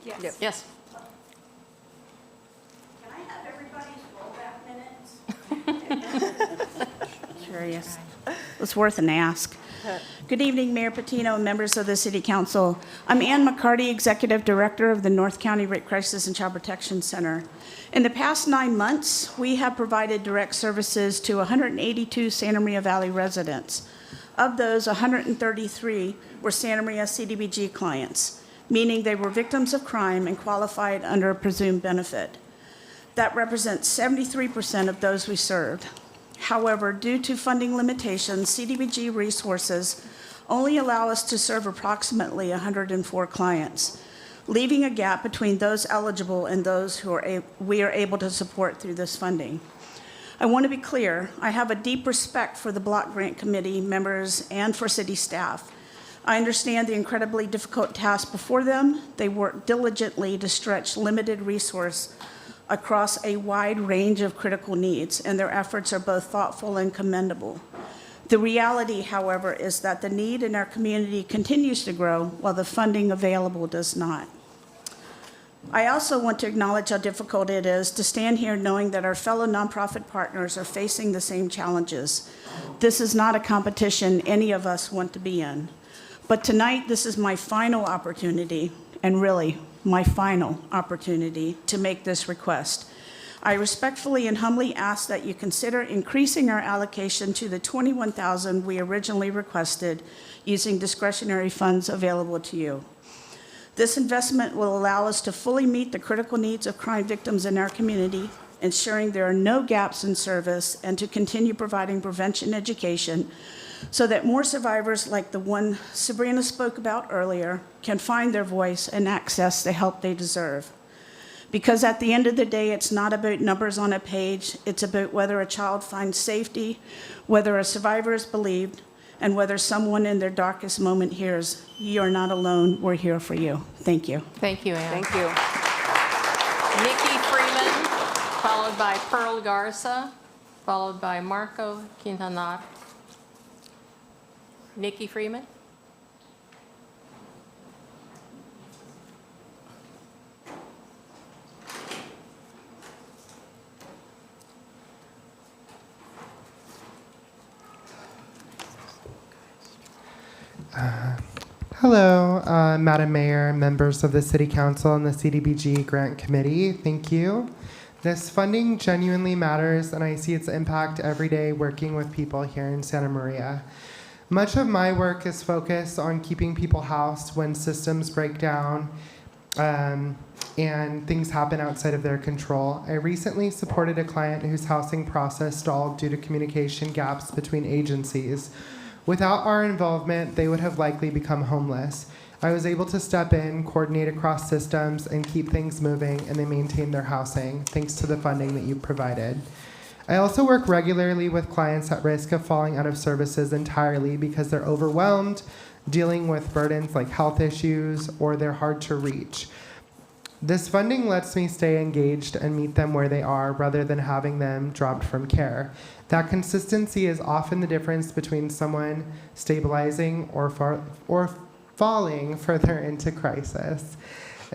Yes. Yes. Can I have everybody's rollback minutes? Curious. It's worth an ask. Good evening, Mayor Patino and members of the City Council. I'm Ann McCarty, Executive Director of the North County Rape Crisis and Child Protection Center. In the past 9 months, we have provided direct services to 182 Santa Maria Valley residents. Of those, 133 were Santa Maria CDBG clients, meaning they were victims of crime and qualified under a presumed benefit. That represents 73% of those we served. However, due to funding limitations, CDBG resources only allow us to serve approximately 104 clients, leaving a gap between those eligible and those who we are able to support through this funding. I want to be clear, I have a deep respect for the Block Grant Committee members and for city staff. I understand the incredibly difficult task before them. They work diligently to stretch limited resource across a wide range of critical needs, and their efforts are both thoughtful and commendable. The reality, however, is that the need in our community continues to grow while the funding available does not. I also want to acknowledge how difficult it is to stand here knowing that our fellow nonprofit partners are facing the same challenges. This is not a competition any of us want to be in. But tonight, this is my final opportunity, and really, my final opportunity to make this request. I respectfully and humbly ask that you consider increasing our allocation to the $21,000 we originally requested using discretionary funds available to you. This investment will allow us to fully meet the critical needs of crime victims in our community, ensuring there are no gaps in service, and to continue providing prevention education so that more survivors like the one Sabrina spoke about earlier can find their voice and access the help they deserve. Because at the end of the day, it's not about numbers on a page, it's about whether a child finds safety, whether a survivor is believed, and whether someone in their darkest moment hears, "You are not alone, we're here for you." Thank you. Thank you, Ann. Thank you. Nikki Freeman, followed by Pearl Garza, followed by Marco Quintanar. Nikki Freeman? Hello, Madam Mayor, members of the City Council and the CDBG Grant Committee. Thank you. This funding genuinely matters, and I see its impact every day working with people here in Santa Maria. Much of my work is focused on keeping people housed when systems break down and things happen outside of their control. I recently supported a client whose housing process stalled due to communication gaps between agencies. Without our involvement, they would have likely become homeless. I was able to step in, coordinate across systems, and keep things moving, and they maintained their housing, thanks to the funding that you provided. I also work regularly with clients at risk of falling out of services entirely because they're overwhelmed, dealing with burdens like health issues, or they're hard to reach. This funding lets me stay engaged and meet them where they are rather than having them dropped from care. That consistency is often the difference between someone stabilizing or falling further into crisis.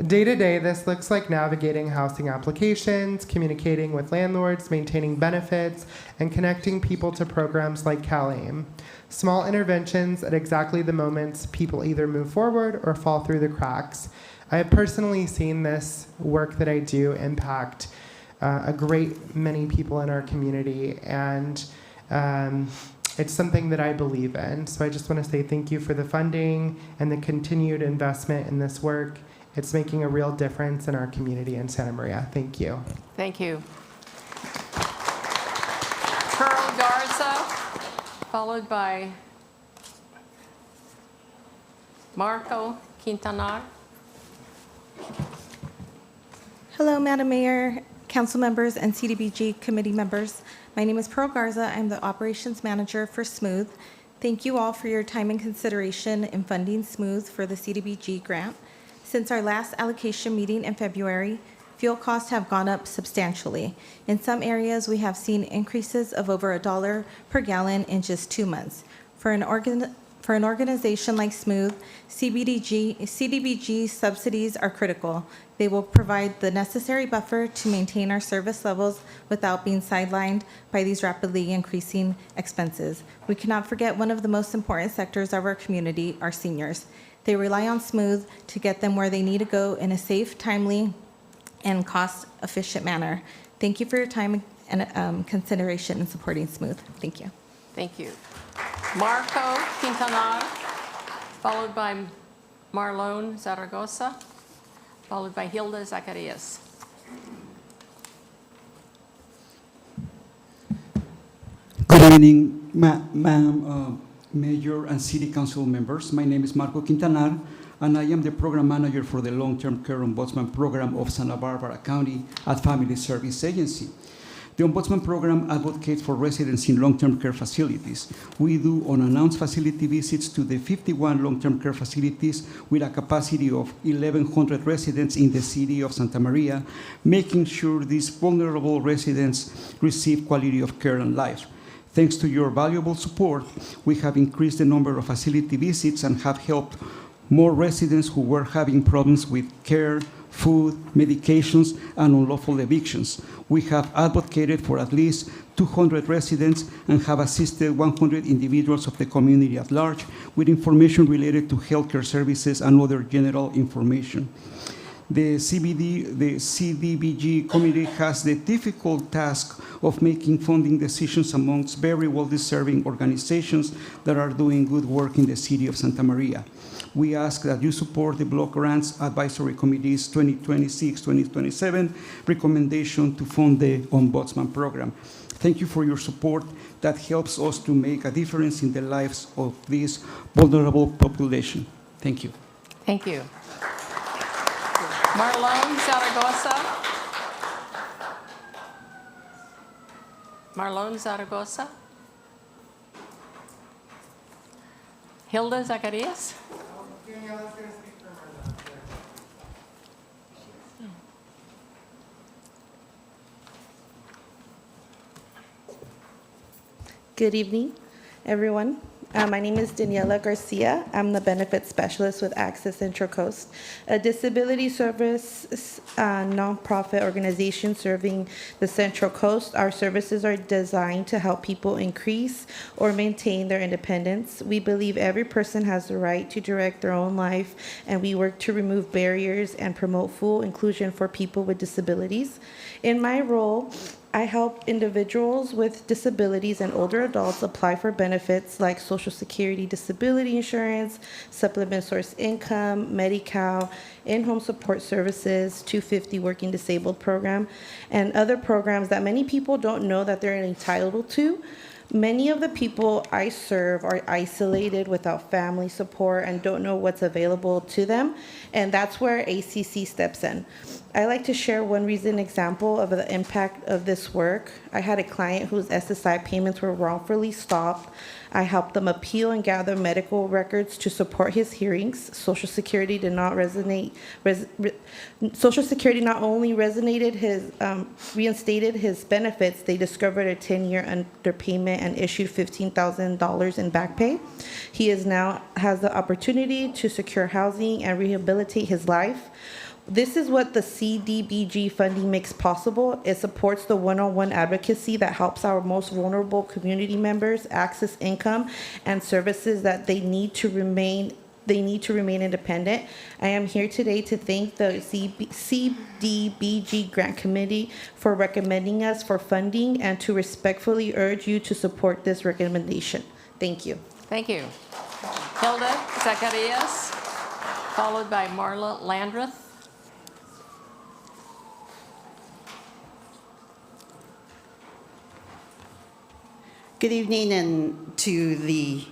Day to day, this looks like navigating housing applications, communicating with landlords, maintaining benefits, and connecting people to programs like CalAIM. Small interventions at exactly the moments people either move forward or fall through the cracks. I have personally seen this work that I do impact a great many people in our community, and it's something that I believe in. So I just want to say thank you for the funding and the continued investment in this work. It's making a real difference in our community in Santa Maria. Thank you. Thank you. Pearl Garza, followed by Marco Quintanar. Hello, Madam Mayor, council members, and CDBG committee members. My name is Pearl Garza. I'm the operations manager for Smooth. Thank you all for your time and consideration in funding Smooth for the CDBG grant. Since our last allocation meeting in February, fuel costs have gone up substantially. In some areas, we have seen increases of over $1 per gallon in just 2 months. For an organization like Smooth, CDBG subsidies are critical. They will provide the necessary buffer to maintain our service levels without being sidelined by these rapidly increasing expenses. We cannot forget one of the most important sectors of our community, our seniors. They rely on Smooth to get them where they need to go in a safe, timely, and cost-efficient manner. Thank you for your time and consideration in supporting Smooth. Thank you. Thank you. Marco Quintanar, followed by Marlon Zaragoza, followed by Hilda Zacarias. Good evening, Madam Mayor and City Council members. My name is Marco Quintanar, and I am the Program Manager for the Long-Term Care Ombudsman Program of Santa Barbara County at Family Service Agency. The Ombudsman Program advocates for residents in long-term care facilities. We do unannounced facility visits to the 51 long-term care facilities with a capacity of 1,100 residents in the city of Santa Maria, making sure these vulnerable residents receive quality of care and life. Thanks to your valuable support, we have increased the number of facility visits and have helped more residents who were having problems with care, food, medications, and unlawful evictions. We have advocated for at least 200 residents and have assisted 100 individuals of the community at large with information related to healthcare services and other general information. The CDBG committee has the difficult task of making funding decisions amongst very well-deserving organizations that are doing good work in the city of Santa Maria. We ask that you support the Block Grants Advisory Committee's 2026-2027 recommendation to fund the Ombudsman Program. Thank you for your support that helps us to make a difference in the lives of this vulnerable population. Thank you. Thank you. Marlon Zaragoza. Marlon Zaragoza. Hilda Zacarias. Good evening, everyone. My name is Daniela Garcia. I'm the benefits specialist with Access Central Coast, a disability service nonprofit organization serving the Central Coast. Our services are designed to help people increase or maintain their independence. We believe every person has the right to direct their own life, and we work to remove barriers and promote full inclusion for people with disabilities. In my role, I help individuals with disabilities and older adults apply for benefits like Social Security disability insurance, supplement source income, Medi-Cal, in-home support services, 250 working disabled program, and other programs that many people don't know that they're entitled to. Many of the people I serve are isolated without family support and don't know what's available to them, and that's where ACC steps in. I like to share one recent example of the impact of this work. I had a client whose SSI payments were wrongfully stopped. I helped them appeal and gather medical records to support his hearings. Social Security did not Social Security not only reinstated his benefits, they discovered a 10-year underpayment and issued $15,000 in back pay. He now has the opportunity to secure housing and rehabilitate his life. This is what the CDBG funding makes possible. It supports the one-on-one advocacy that helps our most vulnerable community members access income and services that they need to remain independent. I am here today to thank the CDBG Grant Committee for recommending us for funding and to respectfully urge you to support this recommendation. Thank you. Thank you. Hilda Zacarias, followed by Marla Landreth. Good evening, and to the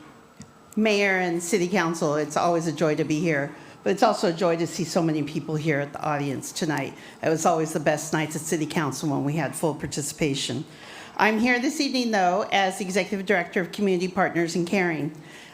mayor and city council. It's always a joy to be here, but it's also a joy to see so many people here at the audience tonight. It was always the best nights at city council when we had full participation. I'm here this evening, though, as the executive director of Community Partners in Caring,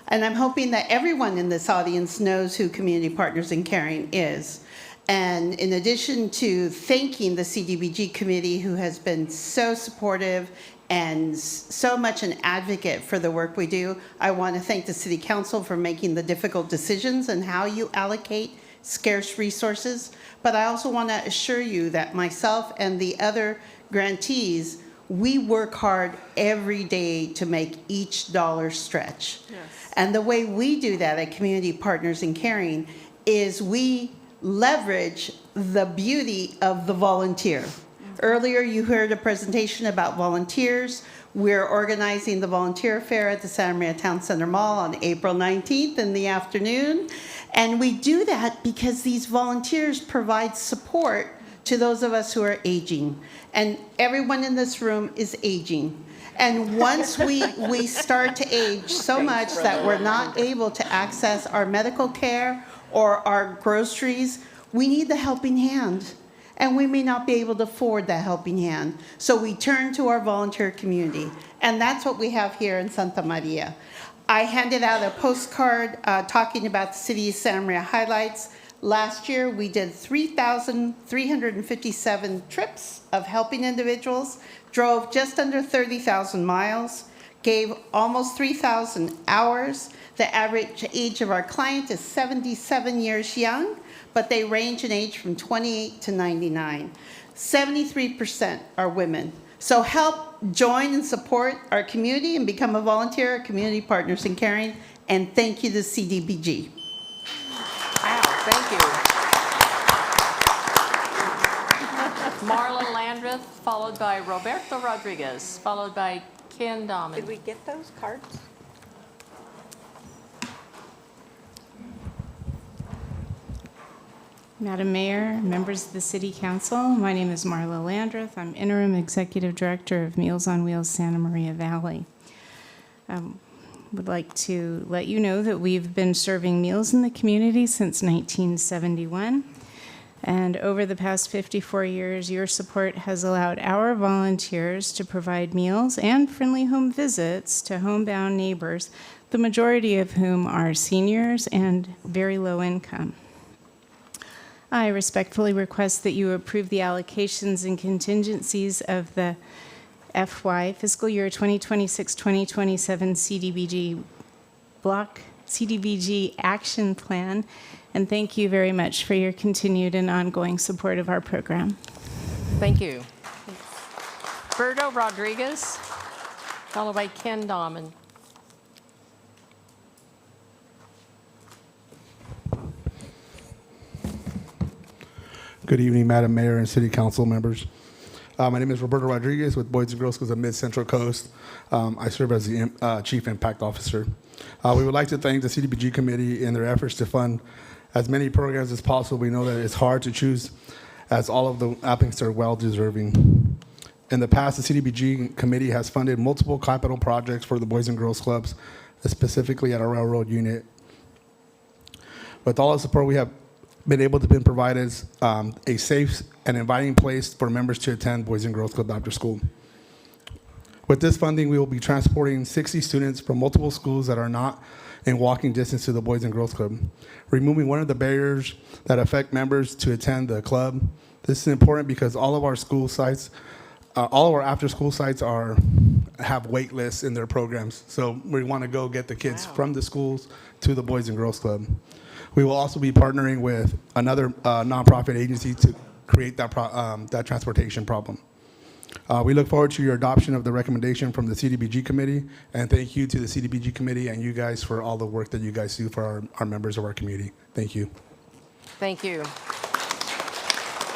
and I'm hoping that everyone in this audience knows who Community Partners in Caring is. And in addition to thanking the CDBG committee, who has been so supportive and so much an advocate for the work we do, I want to thank the City Council for making the difficult decisions and how you allocate scarce resources. But I also want to assure you that myself and the other grantees, we work hard every day to make each dollar stretch. Yes. And the way we do that at Community Partners in Caring is we leverage the beauty of the volunteer. Earlier, you heard a presentation about volunteers. We're organizing the volunteer fair at the Santa Maria Town Center Mall on April 19th in the afternoon. And we do that because these volunteers provide support to those of us who are aging. And everyone in this room is aging. And once we start to age so much that we're not able to access our medical care or our groceries, we need the helping hand. And we may not be able to afford that helping hand. So we turn to our volunteer community. And that's what we have here in Santa Maria. I handed out a postcard talking about the city of Santa Maria highlights. Last year, we did 3,357 trips of helping individuals, drove just under 30,000 miles, gave almost 3,000 hours. The average age of our client is 77 years young, but they range in age from 28 to 99. 73% are women. So help join and support our community and become a volunteer, Community Partners in Caring, and thank you to CDBG. Wow, thank you. Marla Landreth, followed by Roberto Rodriguez, followed by Ken Dahman. Did we get those cards? Madam Mayor, members of the City Council, my name is Marla Landreth. I'm Interim Executive Director of Meals on Wheels Santa Maria Valley. Would like to let you know that we've been serving meals in the community since 1971. And over the past 54 years, your support has allowed our volunteers to provide meals and friendly home visits to homebound neighbors, the majority of whom are seniors and very low income. I respectfully request that you approve the allocations and contingencies of the FY fiscal year 2026-2027 CDBG action plan, and thank you very much for your continued and ongoing support of our program. Thank you. Berto Rodriguez, followed by Ken Dahman. Good evening, Madam Mayor and City Council members. My name is Roberto Rodriguez with Boys and Girls Schools of Mid-Central Coast. I serve as the Chief Impact Officer. We would like to thank the CDBG Committee in their efforts to fund as many programs as possible. We know that it's hard to choose, as all of the applicants are well-deserving. In the past, the CDBG Committee has funded multiple capital projects for the Boys and Girls Clubs, specifically at our railroad unit. With all the support we have been able to be provided a safe and inviting place for members to attend Boys and Girls Club after school. With this funding, we will be transporting 60 students from multiple schools that are not in walking distance to the Boys and Girls Club, removing one of the barriers that affect members to attend the club. This is important because all of our school sites, all of our after-school sites have wait lists in their programs. So we want to go get the kids from the schools to the Boys and Girls Club. We will also be partnering with another nonprofit agency to create that transportation problem. We look forward to your adoption of the recommendation from the CDBG Committee, and thank you to the CDBG Committee and you guys for all the work that you guys do for our members of our community. Thank you. Thank you.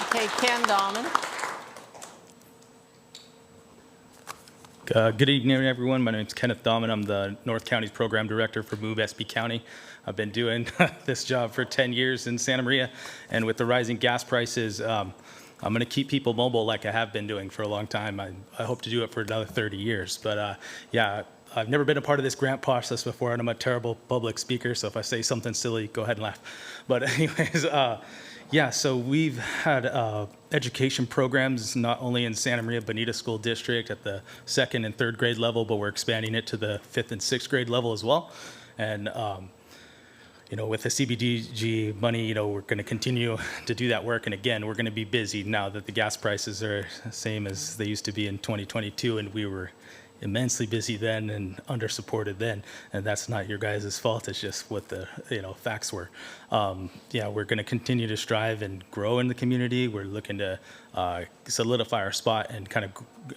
Okay, Ken Dahman. Good evening, everyone. My name is Kenneth Dahman. I'm the North County's Program Director for MOVE SB County. I've been doing this job for 10 years in Santa Maria, and with the rising gas prices, I'm going to keep people mobile like I have been doing for a long time. I hope to do it for another 30 years. But yeah, I've never been a part of this grant process before, and I'm a terrible public speaker, so if I say something silly, go ahead and laugh. But anyways, yeah, so we've had education programs not only in Santa Maria Bonita School District at the 2nd and 3rd grade level, but we're expanding it to the 5th and 6th grade level as well. And you know, with the CDBG money, you know, we're going to continue to do that work. And again, we're going to be busy now that the gas prices are the same as they used to be in 2022, and we were immensely busy then and under-supported then, and that's not your guys' fault. It's just what the facts were. Yeah, we're going to continue to strive and grow in the community. We're looking to solidify our spot and kind of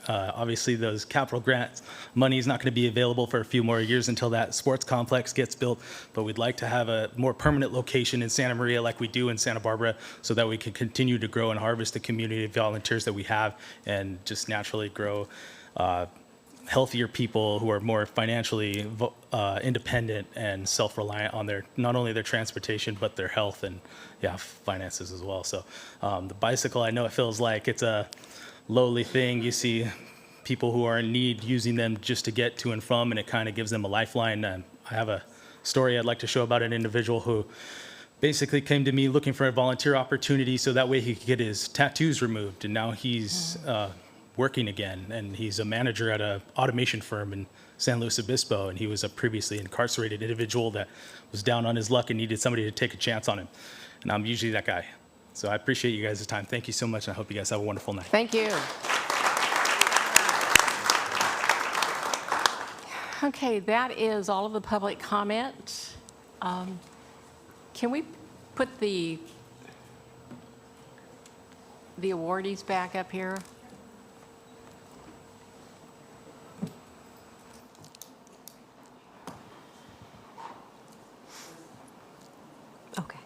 obviously those capital grants money is not going to be available for a few more years until that sports complex gets built, but we'd like to have a more permanent location in Santa Maria like we do in Santa Barbara so that we can continue to grow and harvest the community volunteers that we have and just naturally grow healthier people who are more financially independent and self-reliant on their, not only their transportation, but their health and finances as well. So the bicycle, I know it feels like it's a lowly thing. You see people who are in need using them just to get to and from, and it kind of gives them a lifeline. And I have a story I'd like to show about an individual who basically came to me looking for a volunteer opportunity so that way he could get his tattoos removed. And now he's working again, and he's a manager at an automation firm in San Luis Obispo, and he was a previously incarcerated individual that was down on his luck and needed somebody to take a chance on him. And I'm usually that guy. So I appreciate you guys' time. Thank you so much, and I hope you guys have a wonderful night. Thank you. Okay, that is all of the public comment. Can we put the awardees back up here? Okay.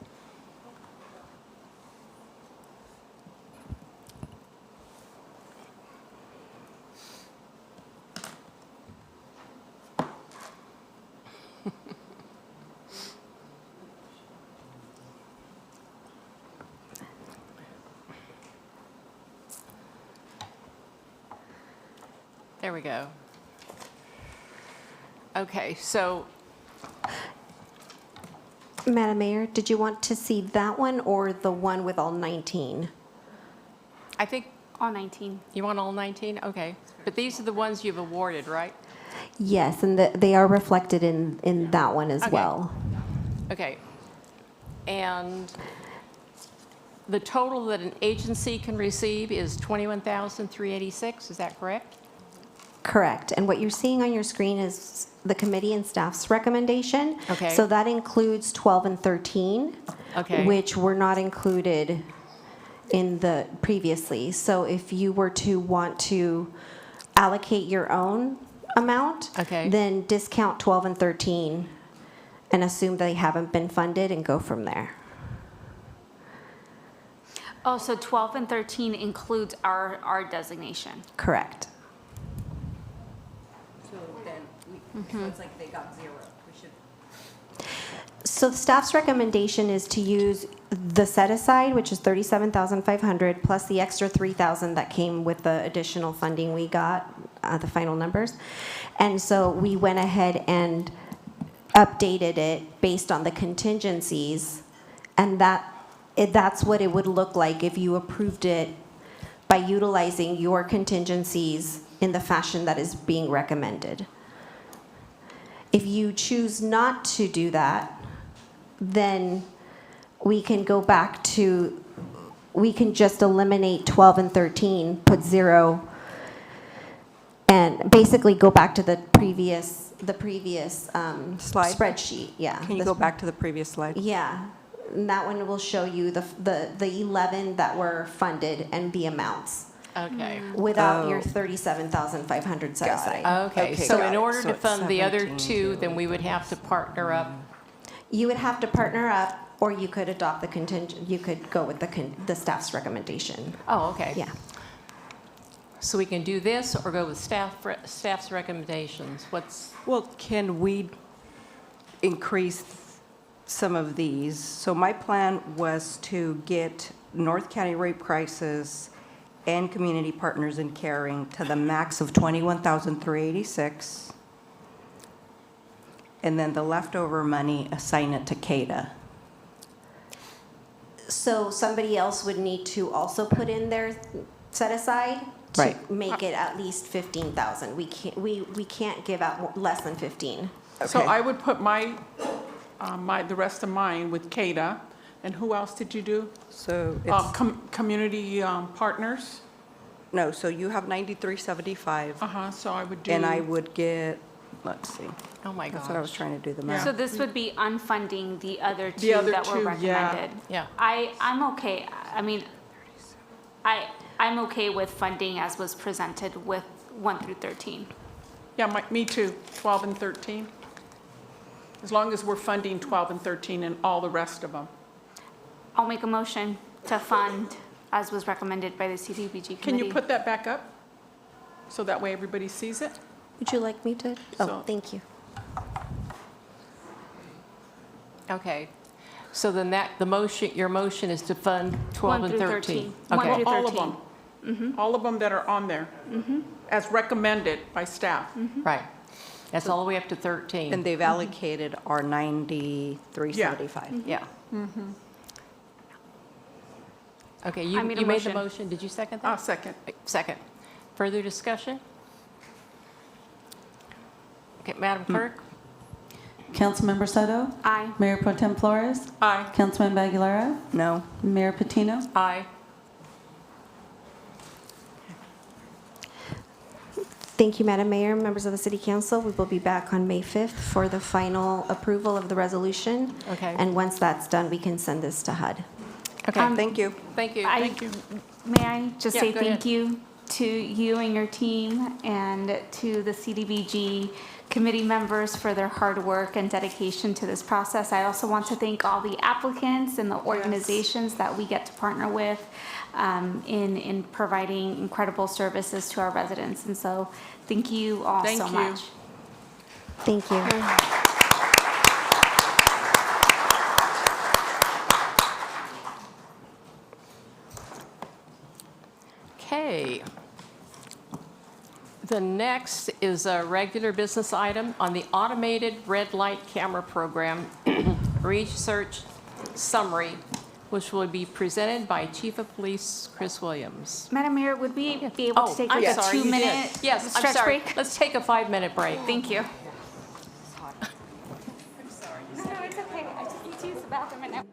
There we go. Okay, so Madam Mayor, did you want to see that one or the one with all 19? I think All 19. you want all 19? Okay. But these are the ones you've awarded, right? Yes, and they are reflected in that one as Okay. well. Okay. And the total that an agency can receive is $21,386, is that correct? Correct. And what you're seeing on your screen is the committee and staff's recommendation. Okay. So that includes 12 and 13, Okay. which were not included in the previously. So if you were to want to allocate your own amount, Okay. then discount 12 and 13 and assume they haven't been funded and go from there. Oh, so 12 and 13 includes our designation. Correct. So then, so it's like they got zero. We should. So the staff's recommendation is to use the set aside, which is 37,500, plus the extra 3,000 that came with the additional funding we got, the final numbers. And so we went ahead and updated it based on the contingencies, and that's what it would look like if you approved it by utilizing your contingencies in the fashion that is being recommended. If you choose not to do that, then we can go back to, we can just eliminate 12 and 13, put 0, and basically go back to the previous Slide? spreadsheet. Yeah. Can you go back to the previous slide? Yeah. And that one will show you the 11 that were funded and the amounts Okay. without your Oh. 37,500 set aside. Okay, Okay, so got in it. order So to it's fund the other 17, two, then we would have to partner up. You would have to partner up, or you could adopt the contingent, you could go with the staff's recommendation. Oh, okay. Yeah. So we can do this or go with staff's recommendations? Well, can we increase some of these? So my plan was to get North County Rape Crisis and Community Partners in Caring to the max of $21,386. And then the leftover money, assign it to CADA. So somebody else would need to also put in their set aside to Right. make it at least 15,000. We can't give out less than 15. So Okay. I would put the rest of mine with CADA. And who else did you do? So it's, Community partners? no, so you have 9375. So I would do. And I would get, let's see. Oh, my That's what I was gosh. trying to do the math. So this would be unfunding the other The two other that were two, yeah. recommended. Yeah. I'm okay. I mean, I'm okay with funding as was presented with 1 through 13. Yeah, me too, 12 and 13. As long as we're funding 12 and 13 and all the rest of them. I'll make a motion to fund as was recommended by the CDBG committee. Can you put that back up? So that way everybody sees it? Would you like me to? Oh, So- thank you. Okay. So then your motion is to fund 12 and 13. One Okay. through All of 13. them. All of them that are on there, as recommended by staff. Right. That's all the way up to 13. And they've allocated our 9375. Yeah. Okay, I you made a made the motion. motion. Did you second that? I'll second. Second. Further discussion? Okay, Madam Clerk? Councilmember Soto? Aye. Mayor Pro Tem Flores? Aye. Councilmember Aguilera? No. Mayor Patino? Aye. Thank you, Madam Mayor, members of the City Council. We will be back on May 5th for the final approval of the resolution. Okay. And once that's done, we can send this to HUD. Okay. Thank you. Thank you. May I just Yeah, say go thank ahead. you to you and your team and to the CDBG committee members for their hard work and dedication to this process. I also want to thank all the applicants and the organizations that we get to partner with in providing incredible services to our residents. And so thank you all Thank so you. much. Thank you. Okay. The next is a regular business item on the automated red light camera program research summary, which will be presented by Chief of Police Chris Williams. Madam Mayor, would we be able to take I'm like a sorry, you did. 2-minute Yes, I'm stretch sorry. break? Let's take a 5-minute break. Thank you. No, it's okay. I just need to use the bathroom and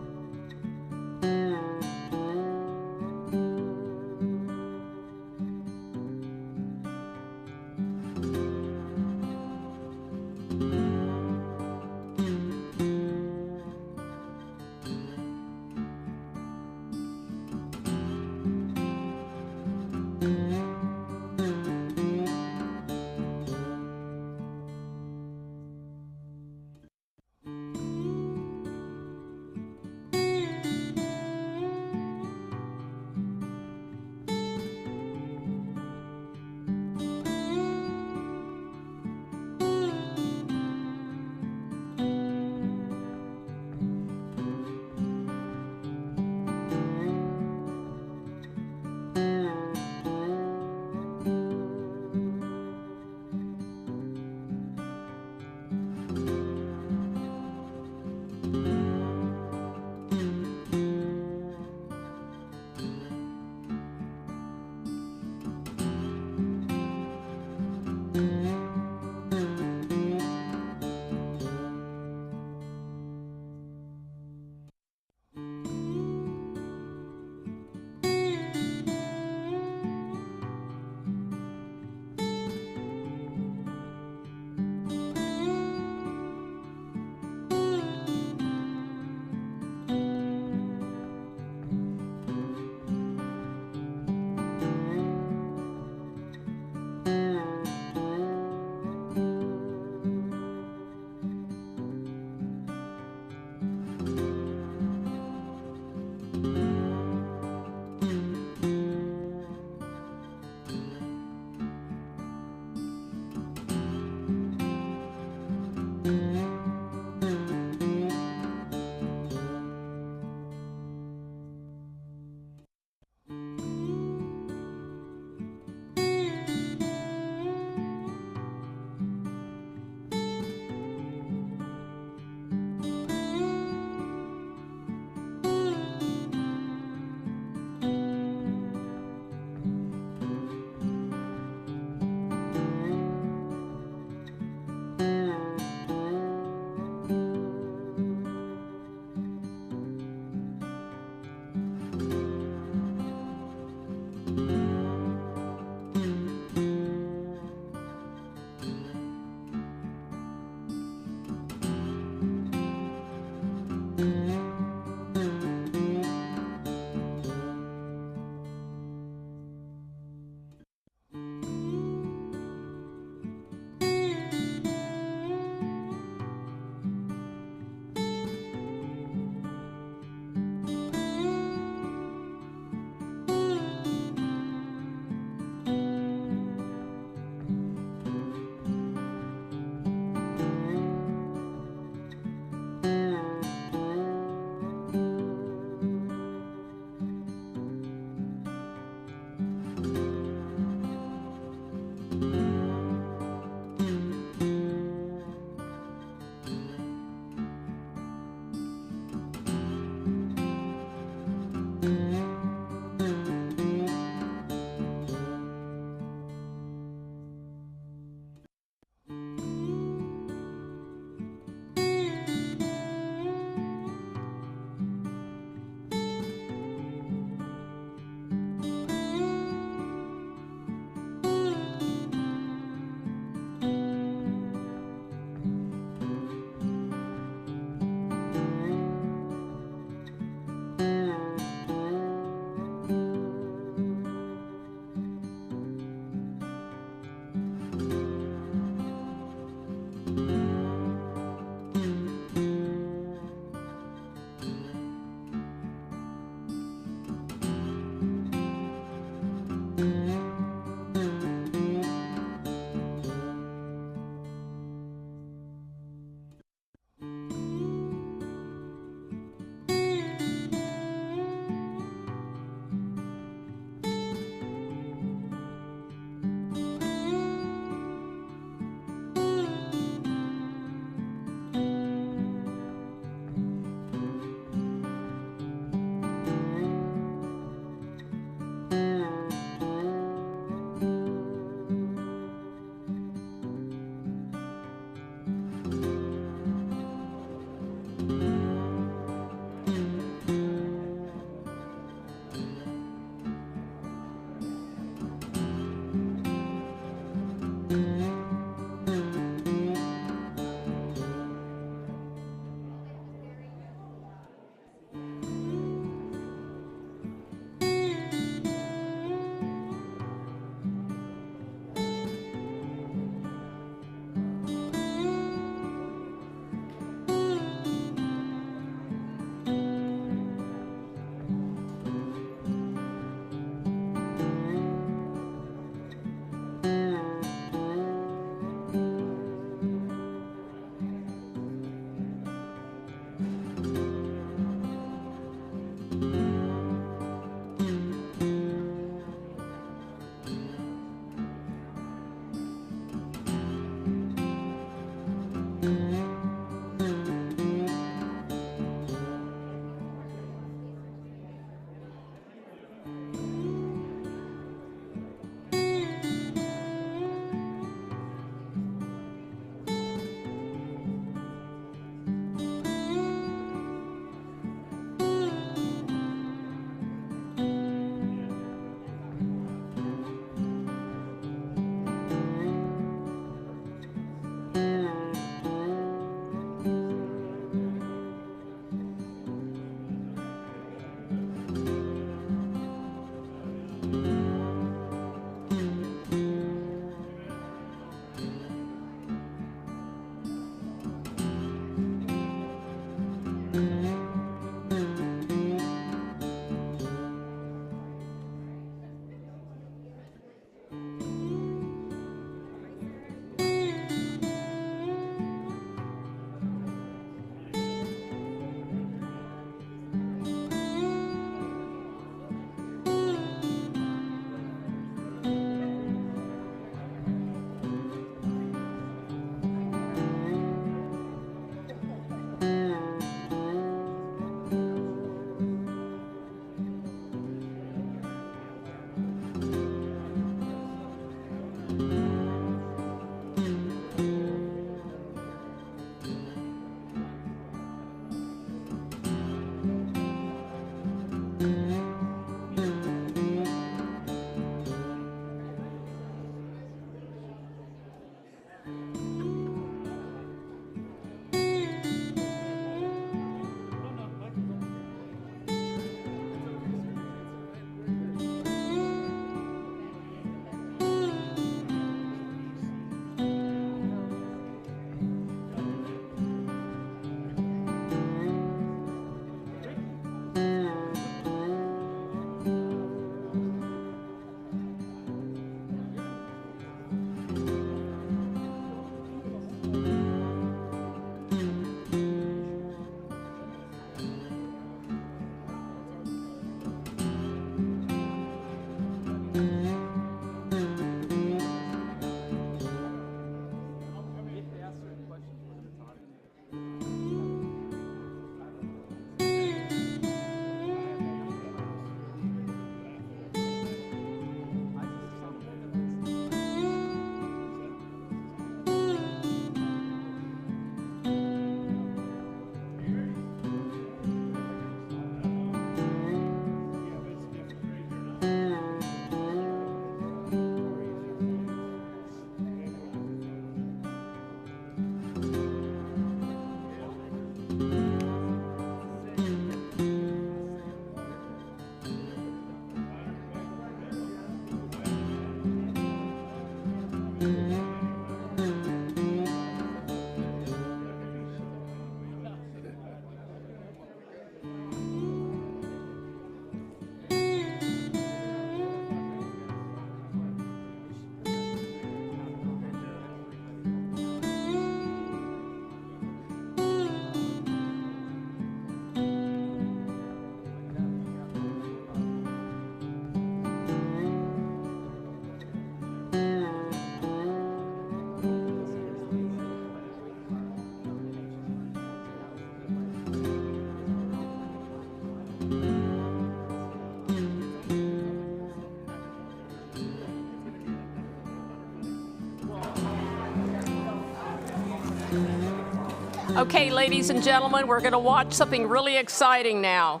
Okay, ladies and gentlemen, we're going to watch something really exciting now.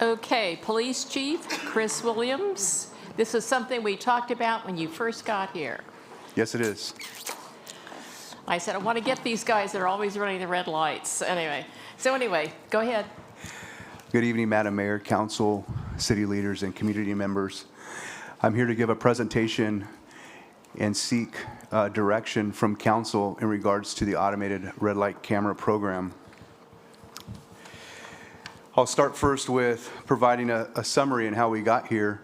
Okay, Police Chief Chris Williams. This is something we talked about when you first got here. Yes, it is. I said, I want to get these guys that are always running the red lights. Anyway, go ahead. Good evening, Madam Mayor, Council, city leaders, and community members. I'm here to give a presentation and seek direction from Council in regards to the automated red light camera program. I'll start first with providing a summary on how we got here.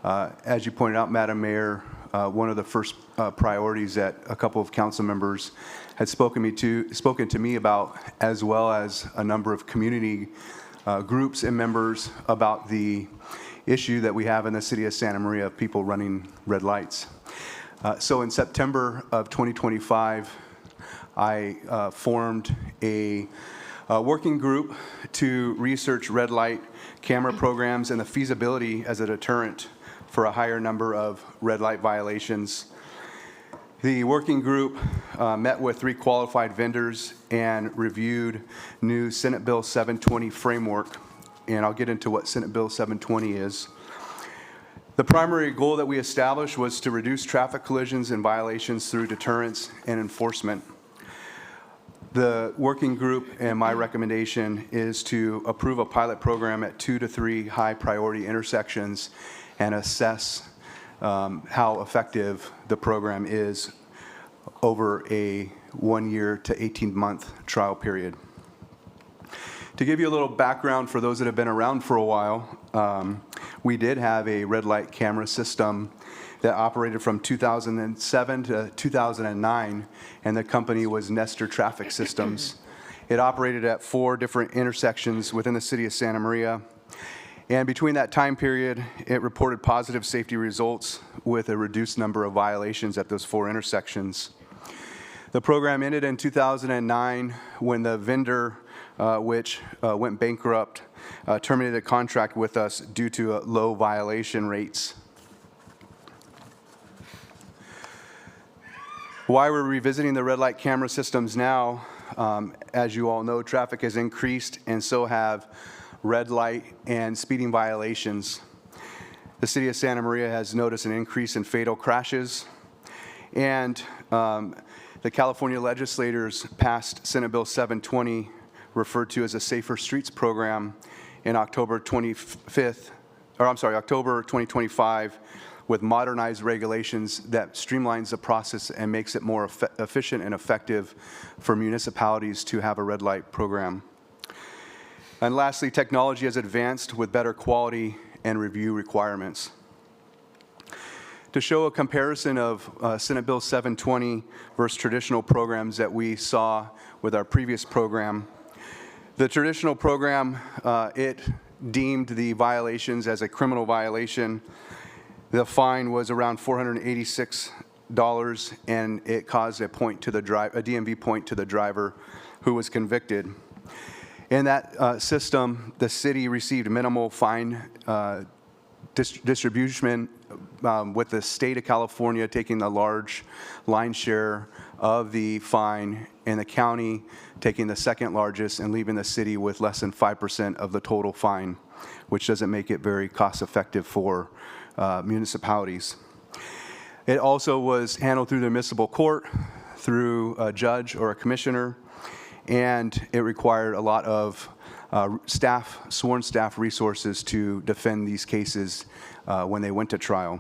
As you pointed out, Madam Mayor, one of the first priorities that a couple of council members had spoken to me about, as well as a number of community groups and members, about the issue that we have in the city of Santa Maria of people running red lights. So in September of 2025, I formed a working group to research red light camera programs and the feasibility as a deterrent for a higher number of red light violations. The working group met with 3 qualified vendors and reviewed new Senate Bill 720 framework, and I'll get into what Senate Bill 720 is. The primary goal that we established was to reduce traffic collisions and violations through deterrence and enforcement. The working group and my recommendation is to approve a pilot program at 2 to 3 high priority intersections and assess how effective the program is over a 1 year to 18-month trial period. To give you a little background for those that have been around for a while, we did have a red light camera system that operated from 2007 to 2009, and the company was Nestor Traffic Systems. It operated at 4 different intersections within the city of Santa Maria. And between that time period, it reported positive safety results with a reduced number of violations at those 4 intersections. The program ended in 2009 when the vendor, which went bankrupt, terminated a contract with us due to low violation rates. Why we're revisiting the red light camera systems now, as you all know, traffic has increased and so have red light and speeding violations. The city of Santa Maria has noticed an increase in fatal crashes, and the California legislators passed Senate Bill 720, referred to as a Safer Streets program, in October 2025, with modernized regulations that streamlines the process and makes it more efficient and effective for municipalities to have a red light program. And lastly, technology has advanced with better quality and review requirements. To show a comparison of Senate Bill 720 versus traditional programs that we saw with our previous program, the traditional program, it deemed the violations as a criminal violation. The fine was around $486, and it caused a DMV point to the driver who was convicted. In that system, the city received minimal fine distribution, with the state of California taking the large line share of the fine, and the county taking the second largest and leaving the city with less than 5% of the total fine, which doesn't make it very cost effective for municipalities. It also was handled through the municipal court, through a judge or a commissioner, and it required a lot of sworn staff resources to defend these cases when they went to trial.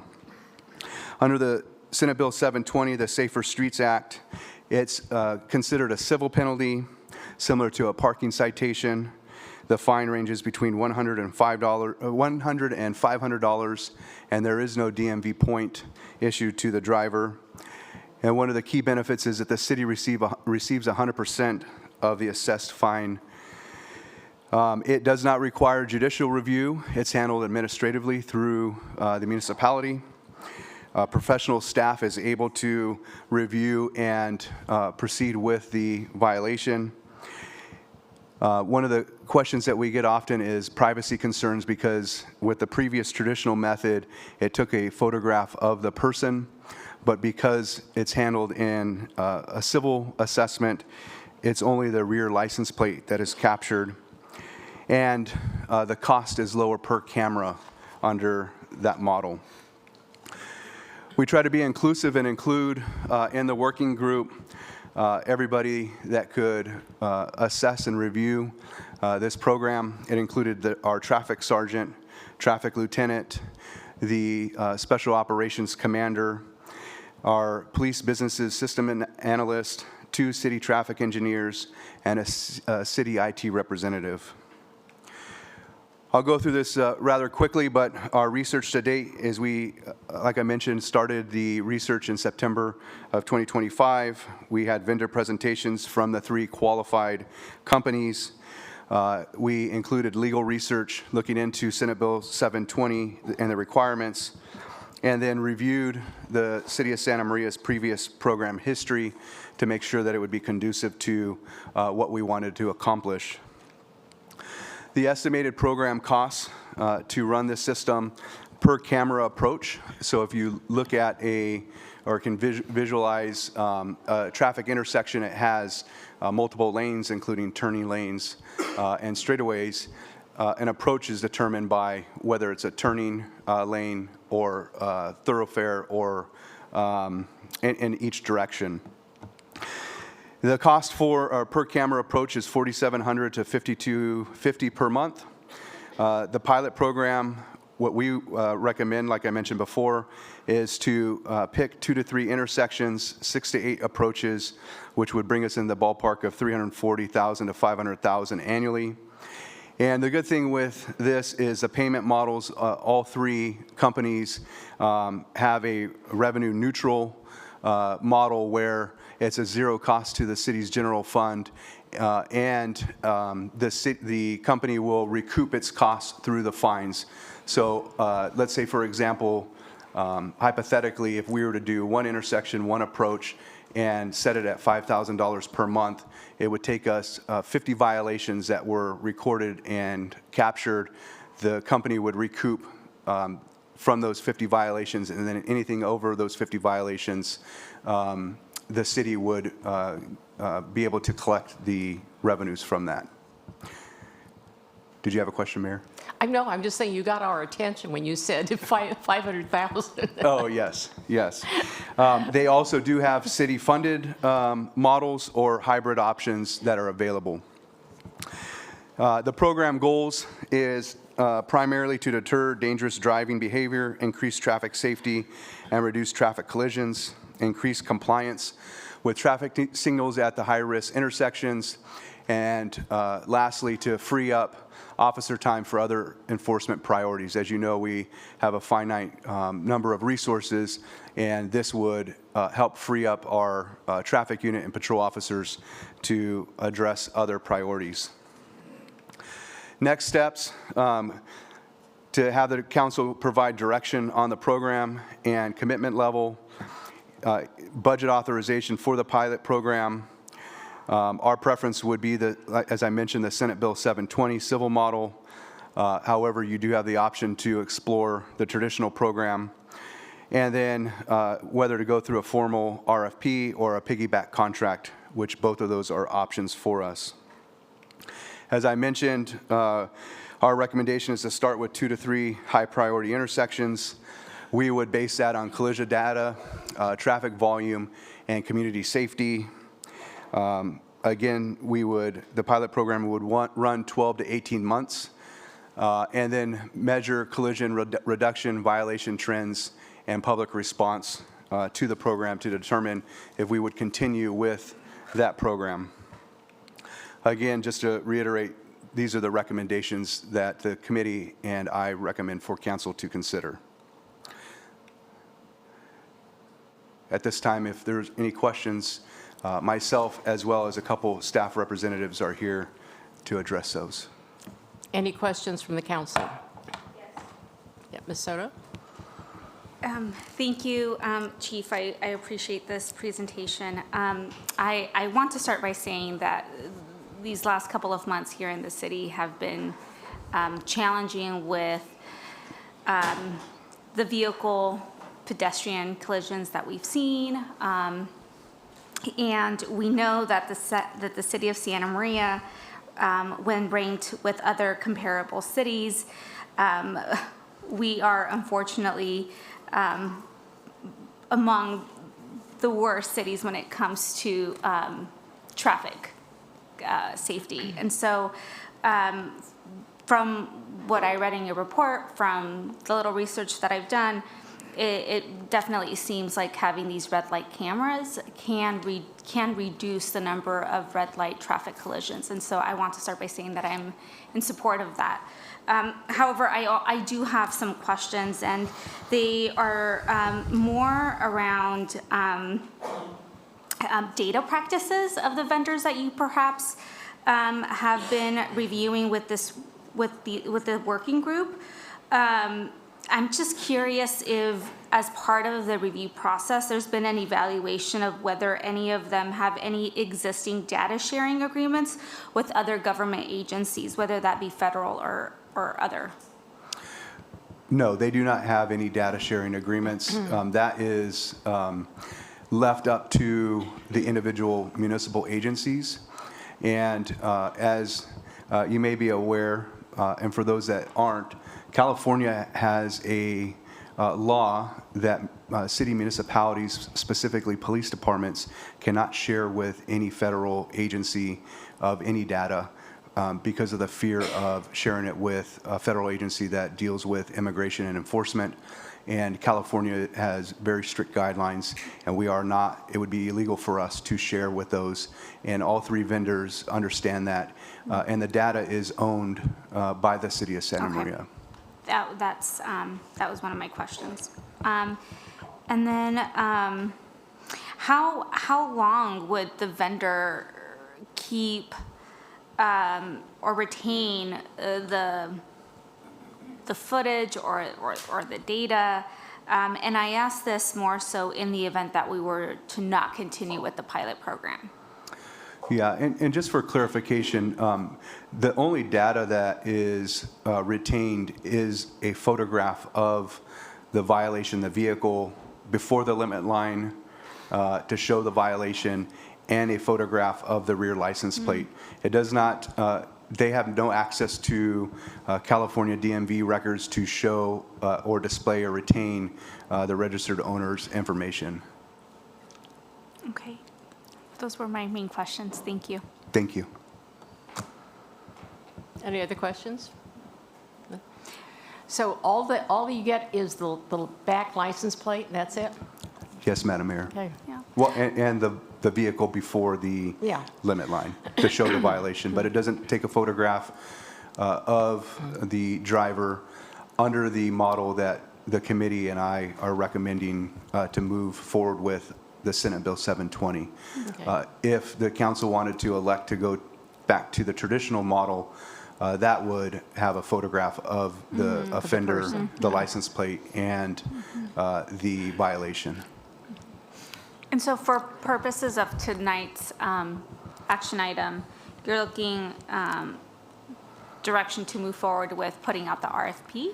Under the Senate Bill 720, the Safer Streets Act, it's considered a civil penalty similar to a parking citation. The fine ranges between $100 and $500, and there is no DMV point issued to the driver. And one of the key benefits is that the city receives 100% of the assessed fine. It does not require judicial review. It's handled administratively through the municipality. Professional staff is able to review and proceed with the violation. One of the questions that we get often is privacy concerns, because with the previous traditional method, it took a photograph of the person, but because it's handled in a civil assessment, it's only the rear license plate that is captured, and the cost is lower per camera under that model. We try to be inclusive and include in the working group everybody that could assess and review this program. It included our traffic sergeant, traffic lieutenant, the special operations commander, our police businesses system analyst, 2 city traffic engineers, and a city IT representative. I'll go through this rather quickly, but our research to date is like I mentioned, started the research in September of 2025. We had vendor presentations from the 3 qualified companies. We included legal research looking into Senate Bill 720 and the requirements, and then reviewed the City of Santa Maria's previous program history to make sure that it would be conducive to what we wanted to accomplish. The estimated program costs to run this system per camera approach. So if you look at or can visualize a traffic intersection, it has multiple lanes, including turning lanes and straightaways. An approach is determined by whether it's a turning lane or thoroughfare or in each direction. The cost for our per camera approach is $4,700 to $5,250 per month. The pilot program, what we recommend, like I mentioned before, is to pick 2 to 3 intersections, 6 to 8 approaches, which would bring us in the ballpark of $340,000 to $500,000 annually. And the good thing with this is the payment models, all 3 companies have a revenue neutral model where it's a zero cost to the city's general fund, and the company will recoup its costs through the fines. So let's say, for example, hypothetically, if we were to do 1 intersection, 1 approach, and set it at $5,000 per month, it would take us 50 violations that were recorded and captured. The company would recoup from those 50 violations, and then anything over those 50 violations, the city would be able to collect the revenues from that. Did you have a question, Mayor? No, I'm just saying you got our attention when you said 500,000. Oh, yes, yes. They also do have city-funded models or hybrid options that are available. The program goals is primarily to deter dangerous driving behavior, increase traffic safety, and reduce traffic collisions, increase compliance with traffic signals at the high-risk intersections, and lastly, to free up officer time for other enforcement priorities. As you know, we have a finite number of resources, and this would help free up our traffic unit and patrol officers to address other priorities. Next steps, to have the council provide direction on the program and commitment level, budget authorization for the pilot program. Our preference would be, as I mentioned, the Senate Bill 720 civil model. However, you do have the option to explore the traditional program. And then whether to go through a formal RFP or a piggyback contract, which both of those are options for us. As I mentioned, our recommendation is to start with 2 to 3 high priority intersections. We would base that on collision data, traffic volume, and community safety. Again, the pilot program would run 12 to 18 months, and then measure collision reduction, violation trends, and public response to the program to determine if we would continue with that program. Again, just to reiterate, these are the recommendations that the committee and I recommend for council to consider. At this time, if there's any questions, myself as well as a couple staff representatives are here to address those. Any questions from the council? Yes. Yeah, Ms. Soto? Thank you, Chief. I appreciate this presentation. I want to start by saying that these last couple of months here in the city have been challenging with the vehicle pedestrian collisions that we've seen. And we know that the city of Santa Maria, when ranked with other comparable cities, we are unfortunately among the worst cities when it comes to traffic safety. And so from what I read in your report, from the little research that I've done, it definitely seems like having these red light cameras can reduce the number of red light traffic collisions. And so I want to start by saying that I'm in support of that. However, I do have some questions, and they are more around data practices of the vendors that you perhaps have been reviewing with the working group. I'm just curious if, as part of the review process, there's been an evaluation of whether any of them have any existing data sharing agreements with other government agencies, whether that be federal or other. No, they do not have any data sharing agreements. That is left up to the individual municipal agencies. And as you may be aware, and for those that aren't, California has a law that city municipalities, specifically police departments, cannot share with any federal agency of any data because of the fear of sharing it with a federal agency that deals with immigration and enforcement. And California has very strict guidelines, and we are not, it would be illegal for us to share with those. And all 3 vendors understand that. And the data is owned by the city of Santa Maria. That was one of my questions. And then how long would the vendor keep or retain the footage or the data? And I ask this more so in the event that we were to not continue with the pilot program. Yeah, and just for clarification, the only data that is retained is a photograph of the violation, the vehicle before the limit line to show the violation, and a photograph of the rear license plate. It does not, they have no access to California DMV records to show or display or retain the registered owner's information. Okay. Those were my main questions. Thank you. Thank you. Any other questions? So all you get is the back license plate, and that's it? Yes, Madam Mayor. Okay. Yeah. Well, and the vehicle before the limit line to show the violation, but it doesn't take a photograph of the driver under the model that the committee and I are recommending to move forward with, the Senate Bill 720. Okay. If the council wanted to elect to go back to the traditional model, that would have a photograph of the offender, person. the license plate, and the violation. And so for purposes of tonight's action item, you're looking direction to move forward with putting out the RFP?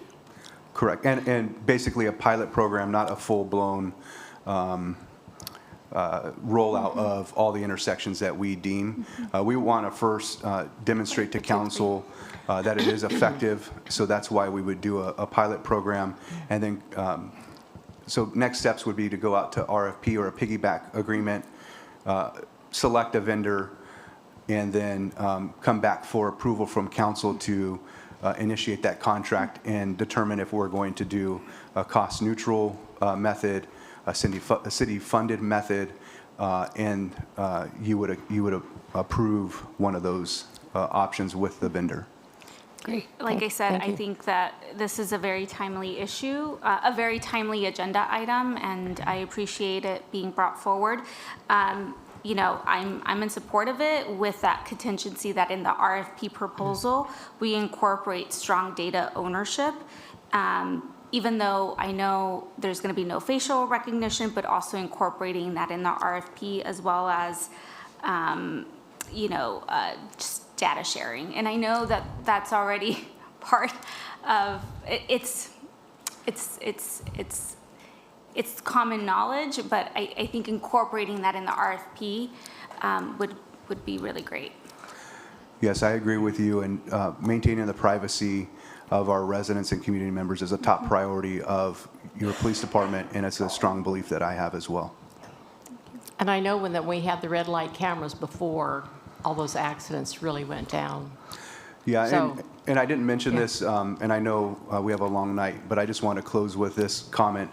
Correct. And basically a pilot program, not a full-blown rollout of all the intersections that we deem. We want to first demonstrate to council that it is effective, so that's why we would do a pilot program. And then, so next steps would be to go out to RFP or a piggyback agreement, select a vendor, and then come back for approval from council to initiate that contract and determine if we're going to do a cost-neutral method, a city-funded method, and you would approve one of those options with the vendor. Great. Like I said, I think that this is a very timely issue, a very timely agenda item, and I appreciate it being brought forward. You know, I'm in support of it with that contingency that in the RFP proposal, we incorporate strong data ownership. Even though I know there's going to be no facial recognition, but also incorporating that in the RFP as well as, you know, just data sharing. And I know that that's already part of it's common knowledge, but I think incorporating that in the RFP would be really great. Yes, I agree with you, and maintaining the privacy of our residents and community members is a top priority of your police department, and it's a strong belief that I have as well. And I know when we had the red light cameras before, all those accidents really went down. Yeah, So- and I didn't mention this, and I know we have a long night, but I just want to close with this comment.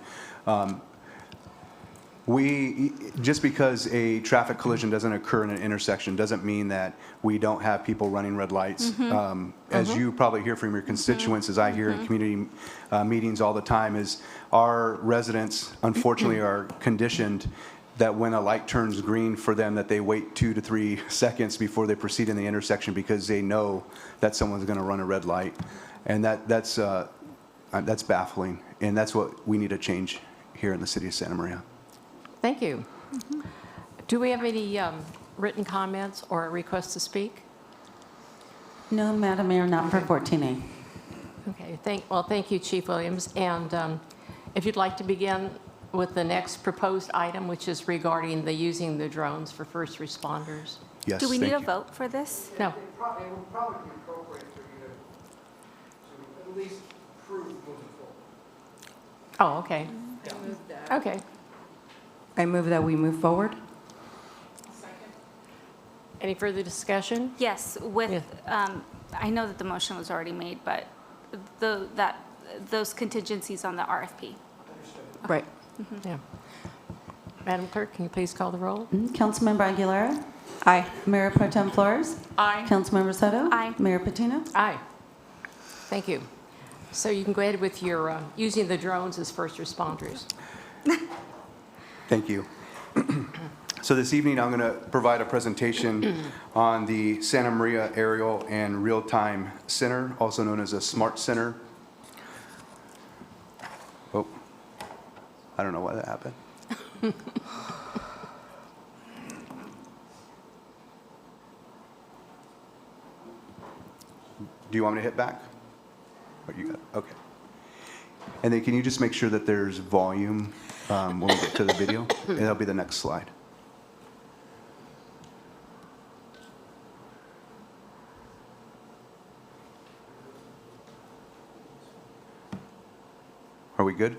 Just because a traffic collision doesn't occur in an intersection doesn't mean that we don't have people running red lights. As you probably hear from your constituents, as I hear in community meetings all the time, is our residents unfortunately are conditioned that when a light turns green for them, that they wait 2 to 3 seconds before they proceed in the intersection because they know that someone's going to run a red light, and that's baffling, and that's what we need to change here in the city of Santa Maria. Thank you. Do we have any written comments or requests to speak? No, Madam Mayor, not for 14A. Okay, thank you, Chief Williams. And if you'd like to begin with the next proposed item, which is regarding using the drones for first responders. Yes, Do we need thank a vote for this? No. It would probably be appropriate for you to at least prove moving forward. Oh, okay. Okay. I move that we move forward. Any further discussion? Yes, with, I know that the motion was already made, but those contingencies on the RFP. Right. Yeah. Madam Clerk, can you please call the roll? Councilmember Aguilera? Aye. Mayor Pro Tem Flores? Aye. Councilmember Soto? Aye. Mayor Patino? Aye. Thank you. So you can go ahead with your using the drones as first responders. Thank you. So this evening, I'm going to provide a presentation on the Santa Maria Aerial and Real-Time Center, also known as a SMART Center. Oh, I don't know why that happened. Do you want me to hit back? Or you got it? Okay. And then can you just make sure that there's volume when we get to the video? And that'll be the next slide. Are we good?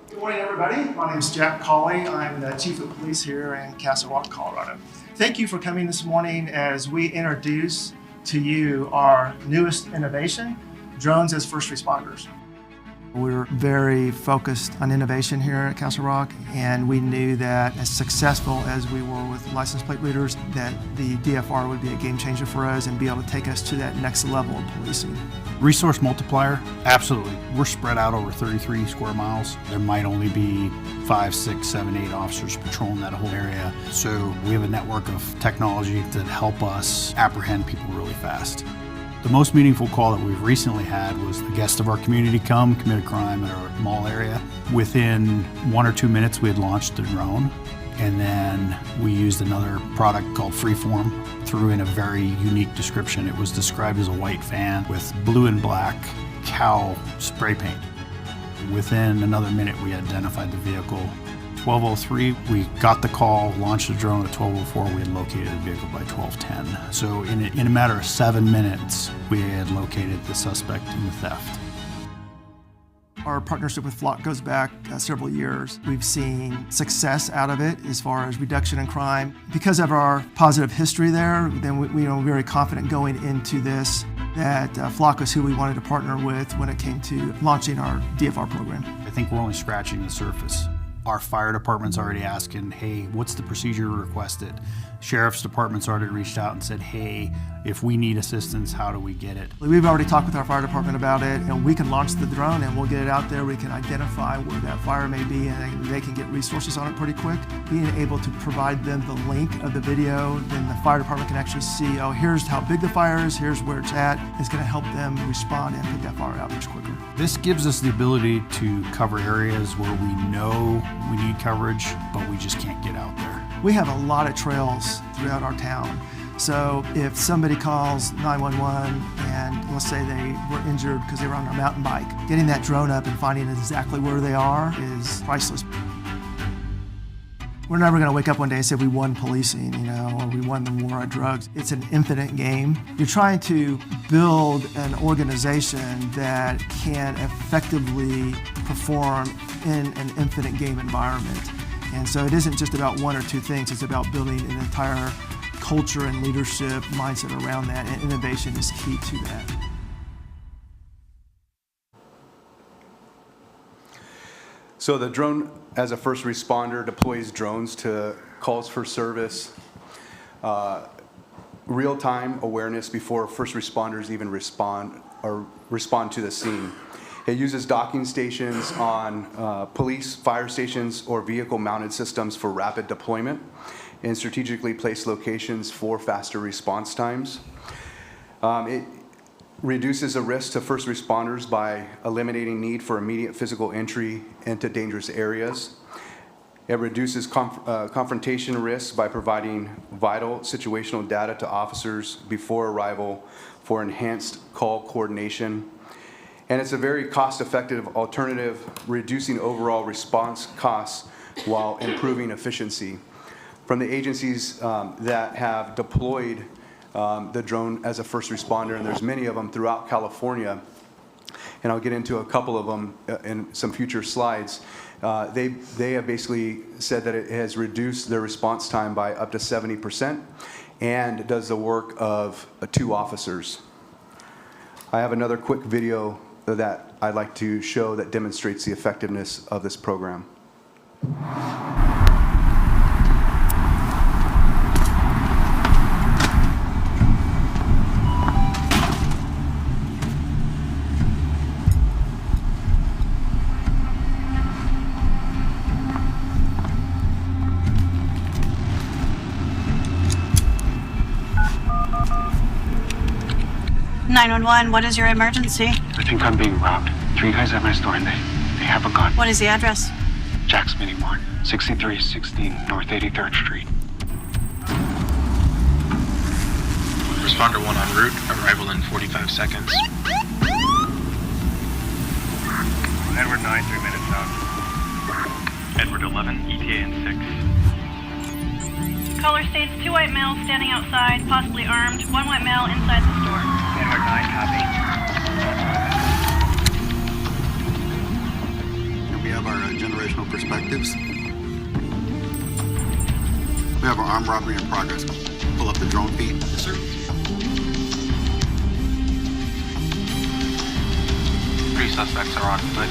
Good morning, everybody. My name is Jack Cawley. I'm the Chief of Police here in Castle Rock, Colorado. Thank you for coming this morning as we introduce to you our newest innovation, drones as first responders. We're very focused on innovation here at Castle Rock, and we knew that as successful as we were with license plate readers, that the DFR would be a game changer for us and be able to take us to that next level of policing. Resource multiplier, absolutely. We're spread out over 33 square miles. There might only be 5, 6, 7, 8 officers patrolling that whole area. So we have a network of technology that help us apprehend people really fast. The most meaningful call that we've recently had was a guest of our community commit a crime in our mall area. Within 1 or 2 minutes, we had launched the drone, and then we used another product called Freeform. Threw in a very unique description. It was described as a white van with blue and black cow spray paint. Within another minute, we identified the vehicle. 12:03, we got the call, launched the drone. At 12:04, we had located the vehicle by 12:10. So in a matter of 7 minutes, we had located the suspect in the theft. Our partnership with Flock goes back several years. We've seen success out of it as far as reduction in crime. Because of our positive history there, then we are very confident going into this that Flock was who we wanted to partner with when it came to launching our DFR program. I think we're only scratching the surface. Our fire department's already asking, hey, what's the procedure requested? Sheriff's department's already reached out and said, hey, if we need assistance, how do we get it? We've already talked with our fire department about it, and we can launch the drone and we'll get it out there. We can identify where that fire may be, and they can get resources on it pretty quick. Being able to provide them the link of the video, then the fire department can actually see, oh, here's how big the fire is, here's where it's at. It's going to help them respond and put that fire out much quicker. This gives us the ability to cover areas where we know we need coverage, but we just can't get out there. We have a lot of trails throughout our town. So if somebody calls 911 and let's say they were injured because they were on a mountain bike, getting that drone up and finding exactly where they are is priceless. We're never going to wake up one day and say we won policing, or we won the war on drugs. It's an infinite game. You're trying to build an organization that can effectively perform in an infinite game environment. And so it isn't just about one or two things, it's about building an entire culture and leadership mindset around that, and innovation is key to that. So the drone, as a first responder, deploys drones to calls for service, real-time awareness before first responders even respond to the scene. It uses docking stations on police, fire stations, or vehicle-mounted systems for rapid deployment and strategically placed locations for faster response times. It reduces the risk to first responders by eliminating need for immediate physical entry into dangerous areas. It reduces confrontation risks by providing vital situational data to officers before arrival for enhanced call coordination. And it's a very cost-effective alternative, reducing overall response costs while improving efficiency. From the agencies that have deployed the drone as a first responder, and there's many of them throughout California, and I'll get into a couple of them in some future slides. They have basically said that it has reduced their response time by up to 70% and does the work of 2 officers. I have another quick video that I'd like to show that demonstrates the effectiveness of this program. 911, what is your emergency? I think I'm being robbed. 3 guys at my store and they have a gun. What is the address? Jack's Mini Mart, 6316 North 83rd Street. Responder 1 en route, arrival in 45 seconds. Edward 9, 3 minutes out. Edward 11, ETA in 6. Caller states 2 white males standing outside, possibly armed, 1 white male inside the store. Edward 9, copy. And we have our generational perspectives. We have our armed robbery in progress. Pull up the drone feed. Yes, sir. Suspects are on foot.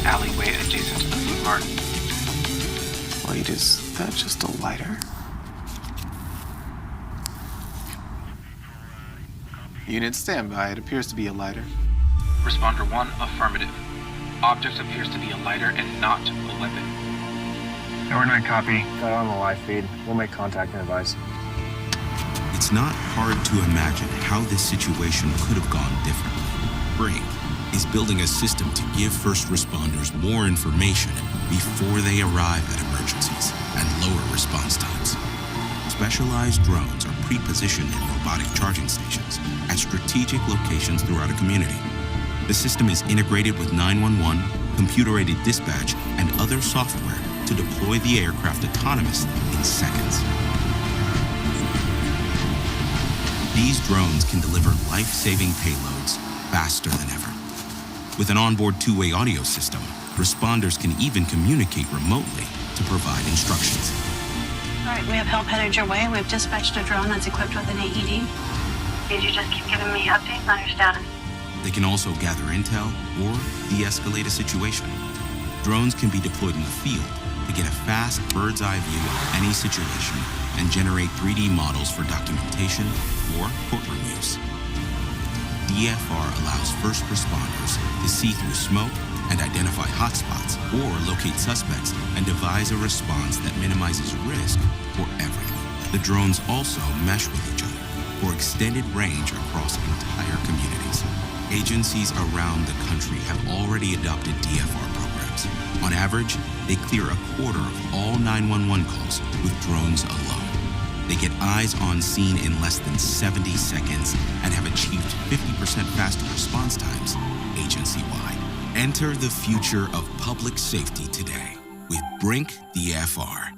Alleyway adjacent to the Food Mart. Wait, is that just a lighter? Unit standby. It appears to be a lighter. Responder 1, affirmative. Object appears to be a lighter and not a weapon. Tower 9 copy. Got on the live feed. We'll make contact and advise. It's not hard to imagine how this situation could have gone differently. Brink is building a system to give first responders more information before they arrive at emergencies and lower response times. Specialized drones are pre-positioned in robotic charging stations at strategic locations throughout a community. The system is integrated with 911, computer-aided dispatch, and other software to deploy the aircraft autonomously in seconds. These drones can deliver life-saving payloads faster than ever. With an onboard two-way audio system, responders can even communicate remotely to provide instructions. All right, we have help headed your way. We've dispatched a drone that's equipped with an AED. Did you just keep giving me updates on your status? They can also gather intel or de-escalate a situation. Drones can be deployed in the field to get a fast bird's-eye view of any situation and generate 3D models for documentation or courtroom use. DFR allows first responders to see through smoke and identify hotspots or locate suspects and devise a response that minimizes risk for everyone. The drones also mesh with each other for extended range across entire communities. Agencies around the country have already adopted DFR programs. On average, they clear a quarter of all 911 calls with drones alone. They get eyes on scene in less than 70 seconds and have achieved 50% faster response times agency-wide. Enter the future of public safety today with Brink DFR.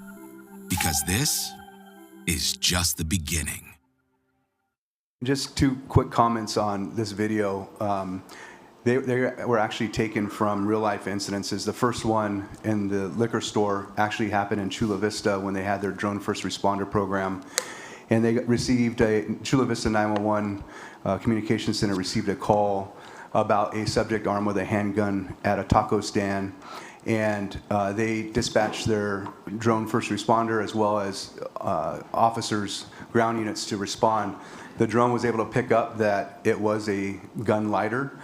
Because this is just the beginning. Just two quick comments on this video. They were actually taken from real-life incidences. The first one in the liquor store actually happened in Chula Vista when they had their drone first responder program. And they received Chula Vista 911 Communication Center received a call about a subject armed with a handgun at a taco stand. And they dispatched their drone first responder as well as officers, ground units to respond. The drone was able to pick up that it was a gun lighter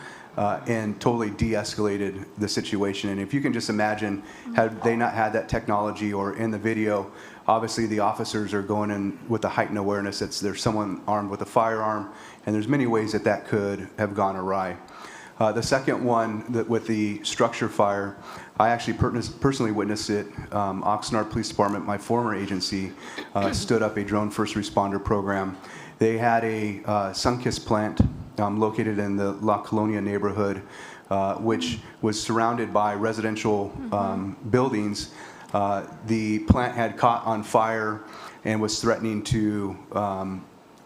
and totally de-escalated the situation. And if you can just imagine, had they not had that technology or in the video, obviously the officers are going in with a heightened awareness that there's someone armed with a firearm, and there's many ways that that could have gone awry. The second one, with the structure fire, I actually personally witnessed it. Oxnard Police Department, my former agency, stood up a drone first responder program. They had a Sunkist plant located in the La Colonia neighborhood, which was surrounded by residential buildings. The plant had caught on fire and was threatening to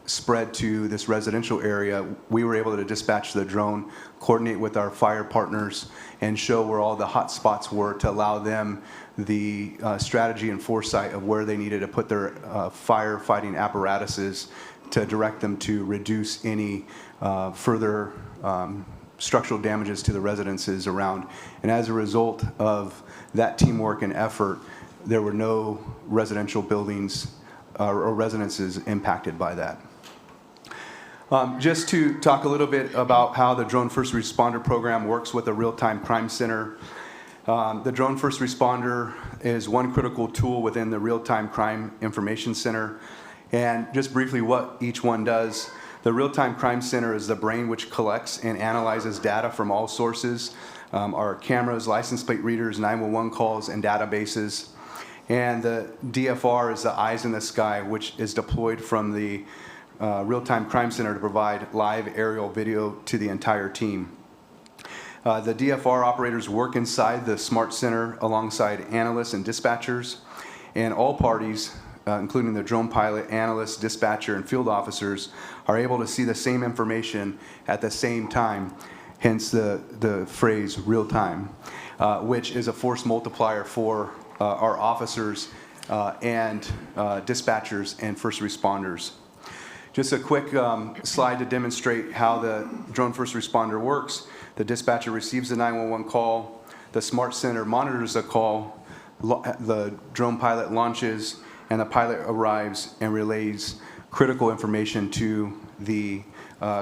spread to this residential area. We were able to dispatch the drone, coordinate with our fire partners, and show where all the hot spots were to allow them the strategy and foresight of where they needed to put their firefighting apparatuses to direct them to reduce any further structural damages to the residences around. And as a result of that teamwork and effort, there were no residential buildings or residences impacted by that. Just to talk a little bit about how the Drone First Responder program works with the Real-Time Crime Center. The Drone First Responder is one critical tool within the Real-Time Crime Information Center. And just briefly what each one does, the Real-Time Crime Center is the brain which collects and analyzes data from all sources, our cameras, license plate readers, 911 calls, and databases. And the DFR is the eyes in the sky, which is deployed from the Real-Time Crime Center to provide live aerial video to the entire team. The DFR operators work inside the Smart Center alongside analysts and dispatchers, and all parties, including the drone pilot, analyst, dispatcher, and field officers, are able to see the same information at the same time, hence the phrase real time, which is a force multiplier for our officers and dispatchers and first responders. Just a quick slide to demonstrate how the drone first responder works. The dispatcher receives the 911 call. The Smart Center monitors the call. The drone pilot launches, and the pilot arrives and relays critical information to the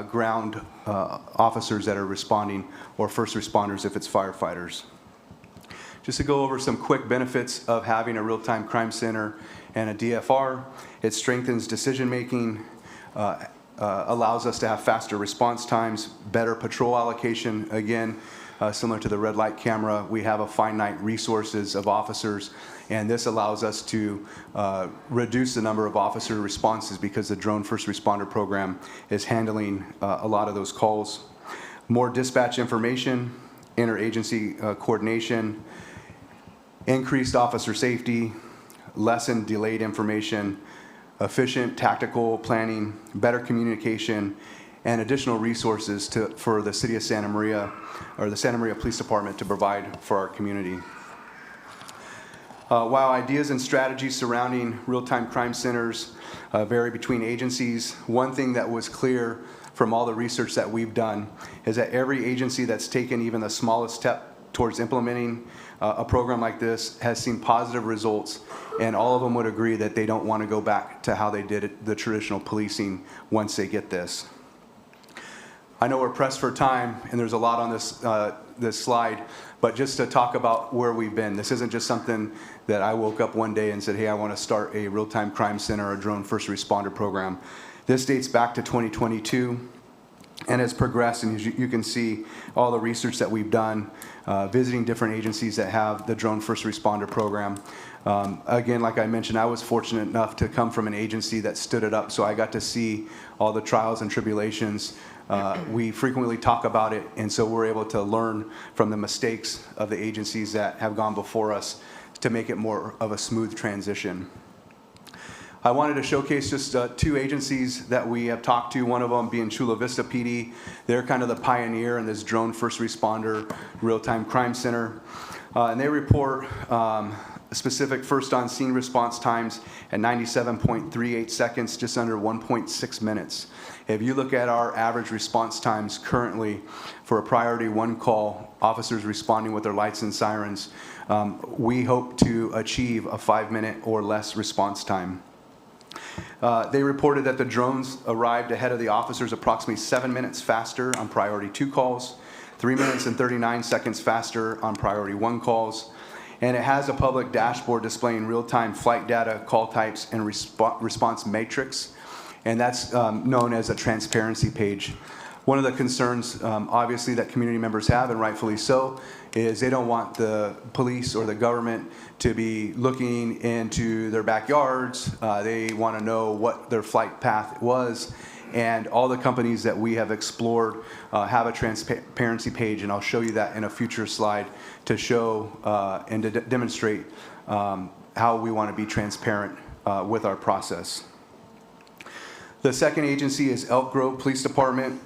ground officers that are responding, or first responders if it's firefighters. Just to go over some quick benefits of having a real-time crime center and a DFR, it strengthens decision-making, allows us to have faster response times, better patrol allocation. Again, similar to the red light camera, we have a finite resources of officers, and this allows us to reduce the number of officer responses because the drone first responder program is handling a lot of those calls. More dispatch information, interagency coordination, increased officer safety, lessened delayed information, efficient tactical planning, better communication, and additional resources for the City of Santa Maria, or the Santa Maria Police Department, to provide for our community. While ideas and strategies surrounding real-time crime centers vary between agencies, one thing that was clear from all the research that we've done is that every agency that's taken even the smallest step towards implementing a program like this has seen positive results, and all of them would agree that they don't want to go back to how they did it, the traditional policing, once they get this. I know we're pressed for time, and there's a lot on this slide, but just to talk about where we've been. This isn't just something that I woke up one day and said, hey, I want to start a real-time crime center or a drone first responder program. This dates back to 2022. And has progressed, and as you can see all the research that we've done, visiting different agencies that have the drone first responder program. Again, like I mentioned, I was fortunate enough to come from an agency that stood it up, so I got to see all the trials and tribulations. We frequently talk about it, and so we're able to learn from the mistakes of the agencies that have gone before us to make it more of a smooth transition. I wanted to showcase just two agencies that we have talked to, one of them being Chula Vista PD. They're kind of the pioneer in this drone first responder real-time crime center. And they report specific first on scene response times at 97.38 seconds, just under 1.6 minutes. If you look at our average response times currently for a priority 1 call, officers responding with their lights and sirens, we hope to achieve a 5-minute or less response time. They reported that the drones arrived ahead of the officers approximately 7 minutes faster on priority 2 calls, 3 minutes and 39 seconds faster on priority 1 calls, and it has a public dashboard displaying real-time flight data, call types, and response matrix, and that's known as a transparency page. One of the concerns, obviously, that community members have, and rightfully so, is they don't want the police or the government to be looking into their backyards. They want to know what their flight path was. And all the companies that we have explored have a transparency page, and I'll show you that in a future slide to show and to demonstrate how we want to be transparent with our process. The second agency is Elk Grove Police Department,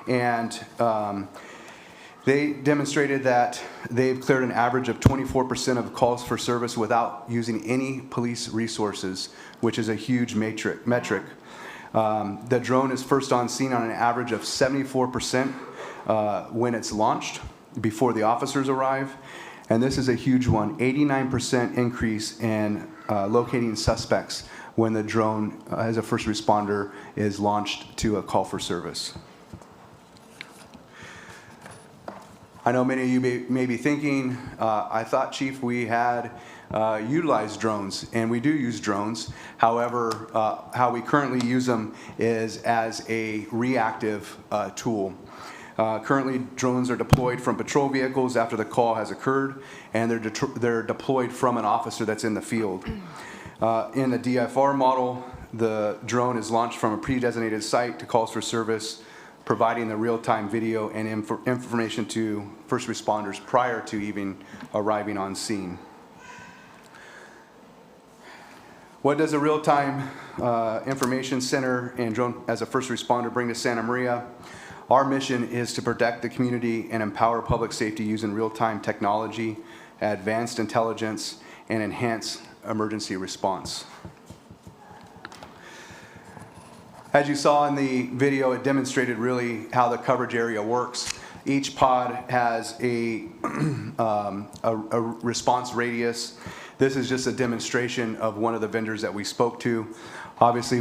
and they demonstrated that they've cleared an average of 24% of calls for service without using any police resources, which is a huge metric. The drone is first on scene on an average of 74% when it's launched, before the officers arrive. And this is a huge one, 89% increase in locating suspects when the drone as a first responder is launched to a call for service. I know many of you may be thinking, I thought, Chief, we had utilized drones, and we do use drones. However, how we currently use them is as a reactive tool. Currently, drones are deployed from patrol vehicles after the call has occurred, and they're deployed from an officer that's in the field. In the DFR model, the drone is launched from a pre-designated site to calls for service, providing the real-time video and information to first responders prior to even arriving on scene. What does a real-time information center and drone as a first responder bring to Santa Maria? Our mission is to protect the community and empower public safety using real-time technology, advanced intelligence, and enhance emergency response. As you saw in the video, it demonstrated really how the coverage area works. Each pod has a response radius. This is just a demonstration of one of the vendors that we spoke to. Obviously,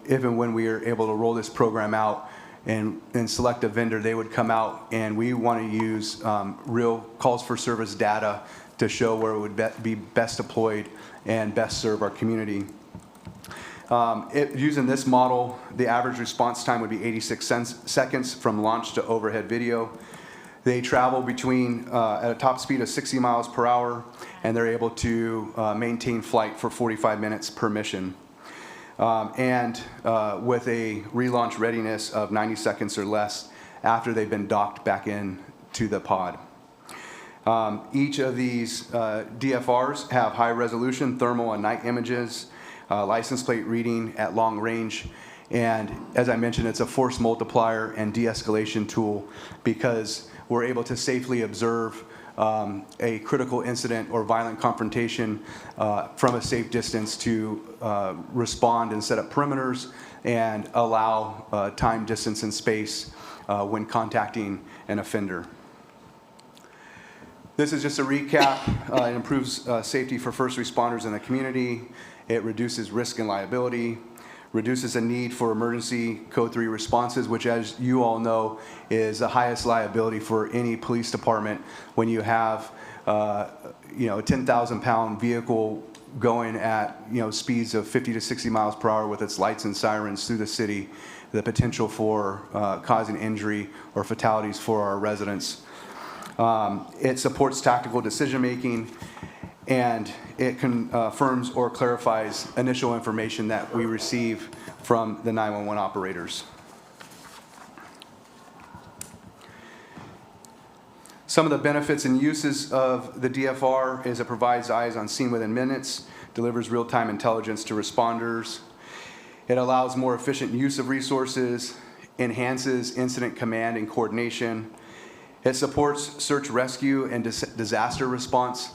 if and when we are able to roll this program out and select a vendor, they would come out, and we want to use real calls for service data to show where it would be best deployed and best serve our community. Using this model, the average response time would be 86 seconds from launch to overhead video. They travel between at a top speed of 60 miles per hour, and they're able to maintain flight for 45 minutes per mission. With a relaunch readiness of 90 seconds or less after they've been docked back in to the pod. Each of these DFRs have high resolution thermal and night images, license plate reading at long range, and as I mentioned, it's a force multiplier and de-escalation tool because we're able to safely observe a critical incident or violent confrontation from a safe distance to respond and set up perimeters and allow time, distance, and space when contacting an offender. This is just a recap. It improves safety for first responders in the community. It reduces risk and liability, reduces the need for emergency Code 3 responses, which, as you all know, is the highest liability for any police department when you have a 10,000-pound vehicle going at speeds of 50 to 60 miles per hour with its lights and sirens through the city, the potential for causing injury or fatalities for our residents. It supports tactical decision-making, and it confirms or clarifies initial information that we receive from the 911 operators. Some of the benefits and uses of the DFR is it provides eyes on scene within minutes, delivers real-time intelligence to responders. It allows more efficient use of resources, enhances incident command and coordination. It supports search, rescue, and disaster response.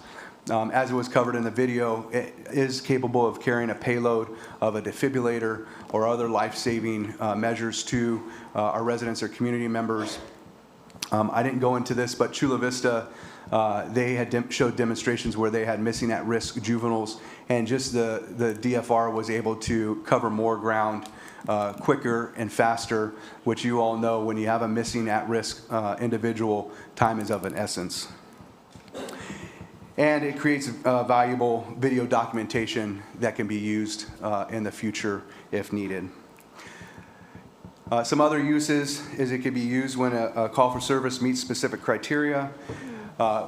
As it was covered in the video, it is capable of carrying a payload of a defibrillator or other life-saving measures to our residents or community members. I didn't go into this, but Chula Vista, they had showed demonstrations where they had missing at-risk juveniles, and just the DFR was able to cover more ground quicker and faster, which you all know when you have a missing at-risk individual, time is of an essence. And it creates valuable video documentation that can be used in the future if needed. Some other uses is it could be used when a call for service meets specific criteria.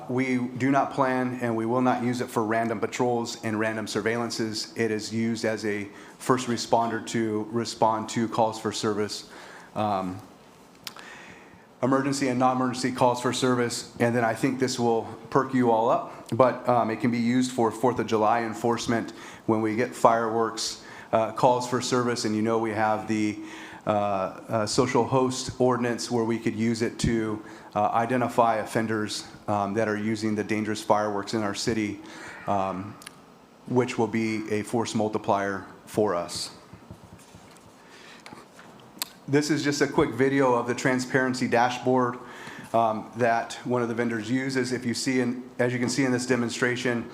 We do not plan and we will not use it for random patrols and random surveillances. It is used as a first responder to respond to calls for service, emergency and non-emergency calls for service, and then I think this will perk you all up, but it can be used for 4th of July enforcement when we get fireworks, calls for service, and we have the social host ordinance where we could use it to identify offenders that are using the dangerous fireworks in our city, which will be a force multiplier for us. This is just a quick video of the transparency dashboard that one of the vendors uses. If you see, as you can see in this demonstration,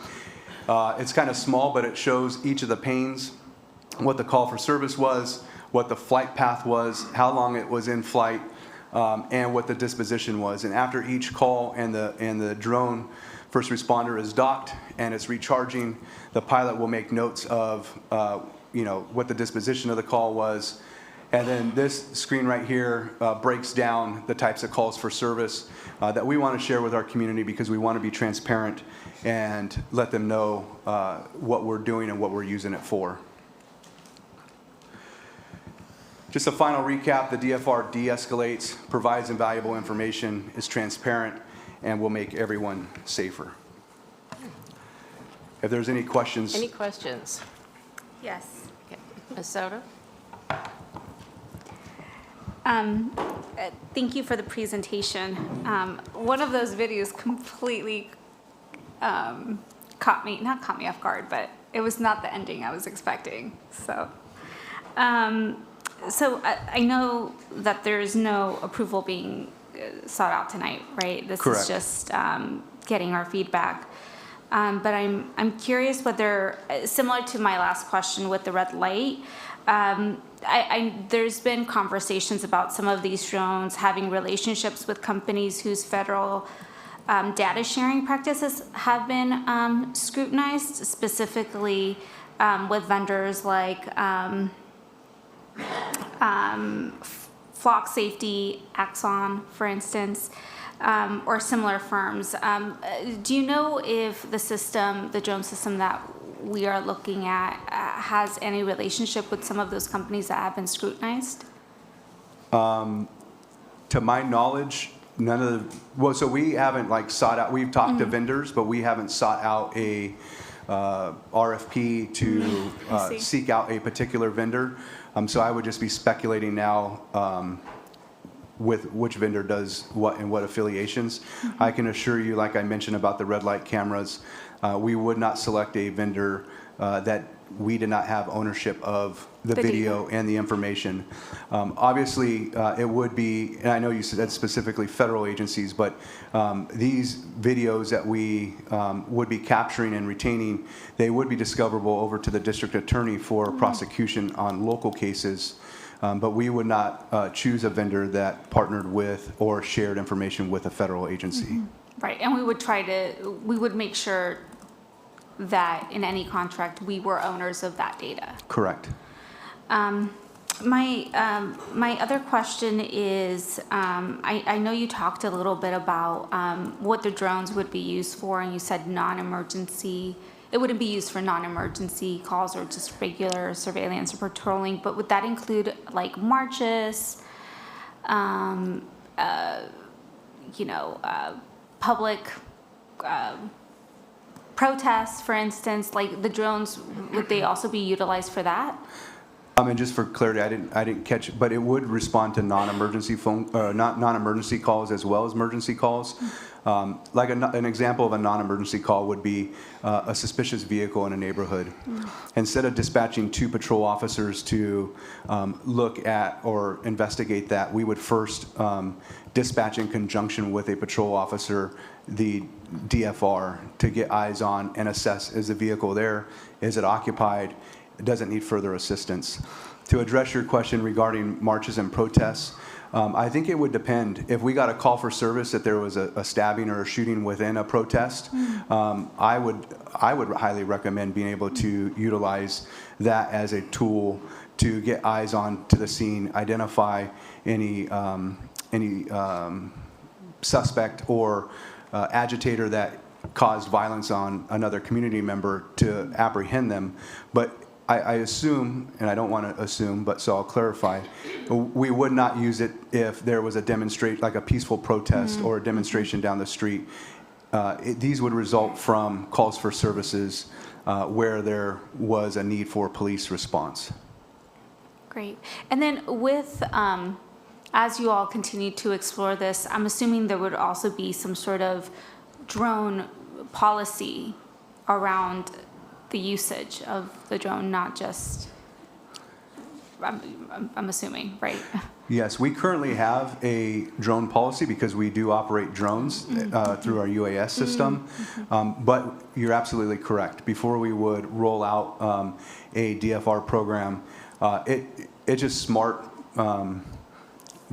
it's kind of small, but it shows each of the panes, what the call for service was, what the flight path was, how long it was in flight, and what the disposition was. And after each call and the drone first responder is docked and it's recharging, the pilot will make notes of what the disposition of the call was. And then this screen right here breaks down the types of calls for service that we want to share with our community because we want to be transparent and let them know what we're doing and what we're using it for. Just a final recap, the DFR de-escalates, provides invaluable information, is transparent, and will make everyone safer. If there's any questions. Any questions? Yes. Okay. Ms. Soto? Thank you for the presentation. One of those videos completely not caught me off guard, but it was not the ending I was expecting. So So I know that there is no approval being sought out tonight, right? This Correct. is just getting our feedback. But I'm curious whether, similar to my last question with the red light, there's been conversations about some of these drones having relationships with companies whose federal data sharing practices have been scrutinized, specifically with vendors like Flock Safety, Axon, for instance, or similar firms. Do you know if the system, the drone system that we are looking at, has any relationship with some of those companies that have been scrutinized? To my knowledge, none of the, well, so we haven't like sought out, we've talked to vendors, but we haven't sought out a RFP to seek out a particular vendor. So I would just be speculating now with which vendor does what and what affiliations. I can assure you, like I mentioned about the red light cameras, we would not select a vendor that we did not have ownership of the video and the information. Obviously, it would be, and I know you said specifically federal agencies, but these videos that we would be capturing and retaining, they would be discoverable over to the district attorney for prosecution on local cases. But we would not choose a vendor that partnered with or shared information with a federal agency. Right, and we would make sure that in any contract, we were owners of that data. Correct. My other question is, I know you talked a little bit about what the drones would be used for, and you said non-emergency. It wouldn't be used for non-emergency calls or just regular surveillance or patrolling, but would that include like marches, public protests, for instance? Like the drones, would they also be utilized for that? And just for clarity, I didn't catch it, but it would respond to non-emergency phone, non-emergency calls as well as emergency calls. Like an example of a non-emergency call would be a suspicious vehicle in a neighborhood. Instead of dispatching 2 patrol officers to look at or investigate that, we would first dispatch in conjunction with a patrol officer the DFR to get eyes on and assess, is the vehicle there? Is it occupied? Does it need further assistance? To address your question regarding marches and protests, I think it would depend. If we got a call for service that there was a stabbing or a shooting within a protest, I would highly recommend being able to utilize that as a tool to get eyes on to the scene, identify any suspect or agitator that caused violence on another community member to apprehend them. But I assume, and I don't want to assume, but so I'll clarify, we would not use it if there was a demonstration, like a peaceful protest or a demonstration down the street. These would result from calls for services where there was a need for police response. Great. And then with, as you all continue to explore this, I'm assuming there would also be some sort of drone policy around the usage of the drone, not just, I'm assuming, right? Yes, we currently have a drone policy because we do operate drones through our UAS system. But you're absolutely correct. Before we would roll out a DFR program, it's just smart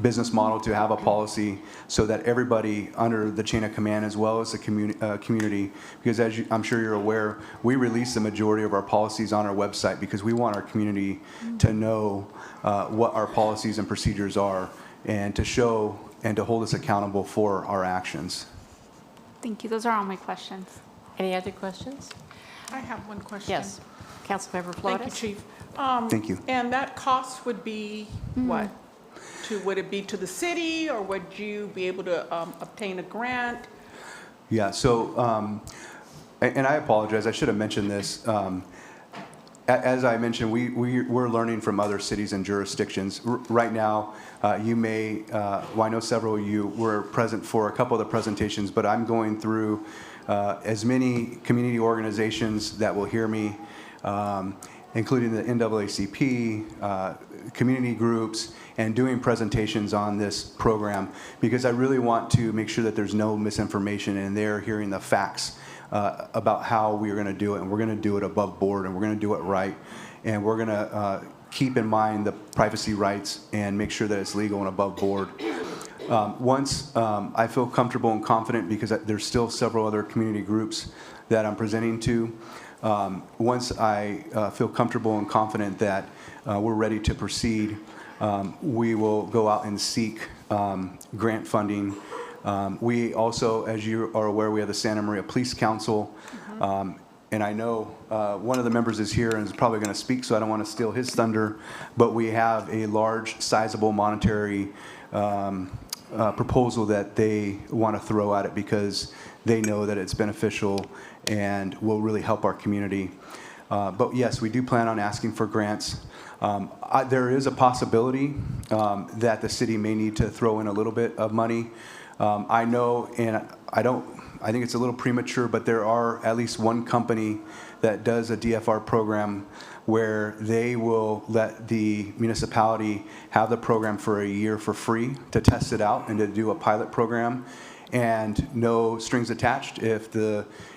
business model to have a policy so that everybody under the chain of command, as well as the community, because as I'm sure you're aware, we release the majority of our policies on our website because we want our community to know what our policies and procedures are, and to show and to hold us accountable for our actions. Thank you. Those are all my questions. Any other questions? I have one question. Yes. Councilmember Flores? Thank you, Chief. Thank you. And that cost would be what? Would it be to the city, or would you be able to obtain a grant? Yeah, so, and I apologize, I should have mentioned this. As I mentioned, we're learning from other cities and jurisdictions. Right now, you may, well, I know several of you were present for a couple of the presentations, but I'm going through as many community organizations that will hear me, including the NAACP, community groups, and doing presentations on this program, because I really want to make sure that there's no misinformation and they're hearing the facts about how we're going to do it, and we're going to do it above board, and we're going to do it right, and we're going to keep in mind the privacy rights and make sure that it's legal and above board. Once I feel comfortable and confident, because there's still several other community groups that I'm presenting to, once I feel comfortable and confident that we're ready to proceed, we will go out and seek grant funding. We also, as you are aware, we have the Santa Maria Police Council. And I know one of the members is here and is probably going to speak, so I don't want to steal his thunder. But we have a large, sizable monetary proposal that they want to throw at it, because they know that it's beneficial and will really help our community. But yes, we do plan on asking for grants. There is a possibility that the city may need to throw in a little bit of money. I know, and I think it's a little premature, but there are at least one company that does a DFR program where they will let the municipality have the program for a year for free to test it out and to do a pilot program, and no strings attached. If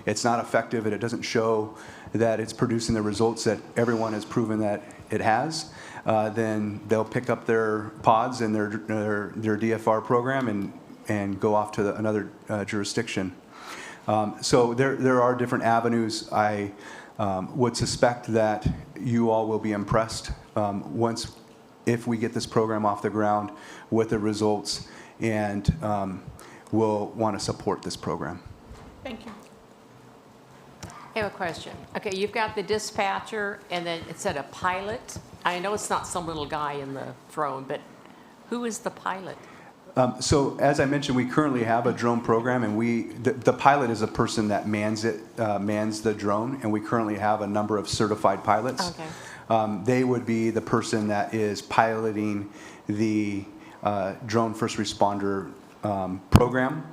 it's not effective and it doesn't show that it's producing the results that everyone has proven that it has, then they'll pick up their pods and their DFR program and go off to another jurisdiction. So there are different avenues. I would suspect that you all will be impressed if we get this program off the ground with the results, and will want to support this program. Thank you. I have a question. Okay, you've got the dispatcher, and then it said a pilot. I know it's not some little guy in the throne, but who is the pilot? So as I mentioned, we currently have a drone program, and the pilot is a person that mans the drone, and we currently have a number of certified pilots. Okay. They would be the person that is piloting the drone first responder program.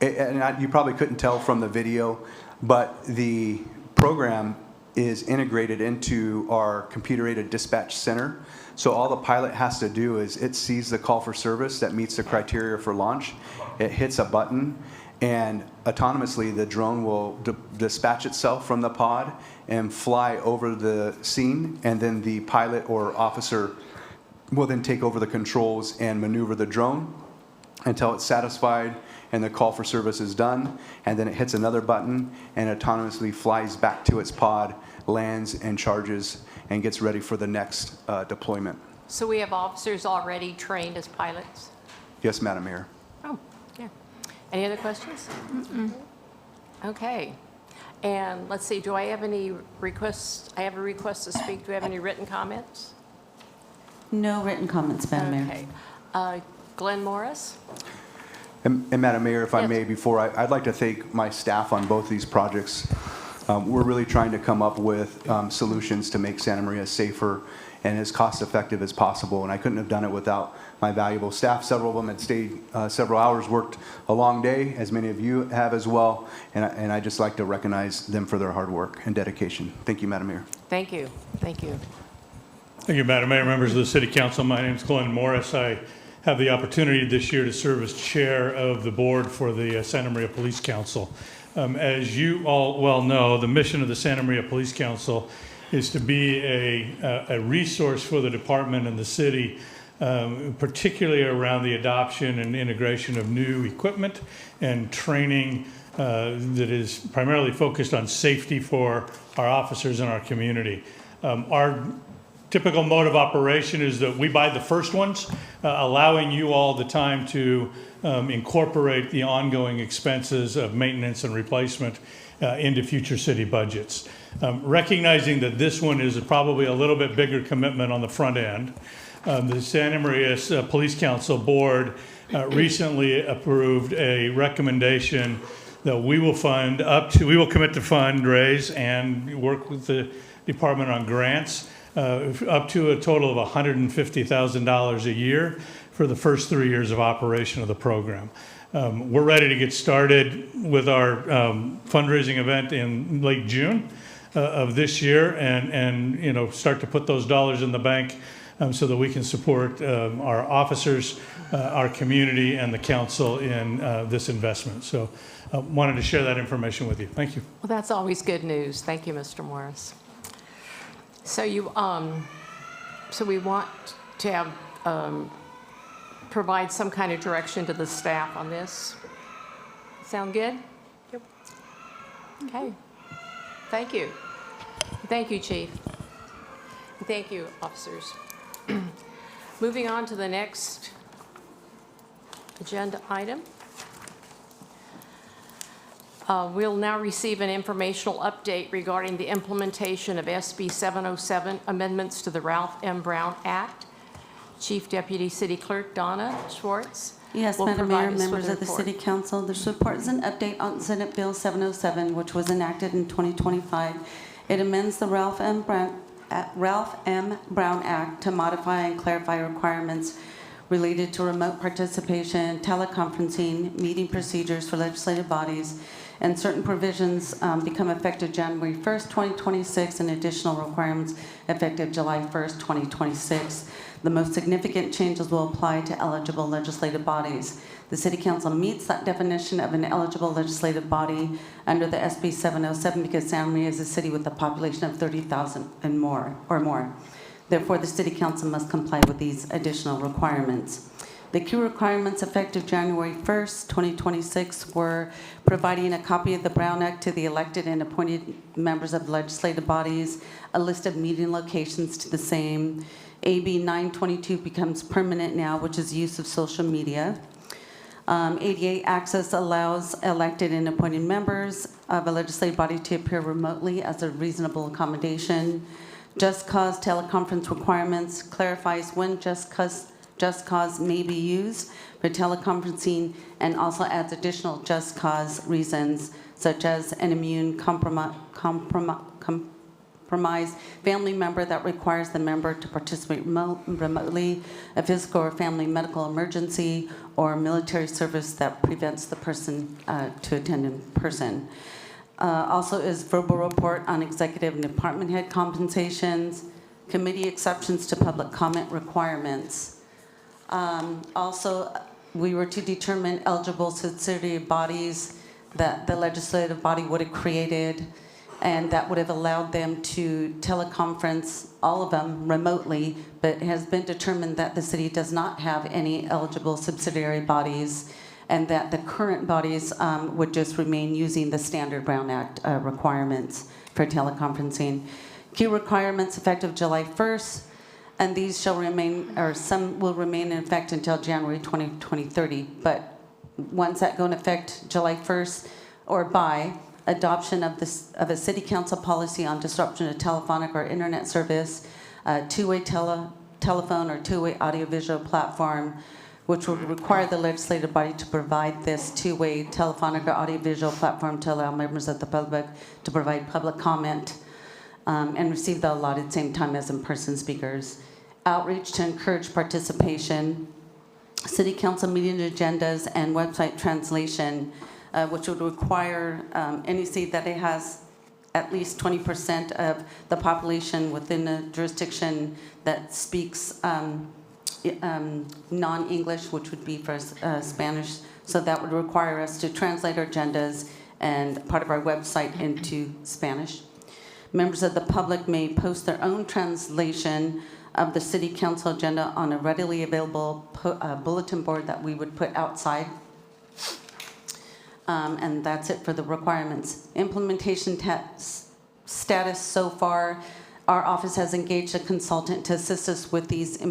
And you probably couldn't tell from the video, but the program is integrated into our computer-aided dispatch center. So all the pilot has to do is it sees the call for service that meets the criteria for launch. It hits a button, and autonomously the drone will dispatch itself from the pod and fly over the scene, and then the pilot or officer will then take over the controls and maneuver the drone until it's satisfied and the call for service is done, and then it hits another button and autonomously flies back to its pod, lands and charges, and gets ready for the next deployment. So we have officers already trained as pilots? Yes, Madam Mayor. Oh, yeah. Any other questions? Okay. And let's see, do I have any requests? I have a request to speak. Do we have any written comments? No written comments, Madam Mayor. Okay. Glenn Morris? And Madam Mayor, if I Yes. may, before I'd like to thank my staff on both these projects. We're really trying to come up with solutions to make Santa Maria safer and as cost-effective as possible, and I couldn't have done it without my valuable staff. Several of them had stayed several hours, worked a long day, as many of you have as well, and I'd just like to recognize them for their hard work and dedication. Thank you, Madam Mayor. Thank you. Thank you. Thank you, Madam Mayor, members of the City Council. My name is Glenn Morris. I have the opportunity this year to serve as chair of the board for the Santa Maria Police Council. As you all well know, the mission of the Santa Maria Police Council is to be a resource for the department and the city, particularly around the adoption and integration of new equipment and training that is primarily focused on safety for our officers and our community. Our typical mode of operation is that we buy the first ones, allowing you all the time to incorporate the ongoing expenses of maintenance and replacement into future city budgets. Recognizing that this one is probably a little bit bigger commitment on the front end, the Santa Maria Police Council Board recently approved a recommendation that we will commit to fundraise and work with the department on grants up to a total of $150,000 a year for the first 3 years of operation of the program. We're ready to get started with our fundraising event in late June. of this year and start to put those dollars in the bank so that we can support our officers, our community, and the council in this investment. So wanted to share that information with you. Thank you. Well, that's always good news. Thank you, Mr. Morris. So so we want to have provide some kind of direction to the staff on this. Sound good? Yep. Okay. Thank you. Thank you, Chief. Thank you, officers. Moving on to the next agenda item. We'll now receive an informational update regarding the implementation of SB 707 amendments to the Ralph M. Brown Act. Chief Deputy City Clerk Donna Schwartz. Yes, will Madam Mayor, provide us with members a of the report. City Council, this report is an update on Senate Bill 707, which was enacted in 2025. It amends the Ralph M. Brown Act to modify and clarify requirements related to remote participation, teleconferencing, meeting procedures for legislative bodies, and certain provisions become effective January 1st, 2026, and additional requirements effective July 1st, 2026. The most significant changes will apply to eligible legislative bodies. The City Council meets that definition of an eligible legislative body under the SB 707 because Santa Maria is a city with a population of 30,000 and more. Therefore, the City Council must comply with these additional requirements. The key requirements effective January 1st, 2026 were providing a copy of the Brown Act to the elected and appointed members of legislative bodies, a list of meeting locations to the same. AB 922 becomes permanent now, which is use of social media. ADA access allows elected and appointed members of a legislative body to appear remotely as a reasonable accommodation. Just cause teleconference requirements clarifies when just cause may be used for teleconferencing and also adds additional just cause reasons such as an immune compromised family member that requires the member to participate remotely, a physical or family medical emergency, or military service that prevents the person to attend in person. Also is verbal report on executive and department head compensations, committee exceptions to public comment requirements. Also, we were to determine eligible subsidiary bodies that the legislative body would have created, and that would have allowed them to teleconference all of them remotely, but it has been determined that the city does not have any eligible subsidiary bodies, and that the current bodies would just remain using the standard Brown Act requirements for teleconferencing. Key requirements effective July 1st, and these shall remain, or some will remain in effect until January 2030. But ones that go in effect July 1st or by adoption of a city council policy on disruption of telephonic or internet service, two-way telephone or two-way audiovisual platform, which will require the legislative body to provide this two-way telephonic or audiovisual platform to allow members of the public to provide public comment and receive the allotted same time as in-person speakers. Outreach to encourage participation, city council meeting agendas, and website translation, which would require any city that it has at least 20% of the population within a jurisdiction that speaks non-English, which would be for Spanish. So that would require us to translate our agendas and part of our website into Spanish. Members of the public may post their own translation of the city council agenda on a readily available bulletin board that we would put outside. And that's it for the requirements. Implementation status so far, our office has engaged a consultant to assist us with these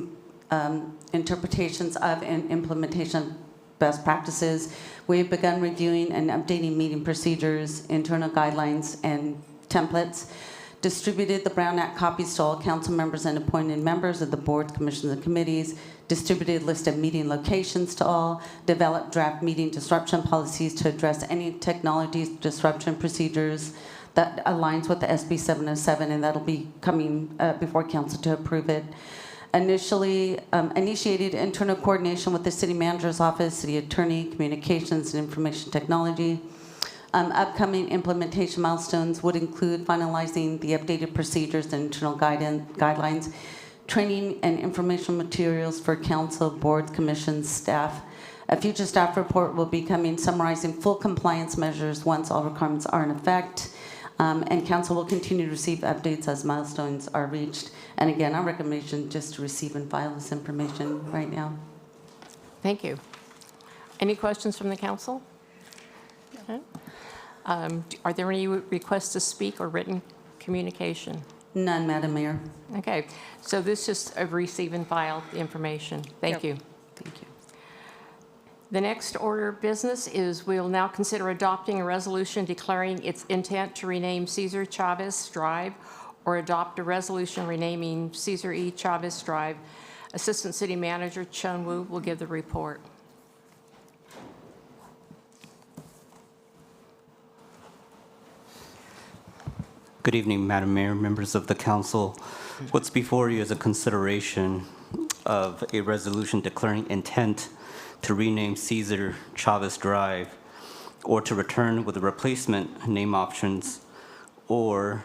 interpretations of and implementation best practices. We have begun reviewing and updating meeting procedures, internal guidelines, and templates, distributed the Brown Act copies to all council members and appointed members of the boards, commissions, and committees, distributed list of meeting locations to all, developed draft meeting disruption policies to address any technology disruption procedures that aligns with the SB 707, and that'll be coming before council to approve it. Initially, initiated internal coordination with the city manager's office, city attorney, communications, and information technology. Upcoming implementation milestones would include finalizing the updated procedures and internal guidelines, training and informational materials for council, boards, commissions, staff. A future staff report will be coming summarizing full compliance measures once all requirements are in effect. And council will continue to receive updates as milestones are reached. And again, our recommendation just to receive and file this information right now. Thank you. Any questions from the council? Okay. Are there any requests to speak or written communication? None, Madam Mayor. Okay, so this is just a receive and file information. Thank you. Thank you. The next order of business is we'll now consider adopting a resolution declaring its intent to rename Cesar Chavez Drive or adopt a resolution renaming Cesar E. Chavez Drive. Assistant City Manager Chun Wu will give the report. Good evening, Madam Mayor, members of the council. What's before you is a consideration of a resolution declaring intent to rename Cesar Chavez Drive or to return with the replacement name options or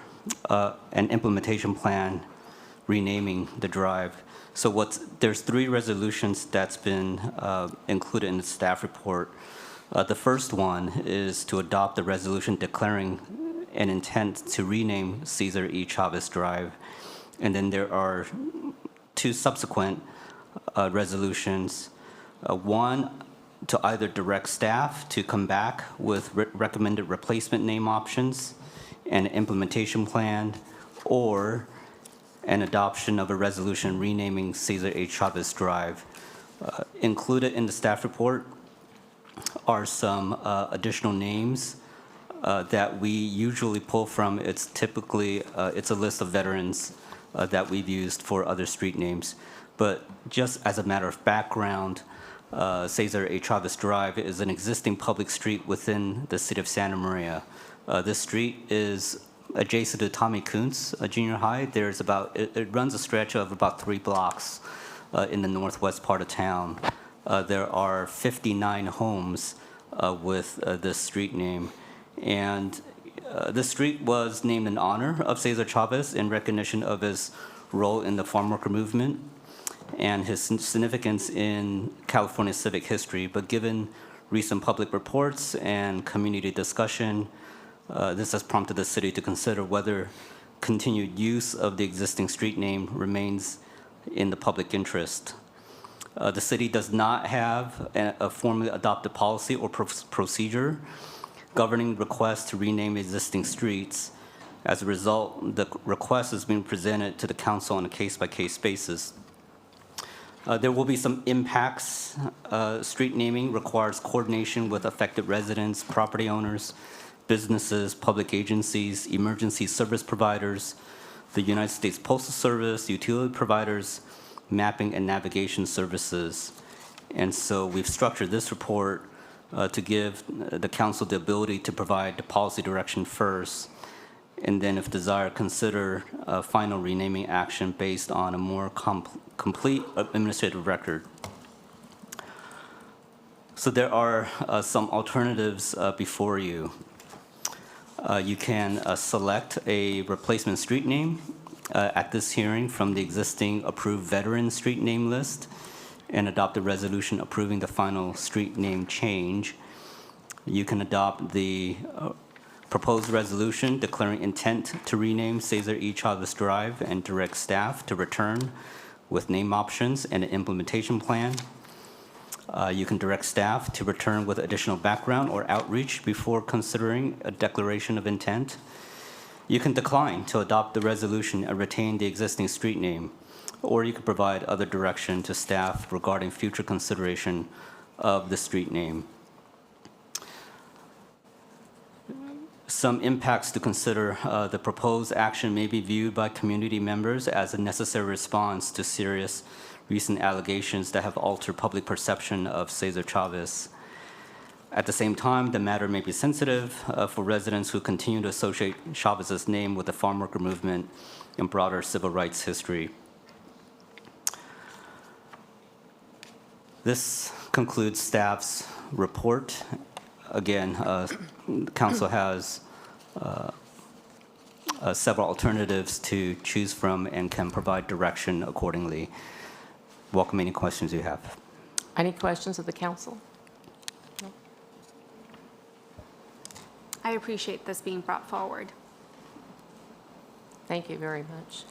an implementation plan renaming the drive. So there's 3 resolutions that's been included in the staff report. The first one is to adopt a resolution declaring an intent to rename Cesar E. Chavez Drive. And then there are 2 subsequent resolutions. One, to either direct staff to come back with recommended replacement name options and implementation plan, or an adoption of a resolution renaming Cesar A. Chavez Drive. Included in the staff report are some additional names that we usually pull from. It's typically, it's a list of veterans that we've used for other street names. But just as a matter of background, Cesar A. Chavez Drive is an existing public street within the city of Santa Maria. This street is adjacent to Tommy Kuntz Junior High. There's it runs a stretch of about 3 blocks in the northwest part of town. There are 59 homes with this street name. And this street was named in honor of Cesar Chavez in recognition of his role in the farm worker movement and his significance in California civic history. But given recent public reports and community discussion, this has prompted the city to consider whether continued use of the existing street name remains in the public interest. The city does not have a formally adopted policy or procedure governing requests to rename existing streets. As a result, the request is being presented to the council on a case-by-case basis. There will be some impacts. Street naming requires coordination with affected residents, property owners, businesses, public agencies, emergency service providers, the United States Postal Service, utility providers, mapping and navigation services. And so we've structured this report to give the council the ability to provide the policy direction first, and then if desired, consider a final renaming action based on a more complete administrative record. So there are some alternatives before you. You can select a replacement street name at this hearing from the existing approved veteran street name list and adopt a resolution approving the final street name change. You can adopt the proposed resolution declaring intent to rename Cesar E. Chavez Drive and direct staff to return with name options and an implementation plan. You can direct staff to return with additional background or outreach before considering a declaration of intent. You can decline to adopt the resolution and retain the existing street name, or you can provide other direction to staff regarding future consideration of the street name. Some impacts to consider. The proposed action may be viewed by community members as a necessary response to serious recent allegations that have altered public perception of Cesar Chavez. At the same time, the matter may be sensitive for residents who continue to associate Chavez's name with the farm worker movement and broader civil rights history. This concludes staff's report. again, council has several alternatives to choose from and can provide direction accordingly. Welcome any questions you have. Any questions of the council? I appreciate this being brought forward. Thank you very much.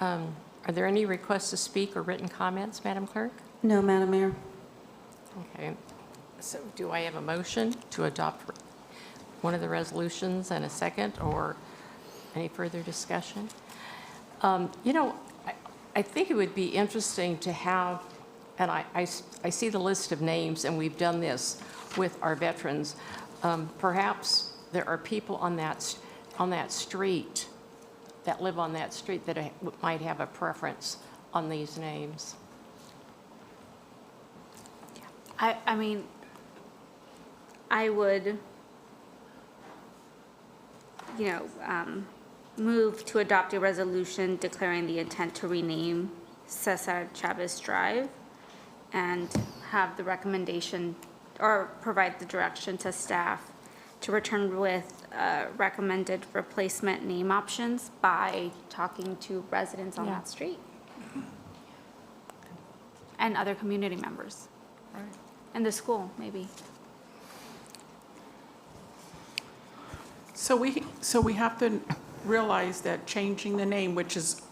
Are there any requests to speak or written comments, Madam Clerk? No, Madam Mayor. Okay. So do I have a motion to adopt one of the resolutions and a second, or any further discussion? You know, I think it would be interesting to have, and I see the list of names, and we've done this with our veterans. Perhaps there are people on that street, that live on that street, that might have a preference on these names. I mean, I would, move to adopt a resolution declaring the intent to rename Cesar Chavez Drive and have the recommendation or provide the direction to staff to return with recommended replacement name options by talking to residents on that street and other community members. Right. And the school, maybe. So we have to realize that changing the name, which is,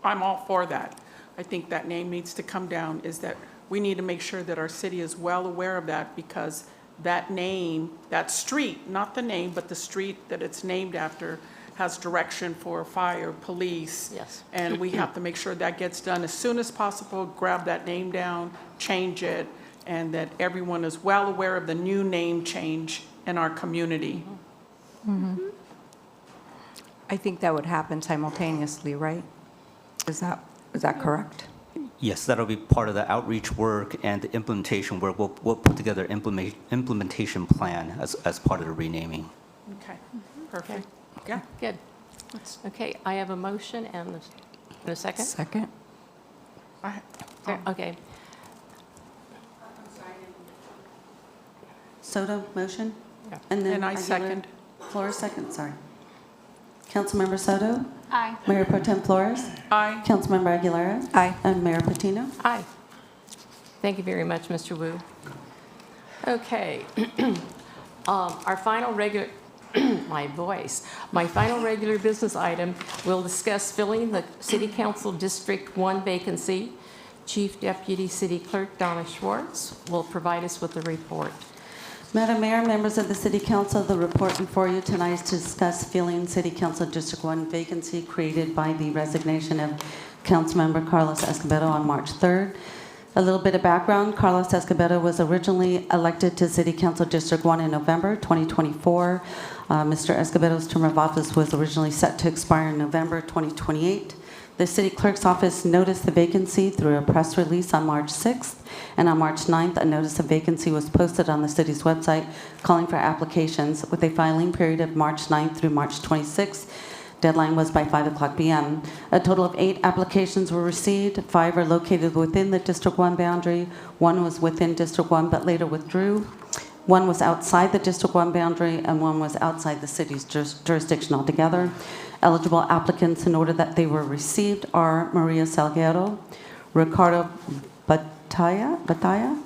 I'm all for that. I think that name needs to come down, is that we need to make sure that our city is well aware of that, because that name, that street, not the name, but the street that it's named after, has direction for fire, police. Yes. And we have to make sure that gets done as soon as possible, grab that name down, change it, and that everyone is well aware of the new name change in our community. I think that would happen simultaneously, right? Is that correct? Yes, that'll be part of the outreach work and the implementation work. We'll put together implementation plan as part of the renaming. Okay, perfect. Yeah. Good. Okay, I have a motion and a second? Second. Okay. Soto, motion? Yeah. And then And I Aguilera- second. Flores, second, sorry. Councilmember Soto? Aye. Mayor Pro Tem Flores? Aye. Councilmember Aguilera? Aye. And Mayor Patino? Aye. Thank you very much, Mr. Wu. Okay. Our final regular, my final regular business item will discuss filling the City Council District 1 vacancy. Chief Deputy City Clerk Donna Schwartz will provide us with the report. Madam Mayor, members of the City Council, the report before you tonight is to discuss filling City Council District 1 vacancy created by the resignation of Councilmember Carlos Escobedo on March 3rd. A little bit of background, Carlos Escobedo was originally elected to City Council District 1 in November 2024. Mr. Escobedo's term of office was originally set to expire in November 2028. The City Clerk's office noticed the vacancy through a press release on March 6th, and on March 9th, a notice of vacancy was posted on the city's website calling for applications with a filing period of March 9th through March 26th. Deadline was by 5:00 p.m. A total of 8 applications were received. 5 are located within the District 1 boundary. 1 was within District 1 but later withdrew. 1 was outside the District 1 boundary, and 1 was outside the city's jurisdiction altogether. Eligible applicants in order that they were received are Maria Salguero, Ricardo Batalla,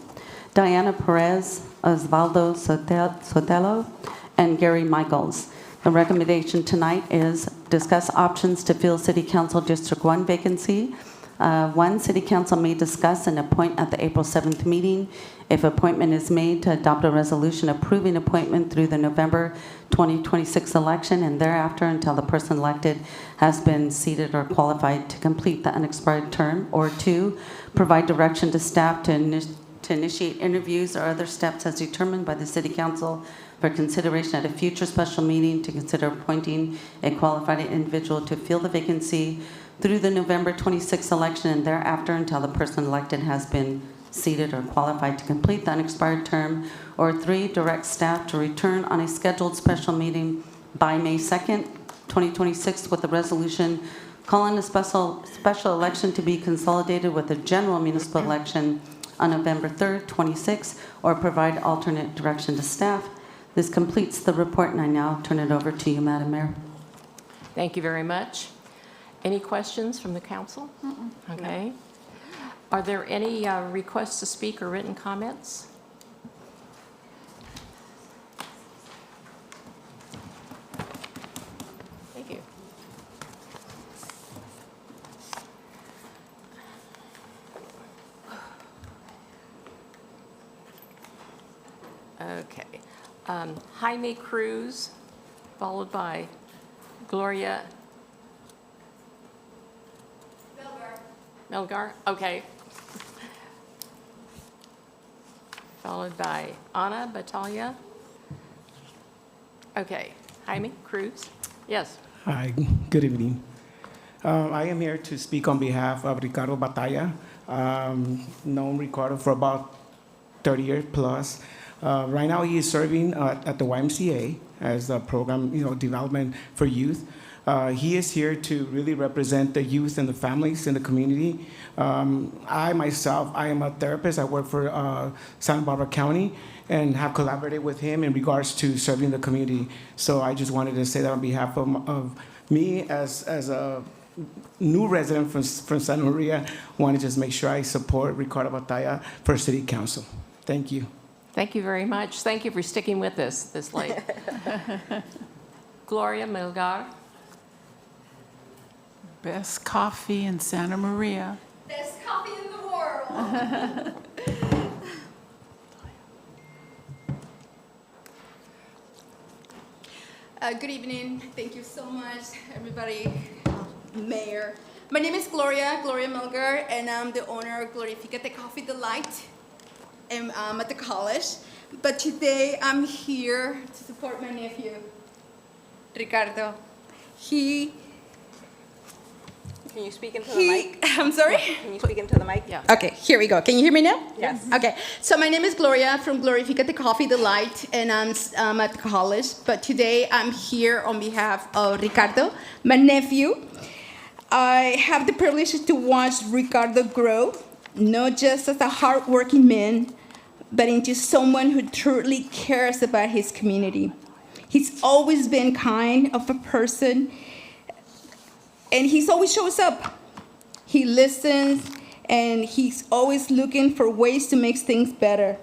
Diana Perez, Osvaldo Sotelo, and Gary Michaels. The recommendation tonight is discuss options to fill City Council District 1 vacancy. 1, City Council may discuss and appoint at the April 7th meeting. If appointment is made, to adopt a resolution approving appointment through the November 2026 election and thereafter until the person elected has been seated or qualified to complete the unexpired term. Or 2, provide direction to staff to initiate interviews or other steps as determined by the City Council for consideration at a future special meeting to consider appointing a qualified individual to fill the vacancy through the November 26th election and thereafter until the person elected has been seated or qualified to complete the unexpired term. Or 3, direct staff to return on a scheduled special meeting by May 2nd, 2026 with a resolution calling a special election to be consolidated with a general municipal election on November 3rd, 26, or provide alternate direction to staff. This completes the report, and I now turn it over to you, Madam Mayor. Thank you very much. Any questions from the council? Okay. Are there any requests to speak or written comments? Thank you. Okay. Jaime Cruz, followed by Gloria Melgar, okay. Followed by Ana Batalha. Okay, Jaime Cruz. Yes. Hi, good evening. I am here to speak on behalf of Ricardo Batalla. Known Ricardo for about 30 years plus. Right now, he is serving at the YMCA as a program, development for youth. He is here to really represent the youth and the families in the community. I myself, I am a therapist. I work for Santa Barbara County and have collaborated with him in regards to serving the community. So I just wanted to say that on behalf of me as a new resident from Santa Maria, want to just make sure I support Ricardo Batalla for City Council. Thank you. Thank you very much. Thank you for sticking with us this late. Gloria Melgar. Best coffee in Santa Maria. Best coffee in the world. Good evening. Thank you so much, everybody. Mayor. My name is Gloria Melgar, and I'm the owner of Glorificate Coffee Delight. I'm at the college. But today I'm here to support my nephew, Ricardo. Can you speak into the mic? I'm sorry? Can you speak into the mic? Yeah. Okay, here we go. Can you hear me now? Yes. Okay, so my name is Gloria from Glorificate Coffee Delight, and I'm at college. But today I'm here on behalf of Ricardo, my nephew. I have the privilege to watch Ricardo grow, not just as a hardworking man, but into someone who truly cares about his community. He's always been kind of a person, and he always shows up. He listens, and he's always looking for ways to make things better.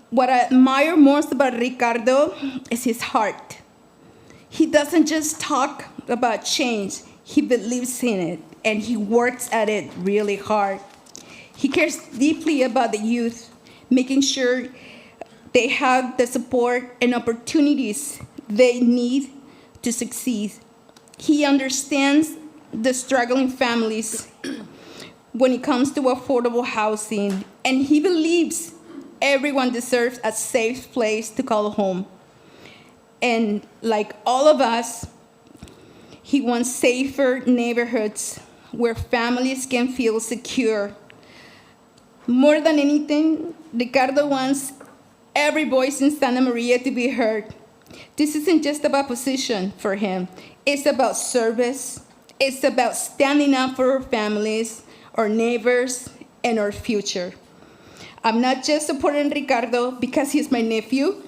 What I admire most about Ricardo is his heart. He doesn't just talk about change, he believes in it, and he works at it really hard. He cares deeply about the youth, making sure they have the support and opportunities they need to succeed. He understands the struggling families when it comes to affordable housing, and he believes everyone deserves a safe place to call home. And like all of us, he wants safer neighborhoods where families can feel secure. More than anything, Ricardo wants every voice in Santa Maria to be heard. This isn't just about position for him. It's about service. It's about standing up for our families, our neighbors, and our future. I'm not just supporting Ricardo because he's my nephew.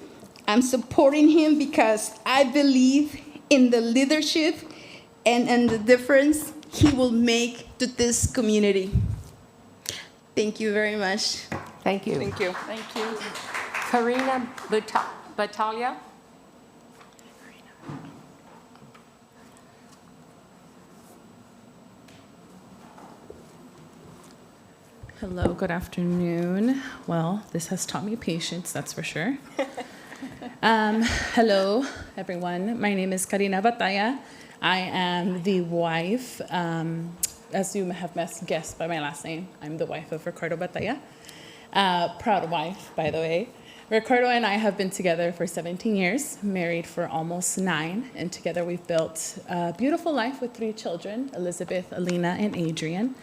I'm supporting him because I believe in the leadership and the difference he will make to this community. Thank you very much. Thank you. Thank you. Thank you. Karina Batalha. Hello, good afternoon. Well, this has taught me patience, that's for sure. Hello, everyone. My name is Karina Batalla. I am the wife, as you have guessed by my last name, I'm the wife of Ricardo Batalla. Proud wife, by the way. Ricardo and I have been together for 17 years, married for almost 9, and together we've built a beautiful life with 3 children, Elizabeth, Alina, and Adrian.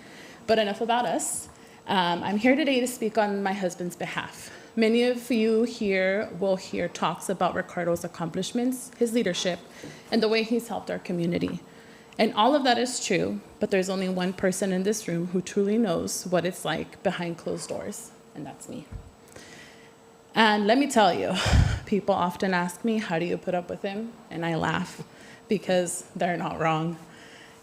But enough about us. I'm here today to speak on my husband's behalf. Many of you here will hear talks about Ricardo's accomplishments, his leadership, and the way he's helped our community. And all of that is true, but there's only one person in this room who truly knows what it's like behind closed doors, and that's me. And let me tell you, People often ask me, how do you put up with him? And I laugh because they're not wrong.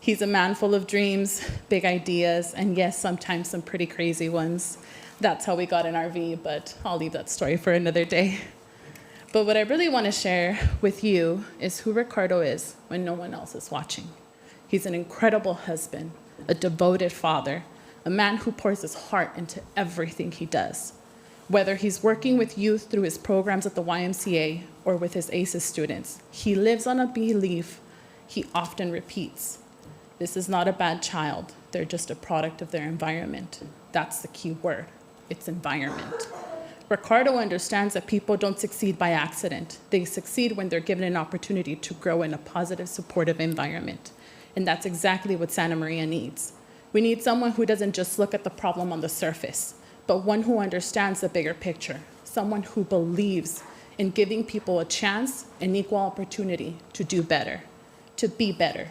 He's a man full of dreams, big ideas, and yes, sometimes some pretty crazy ones. That's how we got an RV, but I'll leave that story for another day. But what I really want to share with you is who Ricardo is when no one else is watching. He's an incredible husband, a devoted father, a man who pours his heart into everything he does. Whether he's working with youth through his programs at the YMCA or with his ACES students, he lives on a belief he often repeats. This is not a bad child. They're just a product of their environment. That's the key word. It's environment. Ricardo understands that people don't succeed by accident. They succeed when they're given an opportunity to grow in a positive, supportive environment. And that's exactly what Santa Maria needs. We need someone who doesn't just look at the problem on the surface, but one who understands the bigger picture, someone who believes in giving people a chance and equal opportunity to do better, to be better.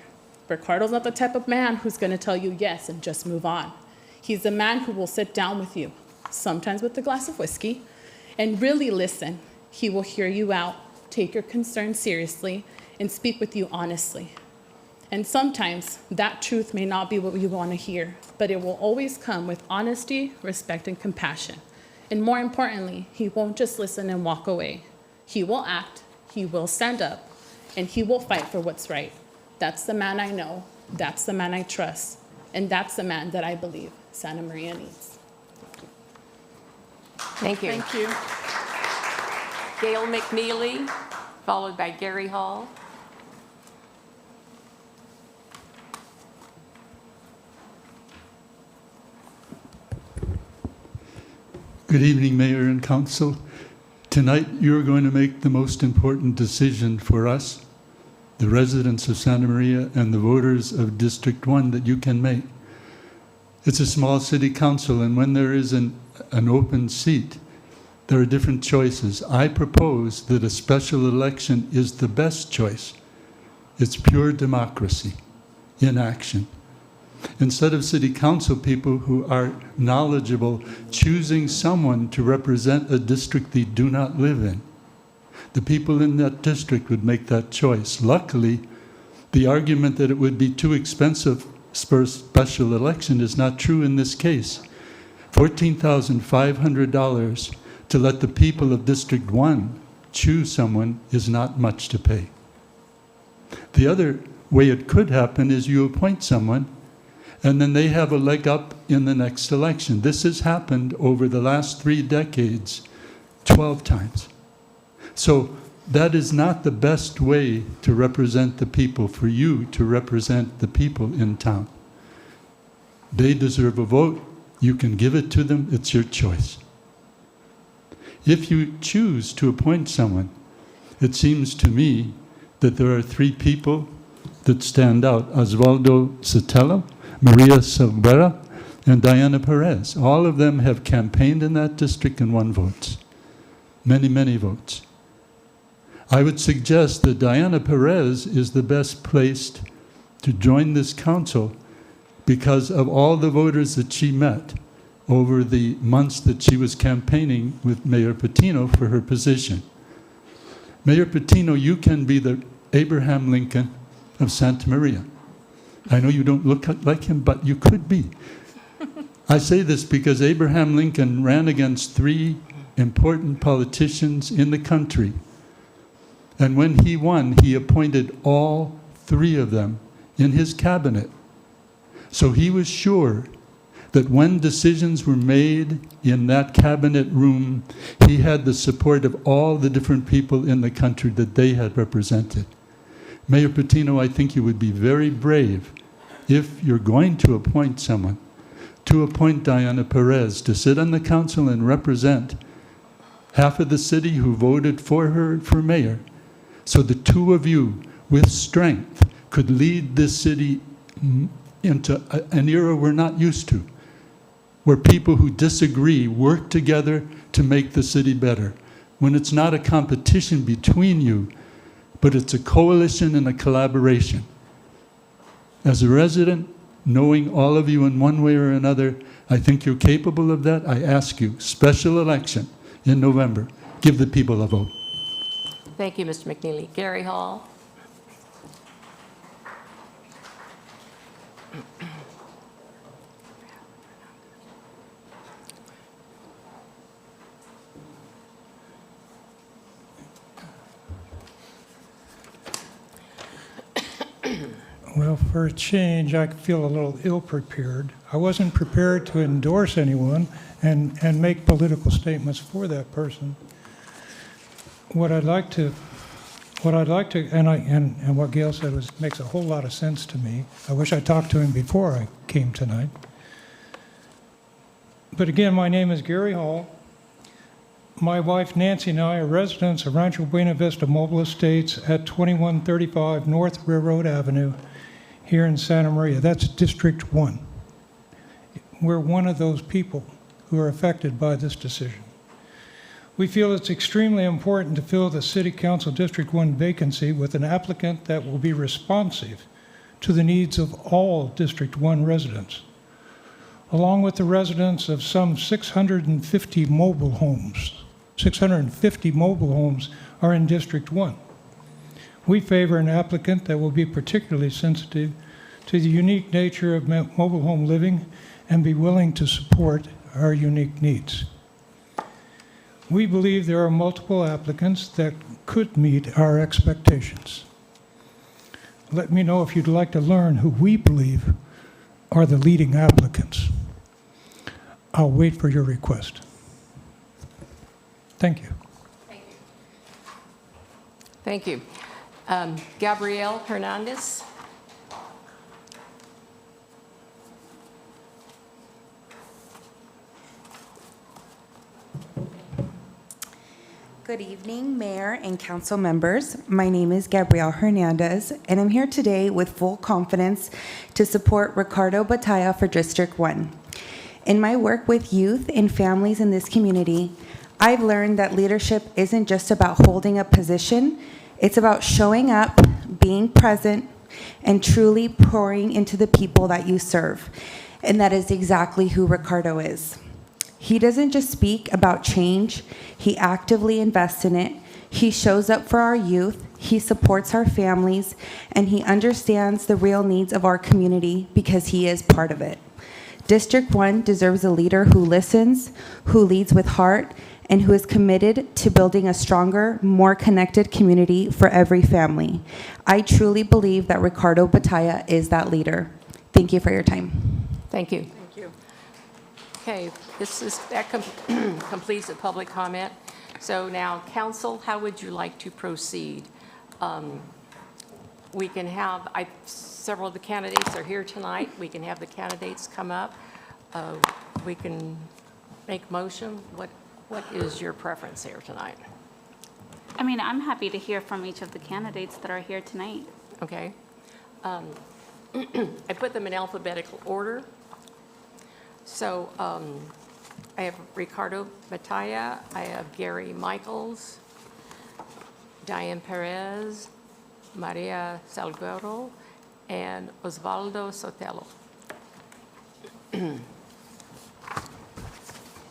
Ricardo's not the type of man who's going to tell you yes and just move on. He's a man who will sit down with you, sometimes with a glass of whiskey, and really listen. He will hear you out, take your concerns seriously, and speak with you honestly. And sometimes that truth may not be what you want to hear, but it will always come with honesty, respect, and compassion. And more importantly, he won't just listen and walk away. He will act, he will stand up, and he will fight for what's right. That's the man I know, that's the man I trust, and that's the man that I believe Santa Maria needs. Thank you. Thank you. Gail McNeely, followed by Gary Hall. Good evening, Mayor and Council. Tonight, you're going to make the most important decision for us, the residents of Santa Maria and the voters of District 1 that you can make. It's a small city council, and when there is an open seat, there are different choices. I propose that a special election is the best choice. It's pure democracy in action. Instead of city council people who are knowledgeable choosing someone to represent a district they do not live in, the people in that district would make that choice. Luckily, the argument that it would be too expensive for a special election is not true in this case. $14,500 to let the people of District 1 choose someone is not much to pay. The other way it could happen is you appoint someone and then they have a leg up in the next election. This has happened over the last 3 decades 12 times. So that is not the best way to represent the people, for you to represent the people in town. They deserve a vote. You can give it to them. It's your choice. If you choose to appoint someone, it seems to me that there are 3 people that stand out: Osvaldo Sotelo, Maria Silvera, and Diana Perez. All of them have campaigned in that district and won votes. Many, many votes. I would suggest that Diana Perez is the best placed to join this council because of all the voters that she met over the months that she was campaigning with Mayor Patino for her position. Mayor Patino, you can be the Abraham Lincoln of Santa Maria. I know you don't look like him, but you could be. I say this because Abraham Lincoln ran against 3 important politicians in the country. And when he won, he appointed all 3 of them in his cabinet. So he was sure that when decisions were made in that cabinet room, he had the support of all the different people in the country that they had represented. Mayor Patino, I think you would be very brave if you're going to appoint someone, to appoint Diana Perez to sit on the council and represent half of the city who voted for her for mayor. So the 2 of you, with strength, could lead this city into an era we're not used to, where people who disagree work together to make the city better. When it's not a competition between you, but it's a coalition and a collaboration. As a resident, knowing all of you in one way or another, I think you're capable of that. I ask you, special election in November, give the people a vote. Thank you, Mr. McNeely. Gary Hall? Well, for a change, I feel a little ill-prepared. I wasn't prepared to endorse anyone and make political statements for that person. What I'd like to, and what Gail said makes a whole lot of sense to me. I wish I talked to him before I came tonight. But again, my name is Gary Hall. My wife Nancy and I are residents of Rancho Buena Vista Mobile Estates at 2135 North Railroad Avenue here in Santa Maria. That's District 1. We're one of those people who are affected by this decision. We feel it's extremely important to fill the City Council District 1 vacancy with an applicant that will be responsive to the needs of all District 1 residents, along with the residents of some 650 mobile homes. 650 mobile homes are in District 1. We favor an applicant that will be particularly sensitive to the unique nature of mobile home living and be willing to support our unique needs. We believe there are multiple applicants that could meet our expectations. Let me know if you'd like to learn who we believe are the leading applicants. I'll wait for your request. Thank you. Thank you. Gabrielle Hernandez? Good evening, Mayor and Council members. My name is Gabrielle Hernandez, and I'm here today with full confidence to support Ricardo Batalla for District 1. In my work with youth and families in this community, I've learned that leadership isn't just about holding a position, it's about showing up, being present, and truly pouring into the people that you serve. And that is exactly who Ricardo is. He doesn't just speak about change, he actively invests in it. He shows up for our youth, he supports our families, and he understands the real needs of our community because he is part of it. District 1 deserves a leader who listens, who leads with heart, and who is committed to building a stronger, more connected community for every family. I truly believe that Ricardo Batalla is that leader. Thank you for your time. Thank you. Thank you. Okay, that completes the public comment. So now, council, how would you like to proceed? We can have, several of the candidates are here tonight. We can have the candidates come up. We can make motion. What is your preference here tonight? I mean, I'm happy to hear from each of the candidates that are here tonight. Okay. I put them in alphabetical order. So I have Ricardo Batalla, I have Gary Michaels, Diane Perez, Maria Salguero, and Osvaldo Sotelo.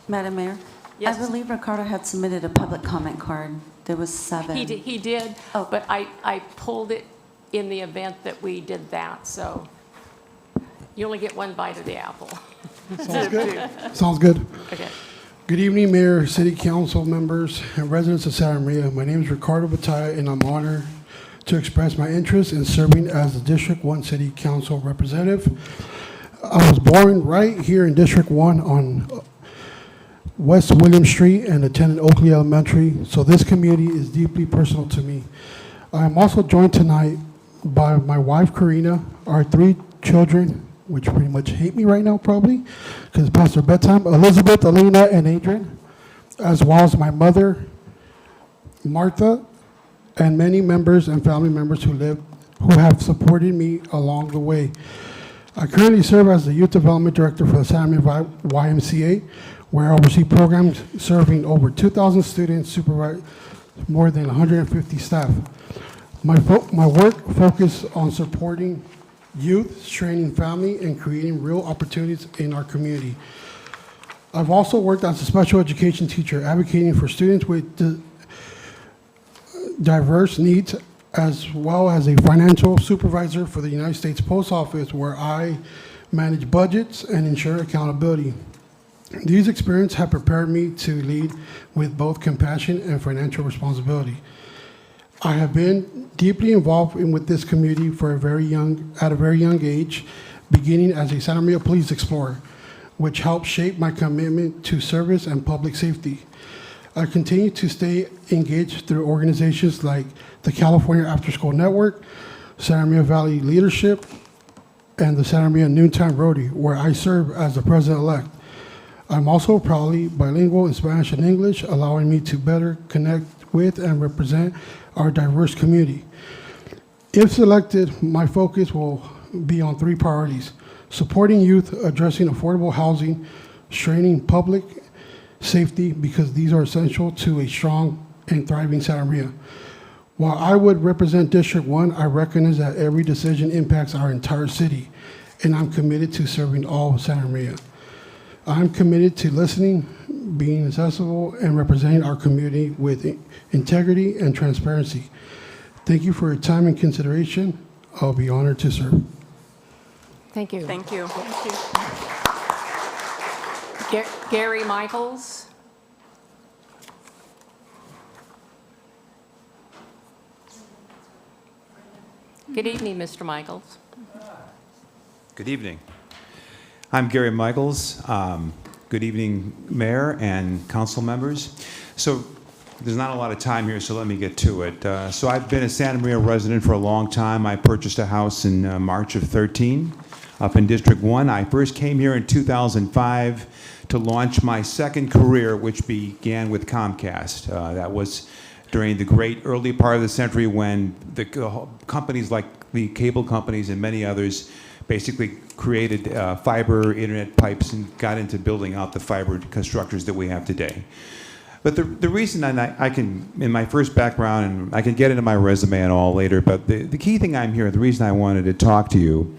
Madam Mayor? Yes. I believe Ricardo had submitted a public comment card. There was 7. He did, but I pulled it in the event that we did that, so you only get one bite of the apple. Sounds good. Sounds good. Okay. Good evening, Mayor, City Council members, and residents of Santa Maria. My name is Ricardo Batalla, and I'm honored to express my interest in serving as the District 1 City Council representative. I was born right here in District 1 on West William Street and attended Oakley Elementary, so this community is deeply personal to me. I am also joined tonight by my wife, Karina, our 3 children, which pretty much hate me right now probably, because it's past their bedtime, Elizabeth, Alina, and Adrian, as well as my mother, Martha, and many members and family members who have supported me along the way. I currently serve as the Youth Development Director for the Santa Maria YMCA, where I oversee programs serving over 2,000 students, supervise more than 150 staff. My work focuses on supporting youth, strengthening family, and creating real opportunities in our community. I've also worked as a special education teacher, advocating for students with diverse needs, as well as a financial supervisor for the United States Post Office, where I manage budgets and ensure accountability. These experiences have prepared me to lead with both compassion and financial responsibility. I have been deeply involved with this community at a very young age, beginning as a Santa Maria Police Explorer, which helped shape my commitment to service and public safety. I continue to stay engaged through organizations like the California After School Network, Santa Maria Valley Leadership, and the Santa Maria Noontime Rotary, where I serve as the president-elect. I'm also proudly bilingual in Spanish and English, allowing me to better connect with and represent our diverse community. If selected, my focus will be on 3 priorities: supporting youth, addressing affordable housing, strengthening public safety, because these are essential to a strong and thriving Santa Maria. While I would represent District 1, I recognize that every decision impacts our entire city, and I'm committed to serving all of Santa Maria. I'm committed to listening, being accessible, and representing our community with integrity and transparency. Thank you for your time and consideration. I'll be honored to serve. Thank you. Thank you. Gary Michaels. Good evening, Mr. Michaels. Good evening. I'm Gary Michaels. Good evening, Mayor and council members. So there's not a lot of time here, so let me get to it. So I've been a Santa Maria resident for a long time. I purchased a house in March of 13 up in District 1. I first came here in 2005 to launch my second career, which began with Comcast. That was during the great early part of the century when the companies like the cable companies and many others basically created fiber internet pipes and got into building out the fiber structures that we have today. But the reason I can, in my first background, and I can get into my resume and all later, but the key thing I'm here, the reason I wanted to talk to you,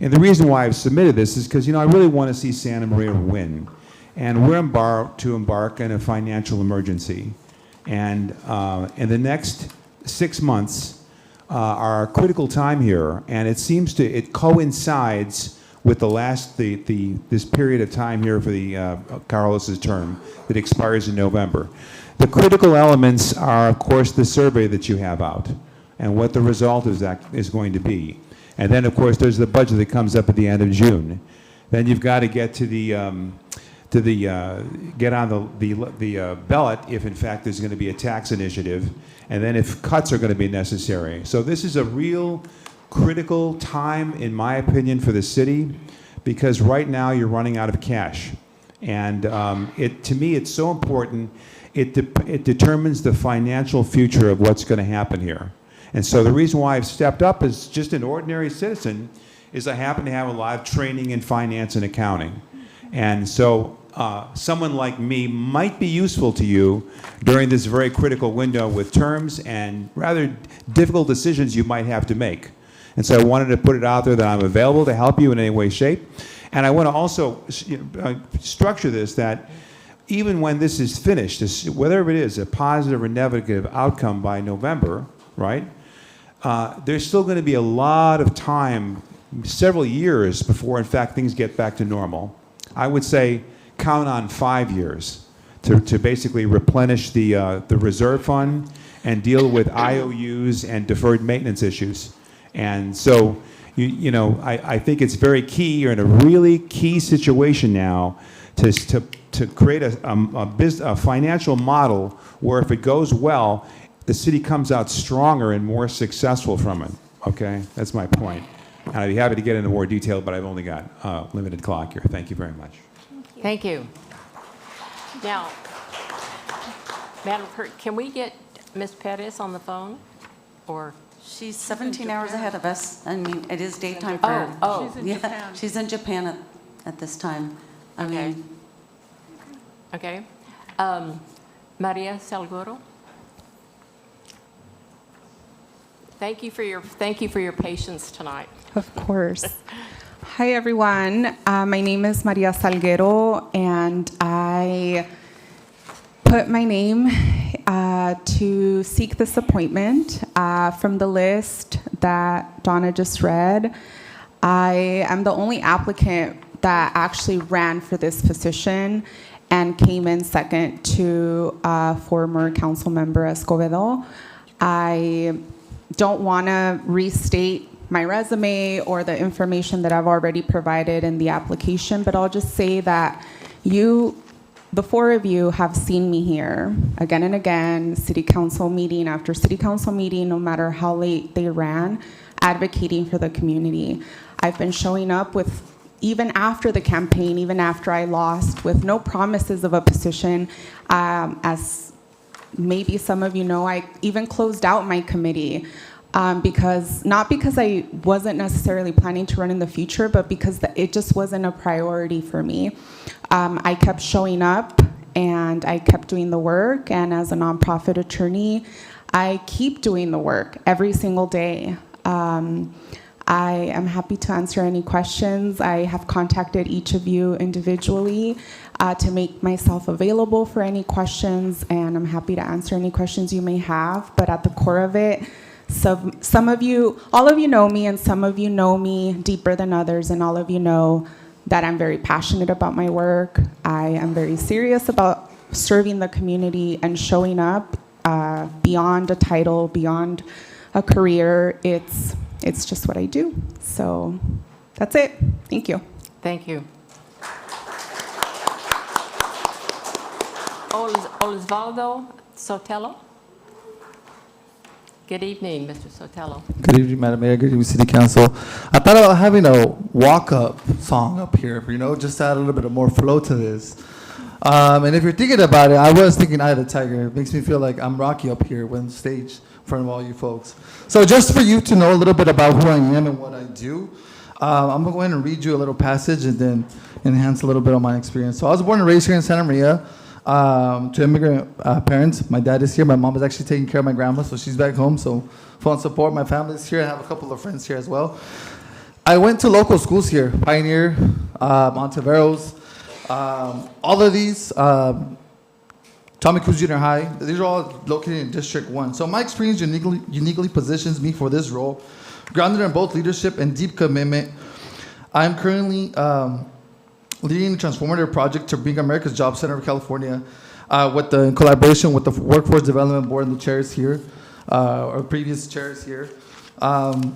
and the reason why I've submitted this is because, I really want to see Santa Maria win. And we're about to embark on a financial emergency. And in the next 6 months, are a critical time here, and it coincides with this period of time here for the Carlos's term that expires in November. The critical elements are, of course, the survey that you have out and what the result is going to be. And then, of course, there's the budget that comes up at the end of June. Then you've got to get to get on the ballot if in fact there's going to be a tax initiative, and then if cuts are going to be necessary. So this is a real critical time, in my opinion, for the city, because right now you're running out of cash, and to me it's so important. It determines the financial future of what's going to happen here. And so the reason why I've stepped up as just an ordinary citizen is I happen to have a lot of training in finance and accounting. And so someone like me might be useful to you during this very critical window with terms and rather difficult decisions you might have to make. And so I wanted to put it out there that I'm available to help you in any way, shape. And I want to also structure this that even when this is finished, whether it is a positive or negative outcome by November, right, there's still going to be a lot of time, several years, before, in fact, things get back to normal. I would say count on 5 years to basically replenish the reserve fund and deal with IOUs and deferred maintenance issues. And so, I think it's very key. You're in a really key situation now to create a financial model where if it goes well, the city comes out stronger and more successful from it. Okay, that's my point. And I'd be happy to get into more detail, but I've only got a limited clock here. Thank you very much. Thank you. Now, Madam Clerk, can we get Ms. Pettis on the phone? Or She's 17 hours ahead of us. I mean, it is daytime for her. Oh. She's in Japan. She's in Japan at this time. Okay. Maria Salguero? Thank you for your patience tonight. Of course. Hi, everyone. My name is Maria Salguero, and I put my name to seek this appointment. From the list that Donna just read, I am the only applicant that actually ran for this position and came in second to former council member Escobedo. I don't want to restate my resume or the information that I've already provided in the application, but I'll just say that the four of you have seen me here again and again, city council meeting after city council meeting, no matter how late they ran, advocating for the community. I've been showing up with, even after the campaign, even after I lost, with no promises of a position. As maybe some of you know, I even closed out my committee not because I wasn't necessarily planning to run in the future, but because it just wasn't a priority for me. I kept showing up and I kept doing the work, and as a nonprofit attorney, I keep doing the work every single day. I am happy to answer any questions. I have contacted each of you individually to make myself available for any questions, and I'm happy to answer any questions you may have. But at the core of it, some of you, all of you know me, and some of you know me deeper than others, and all of you know that I'm very passionate about my work. I am very serious about serving the community and showing up beyond a title, beyond a career. It's just what I do. So that's it. Thank you. Thank you. Osvaldo Sotelo. Good evening, Mr. Sotelo. Good evening, Madam Mayor. Good evening, City Council. I thought about having a walk-up song up here, just to add a little bit of more flow to this. And if you're thinking about it, I was thinking Eye of the Tiger. It makes me feel like I'm Rocky up here on stage in front of all you folks. So just for you to know a little bit about who I am and what I do, I'm going to go ahead and read you a little passage and then enhance a little bit of my experience. So I was born and raised here in Santa Maria. To immigrant parents. My dad is here. My mom is actually taking care of my grandma, so she's back home. So phone support. My family's here. I have a couple of friends here as well. I went to local schools here, Pioneer, Monteveros, all of these, Tommy Cruz Junior High. These are all located in District 1. So my experience uniquely positions me for this role, grounded in both leadership and deep commitment. I'm currently leading a transformative project to bring America's Job Center of California in collaboration with the Workforce Development Board and the chairs here, or previous chairs here. And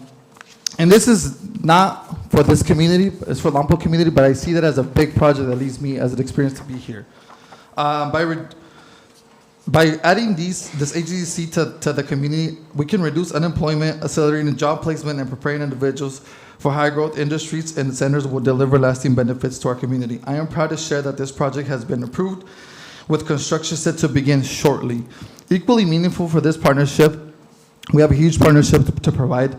this is not for this community, it's for Lompoc community, but I see that as a big project that leads me as an experience to be here. By adding this HGC to the community, we can reduce unemployment, accelerating job placement, and preparing individuals for high growth industries, and the centers will deliver lasting benefits to our community. I am proud to share that this project has been approved, with construction set to begin shortly. Equally meaningful for this partnership, we have a huge partnership to provide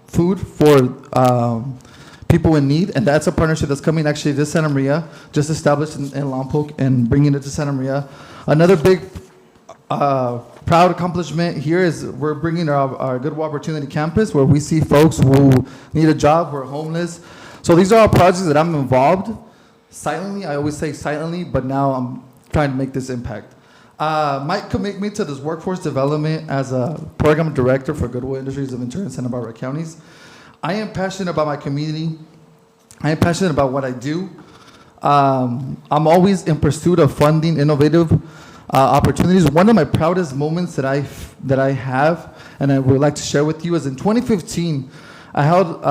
food for people in need, and that's a partnership that's coming actually to Santa Maria, just established in Lompoc and bringing it to Santa Maria. Another big proud accomplishment here is we're bringing our Good Opportunity Campus, where we see folks who need a job, who are homeless. So these are all projects that I'm involved silently. I always say silently, but now I'm trying to make this impact. My commitment to this workforce development as a program director for Goodwill Industries of Ventura and Santa Barbara counties. I am passionate about my community. I am passionate about what I do. I'm always in pursuit of funding innovative opportunities. One of my proudest moments that I have, and I would like to share with you, is in 2015, I helped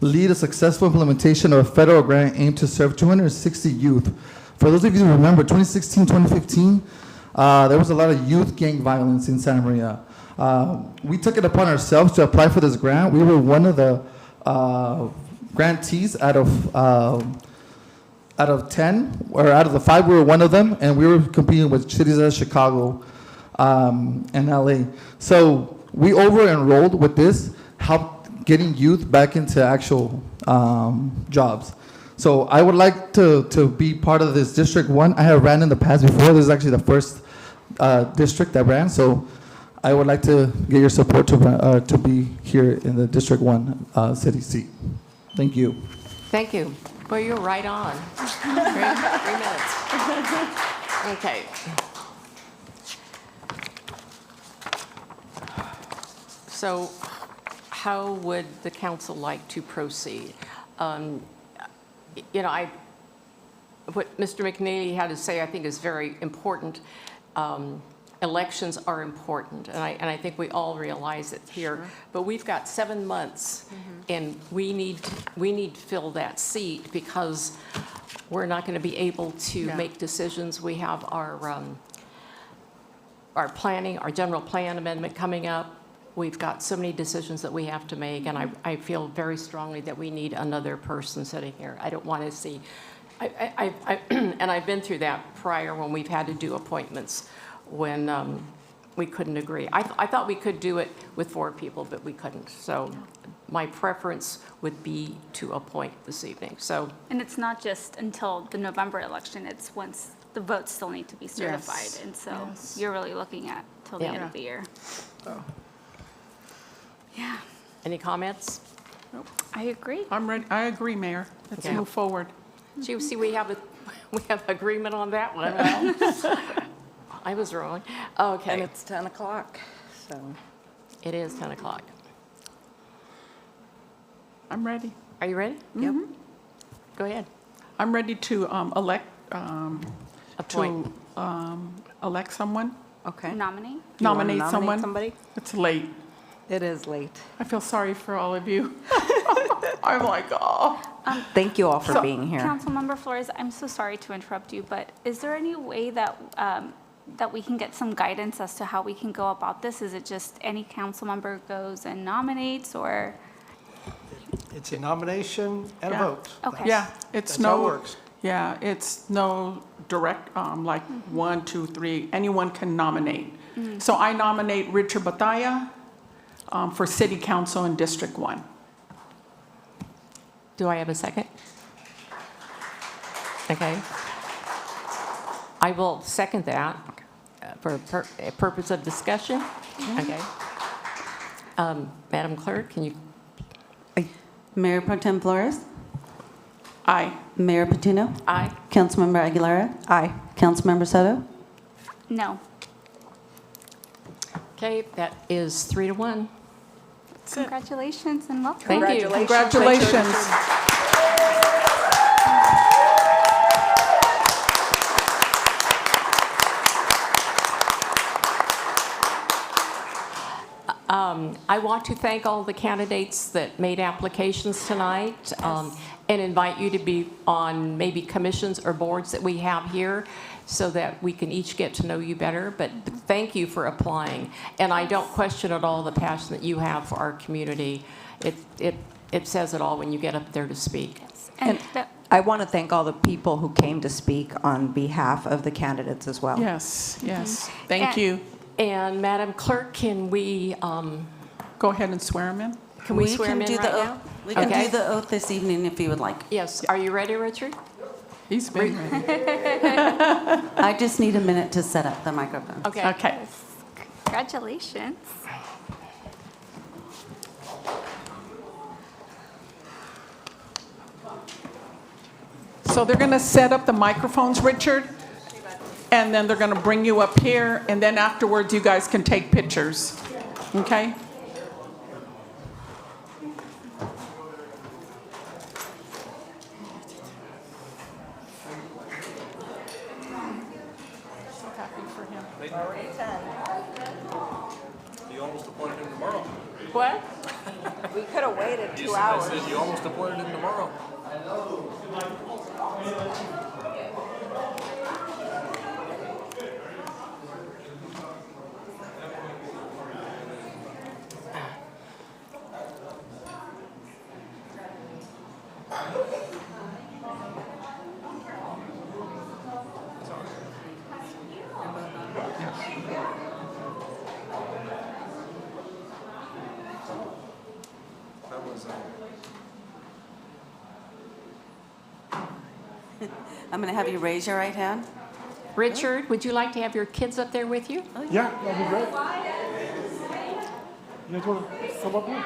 lead a successful implementation of a federal grant aimed to serve 260 youth. For those of you who remember, 2016, 2015, there was a lot of youth gang violence in Santa Maria. We took it upon ourselves to apply for this grant. We were one of the grantees out of 10, or out of the 5, we were one of them, and we were competing with cities like Chicago and LA. So we over-enrolled with this, helped getting youth back into actual jobs. So I would like to be part of this District 1. I have ran in the past before. This is actually the first district I ran, so I would like to get your support to be here in the District 1 city seat. Thank you. Thank you. Well, you're right on. 3 minutes. Okay. So how would the council like to proceed? You know, what Mr. McNeely had to say, I think, is very important. Elections are important, and I think we all realize it here. Sure. But we've got 7 months, and we need to fill that seat because we're not going to be able to Yeah. make decisions. We have our planning, our general plan amendment coming up. We've got so many decisions that we have to make, and I feel very strongly that we need another person sitting here. I don't want to see, and I've been through that prior when we've had to do appointments when we couldn't agree. I thought we could do it with 4 people, but we couldn't. So my preference would be to appoint this evening. So, And it's not just until the November election, it's once the votes still need to be certified. Yes. And so Yes. you're really looking at till the Yeah. end of the year. Yeah, any comments? I agree. I'm ready. I agree, Mayor. Let's Okay. move forward. Gee, see, we have agreement on that one. I was wrong. Okay. And it's 10 o'clock, so. It is 10 o'clock. I'm ready. Are you ready? Yep. Go ahead. I'm ready to elect, Appoint. elect someone, Okay. Nominate? You wanna nominate someone. somebody? It's late. It is late. I feel sorry for all of you. I'm like, oh. Thank you all for So- being here. Councilmember Flores, I'm so sorry to interrupt you, but is there any way that, that we can get some guidance as to how we can go about this? Is it just any council member goes and nominates, or? It's a nomination and a Yeah. vote. Okay. Yeah, it's That's how it no, works. yeah, it's no direct, like 1, 2, 3, anyone can nominate. So I nominate Richard Batalla for City Council in District 1. Do I have a second? Okay. I will second that for a purpose of discussion. Okay. Madam Clerk, can you? Mayor Pro Tem Flores, Aye. Mayor Patino, Aye. Councilmember Aguilera, Aye. Councilmember Soto. No. Okay, that is 3 to 1. Congratulations and welcome. Thank you. Congratulations. I want to thank all the candidates that made applications tonight and invite you to be on maybe commissions or boards that we have here so that we can each get to know you better. But thank you for applying. And I don't question at all the passion that you have for our community. It says it all when you get up there to speak. And I want to thank all the people who came to speak on behalf of the candidates as well. Yes, yes. Thank you. And Madam Clerk, can we go ahead and swear him in? Can we swear him in do right the now? oath. We can Okay. do the oath this evening if you would like. Yes. Are you ready, Richard? He's been ready. I just need a minute to set up the microphone. Okay. Okay. Congratulations. So they're going to set up the microphones, Richard, and then they're going to bring you up here, and then afterwards you guys can take pictures. Okay? You almost appointed him tomorrow. What? We could have waited You 2 said- hours. I said you almost appointed him tomorrow. That was, I'm going to have you raise your right hand. Richard, would you like to have your kids up there with you? Yeah, that'd be great. You guys want to come up here?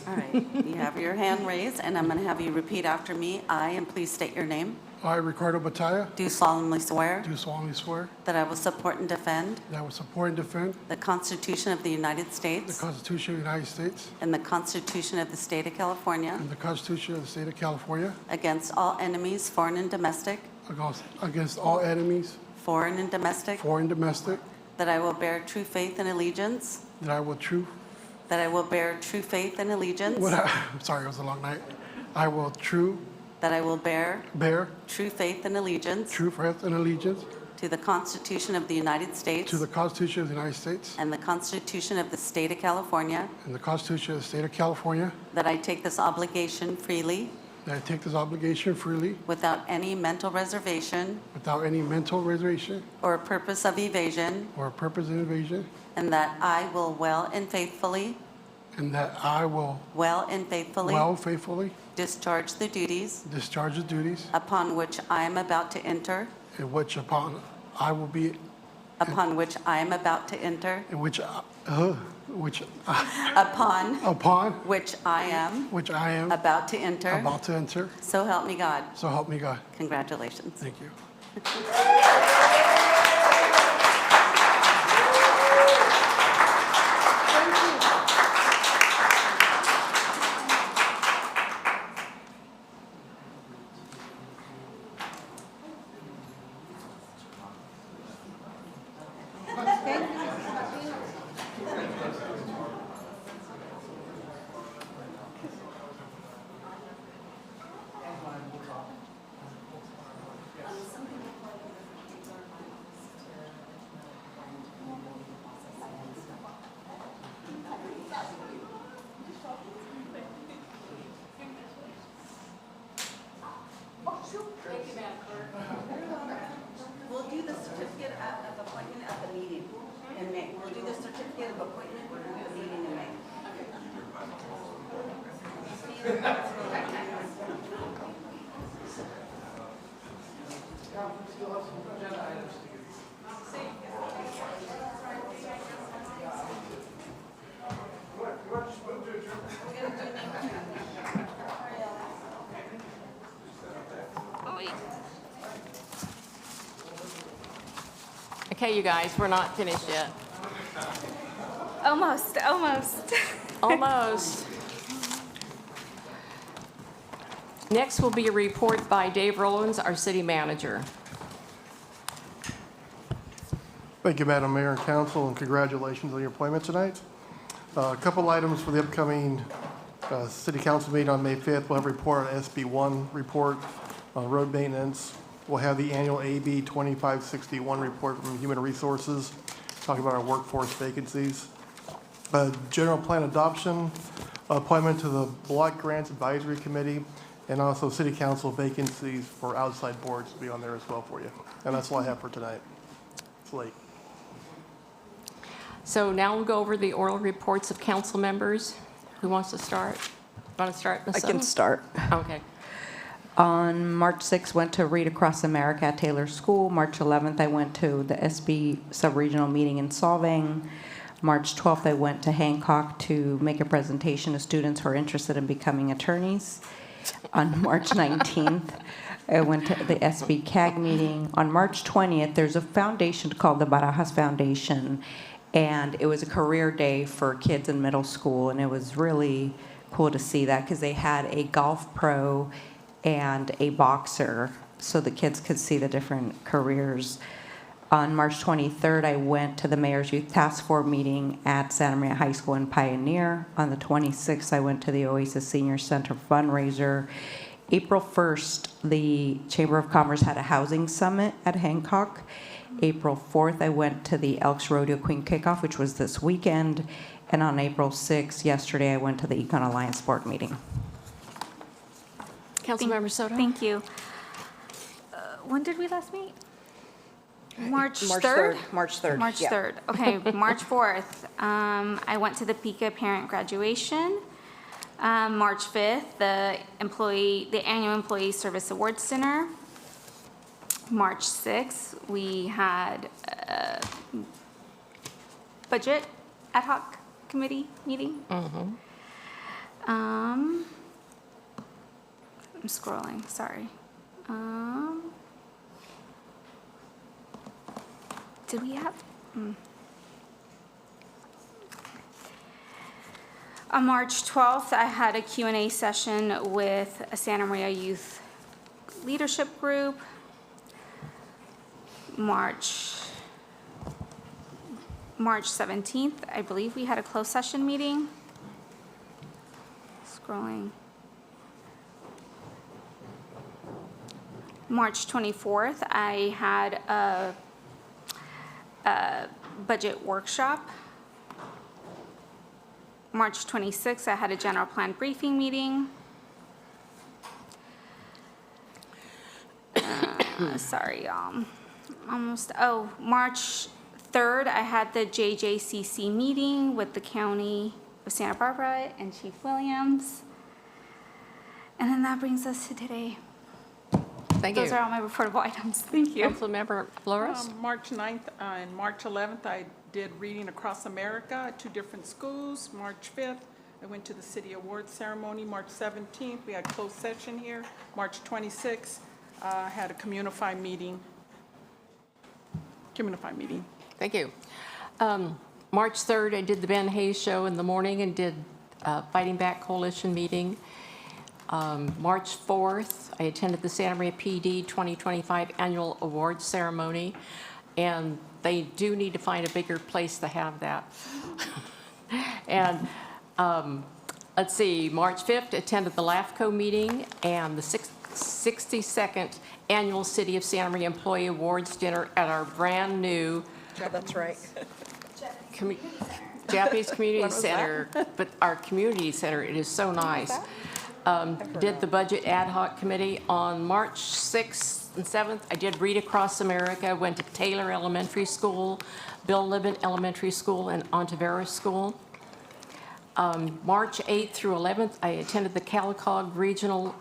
All right, you have your hand raised, and I'm going to have you repeat after me. I, and please state your name, I, Ricardo Batalla, do solemnly swear do solemnly swear that I will support and defend that I will support and defend the Constitution of the United the States Constitution of the United States and the Constitution of the State of California and the Constitution of the State of California against all enemies, foreign and domestic, against all enemies, foreign and domestic, foreign and domestic, that I will bear true faith and allegiance, that I will bear true faith and allegiance, I'm sorry, it was a long night. I will that I will bear bear true faith and allegiance true faith and allegiance to the Constitution of the United States to the Constitution of the United States and the Constitution of the State of California, and the Constitution of the State of California, that I take this obligation freely that I take this obligation freely without any mental reservation without any mental reservation or purpose of evasion, or purpose of evasion, and that I will well and faithfully and that I will well faithfully discharge the duties discharge the duties upon which I am about to enter in which upon I will be upon which I am about to enter in which upon which I am about to enter. So help me God. So help me God. Congratulations. Thank you. We'll do the certificate of appointment at the meeting in May. We'll do the certificate of appointment at the meeting in May. Okay, you guys, we're not finished yet. Almost. Almost. Next will be a report by Dave Rollins, our city manager. Thank you, Madam Mayor and Council, and congratulations on your appointment tonight. A couple items for the upcoming City Council meeting on May 5th. We'll have a report on SB1 report on road maintenance. We'll have the annual AB 2561 report from Human Resources, talking about our workforce vacancies. General plan adoption, appointment to the Block Grants Advisory Committee, and also City Council vacancies for outside boards to be on there as well for you. And that's all I have for tonight. It's late. So now we'll go over the oral reports of council members. Who wants to start? Want to start, Ms. I can Sutton? start. Okay. On March 6th, went to Read Across America at Taylor School. March 11th, I went to the SB sub-regional meeting in Solvang. March 12th, I went to Hancock to make a presentation to students who are interested in becoming attorneys. On March 19th, I went to the SB CAG meeting. On March 20th, there's a foundation called the Barajas Foundation, and it was a career day for kids in middle school, and it was really cool to see that because they had a golf pro and a boxer so the kids could see the different careers. On March 23rd, I went to the Mayor's Youth Task Force meeting at Santa Maria High School in Pioneer. On the 26th, I went to the Oasis Senior Center fundraiser. April 1st, the Chamber of Commerce had a housing summit at Hancock. April 4th, I went to the Elks Rodeo Queen Kickoff, which was this weekend. And on April 6th, yesterday, I went to the Econ Alliance board meeting. Councilmember Soto? Thank you. When did we last meet? March 3rd? March 3rd. March yeah. 3rd. Okay, March 4th, I went to the PICA parent graduation. March 5th, the annual Employee Service Awards Dinner. March 6th, we had a budget ad hoc committee meeting. I'm scrolling, sorry. Did we have? On March 12th, I had a Q&A session with a Santa Maria Youth Leadership Group. March 17th, I believe we had a closed session meeting. Scrolling. March 24th, I had a budget workshop. March 26th, I had a general plan briefing meeting. Sorry, March 3rd, I had the JJCC meeting with the County of Santa Barbara and Chief Williams. And then that brings us to today. Thank you. Those are all my reportable items. Thank you. Councilmember Flores? March 9th and March 11th, I did Reading Across America at 2 different schools. March 5th, I went to the City Awards ceremony. March 17th, we had closed session here. March 26th, had a Communify meeting. Thank you. March 3rd, I did the Ben Hayes Show in the morning and did Fighting Back Coalition meeting. March 4th, I attended the Santa Maria PD 2025 Annual Awards Ceremony, and they do need to find a bigger place to have that. And let's see, March 5th, attended the LAFCO meeting and the 62nd Annual City of Santa Maria Employee Awards Dinner at our brand new That's right. Japanese Community When was Center, but our community center, it is so nice. Did the Budget Ad Hoc Committee on March 6th and 7th. I did Read Across America, went to Taylor Elementary School, Bill Libben Elementary School, and Ontiveros School. March 8th through 11th, I attended the Calicog Regional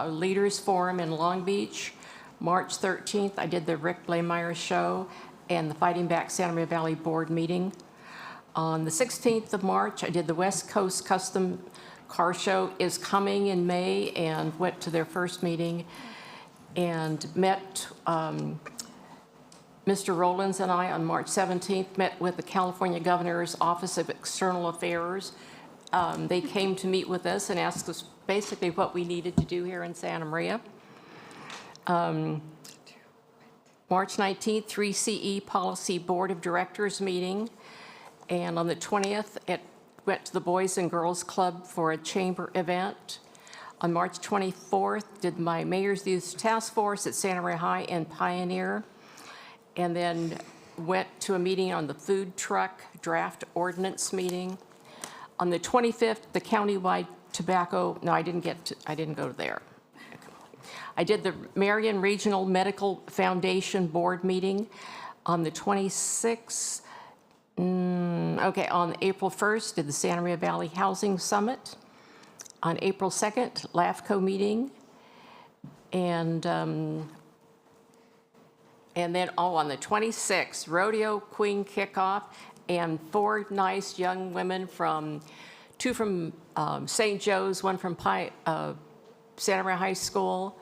Leaders Forum in Long Beach. March 13th, I did the Rick Blaymeyer Show and the Fighting Back Santa Maria Valley Board meeting. On the 16th of March, I did the West Coast Custom Car Show is coming in May, and went to their first meeting and met Mr. Rollins and I on March 17th, met with the California Governor's Office of External Affairs. They came to meet with us and asked us basically what we needed to do here in Santa Maria. March 19th, 3CE Policy Board of Directors meeting. And on the 20th, it went to the Boys and Girls Club for a chamber event. On March 24th, did my Mayor's Youth Task Force at Santa Maria High and Pioneer. And then went to a meeting on the food truck draft ordinance meeting. On the 25th, the countywide tobacco, no, I didn't go there. I did the Marion Regional Medical Foundation Board meeting on the 26th. On April 1st, did the Santa Maria Valley Housing Summit. On April 2nd, LAFCO meeting. And then, on the 26th, Rodeo Queen kickoff, and 4 nice young women two from St. Joe's, one from Santa Maria High School,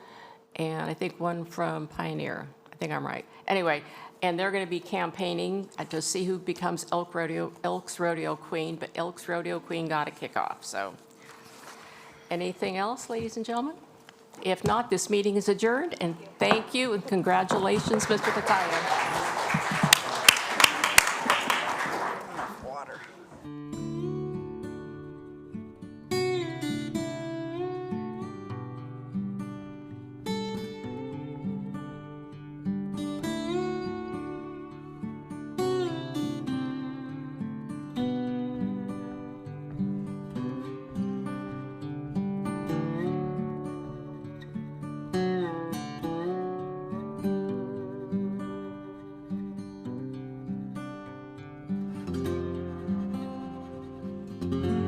and I think one from Pioneer. I think I'm right. Anyway, and they're going to be campaigning to see who becomes Elks Rodeo Queen, but Elks Rodeo Queen got a kickoff. So, anything else, ladies and gentlemen? If not, this meeting is adjourned, and thank you and congratulations, Mr. Pataya. you.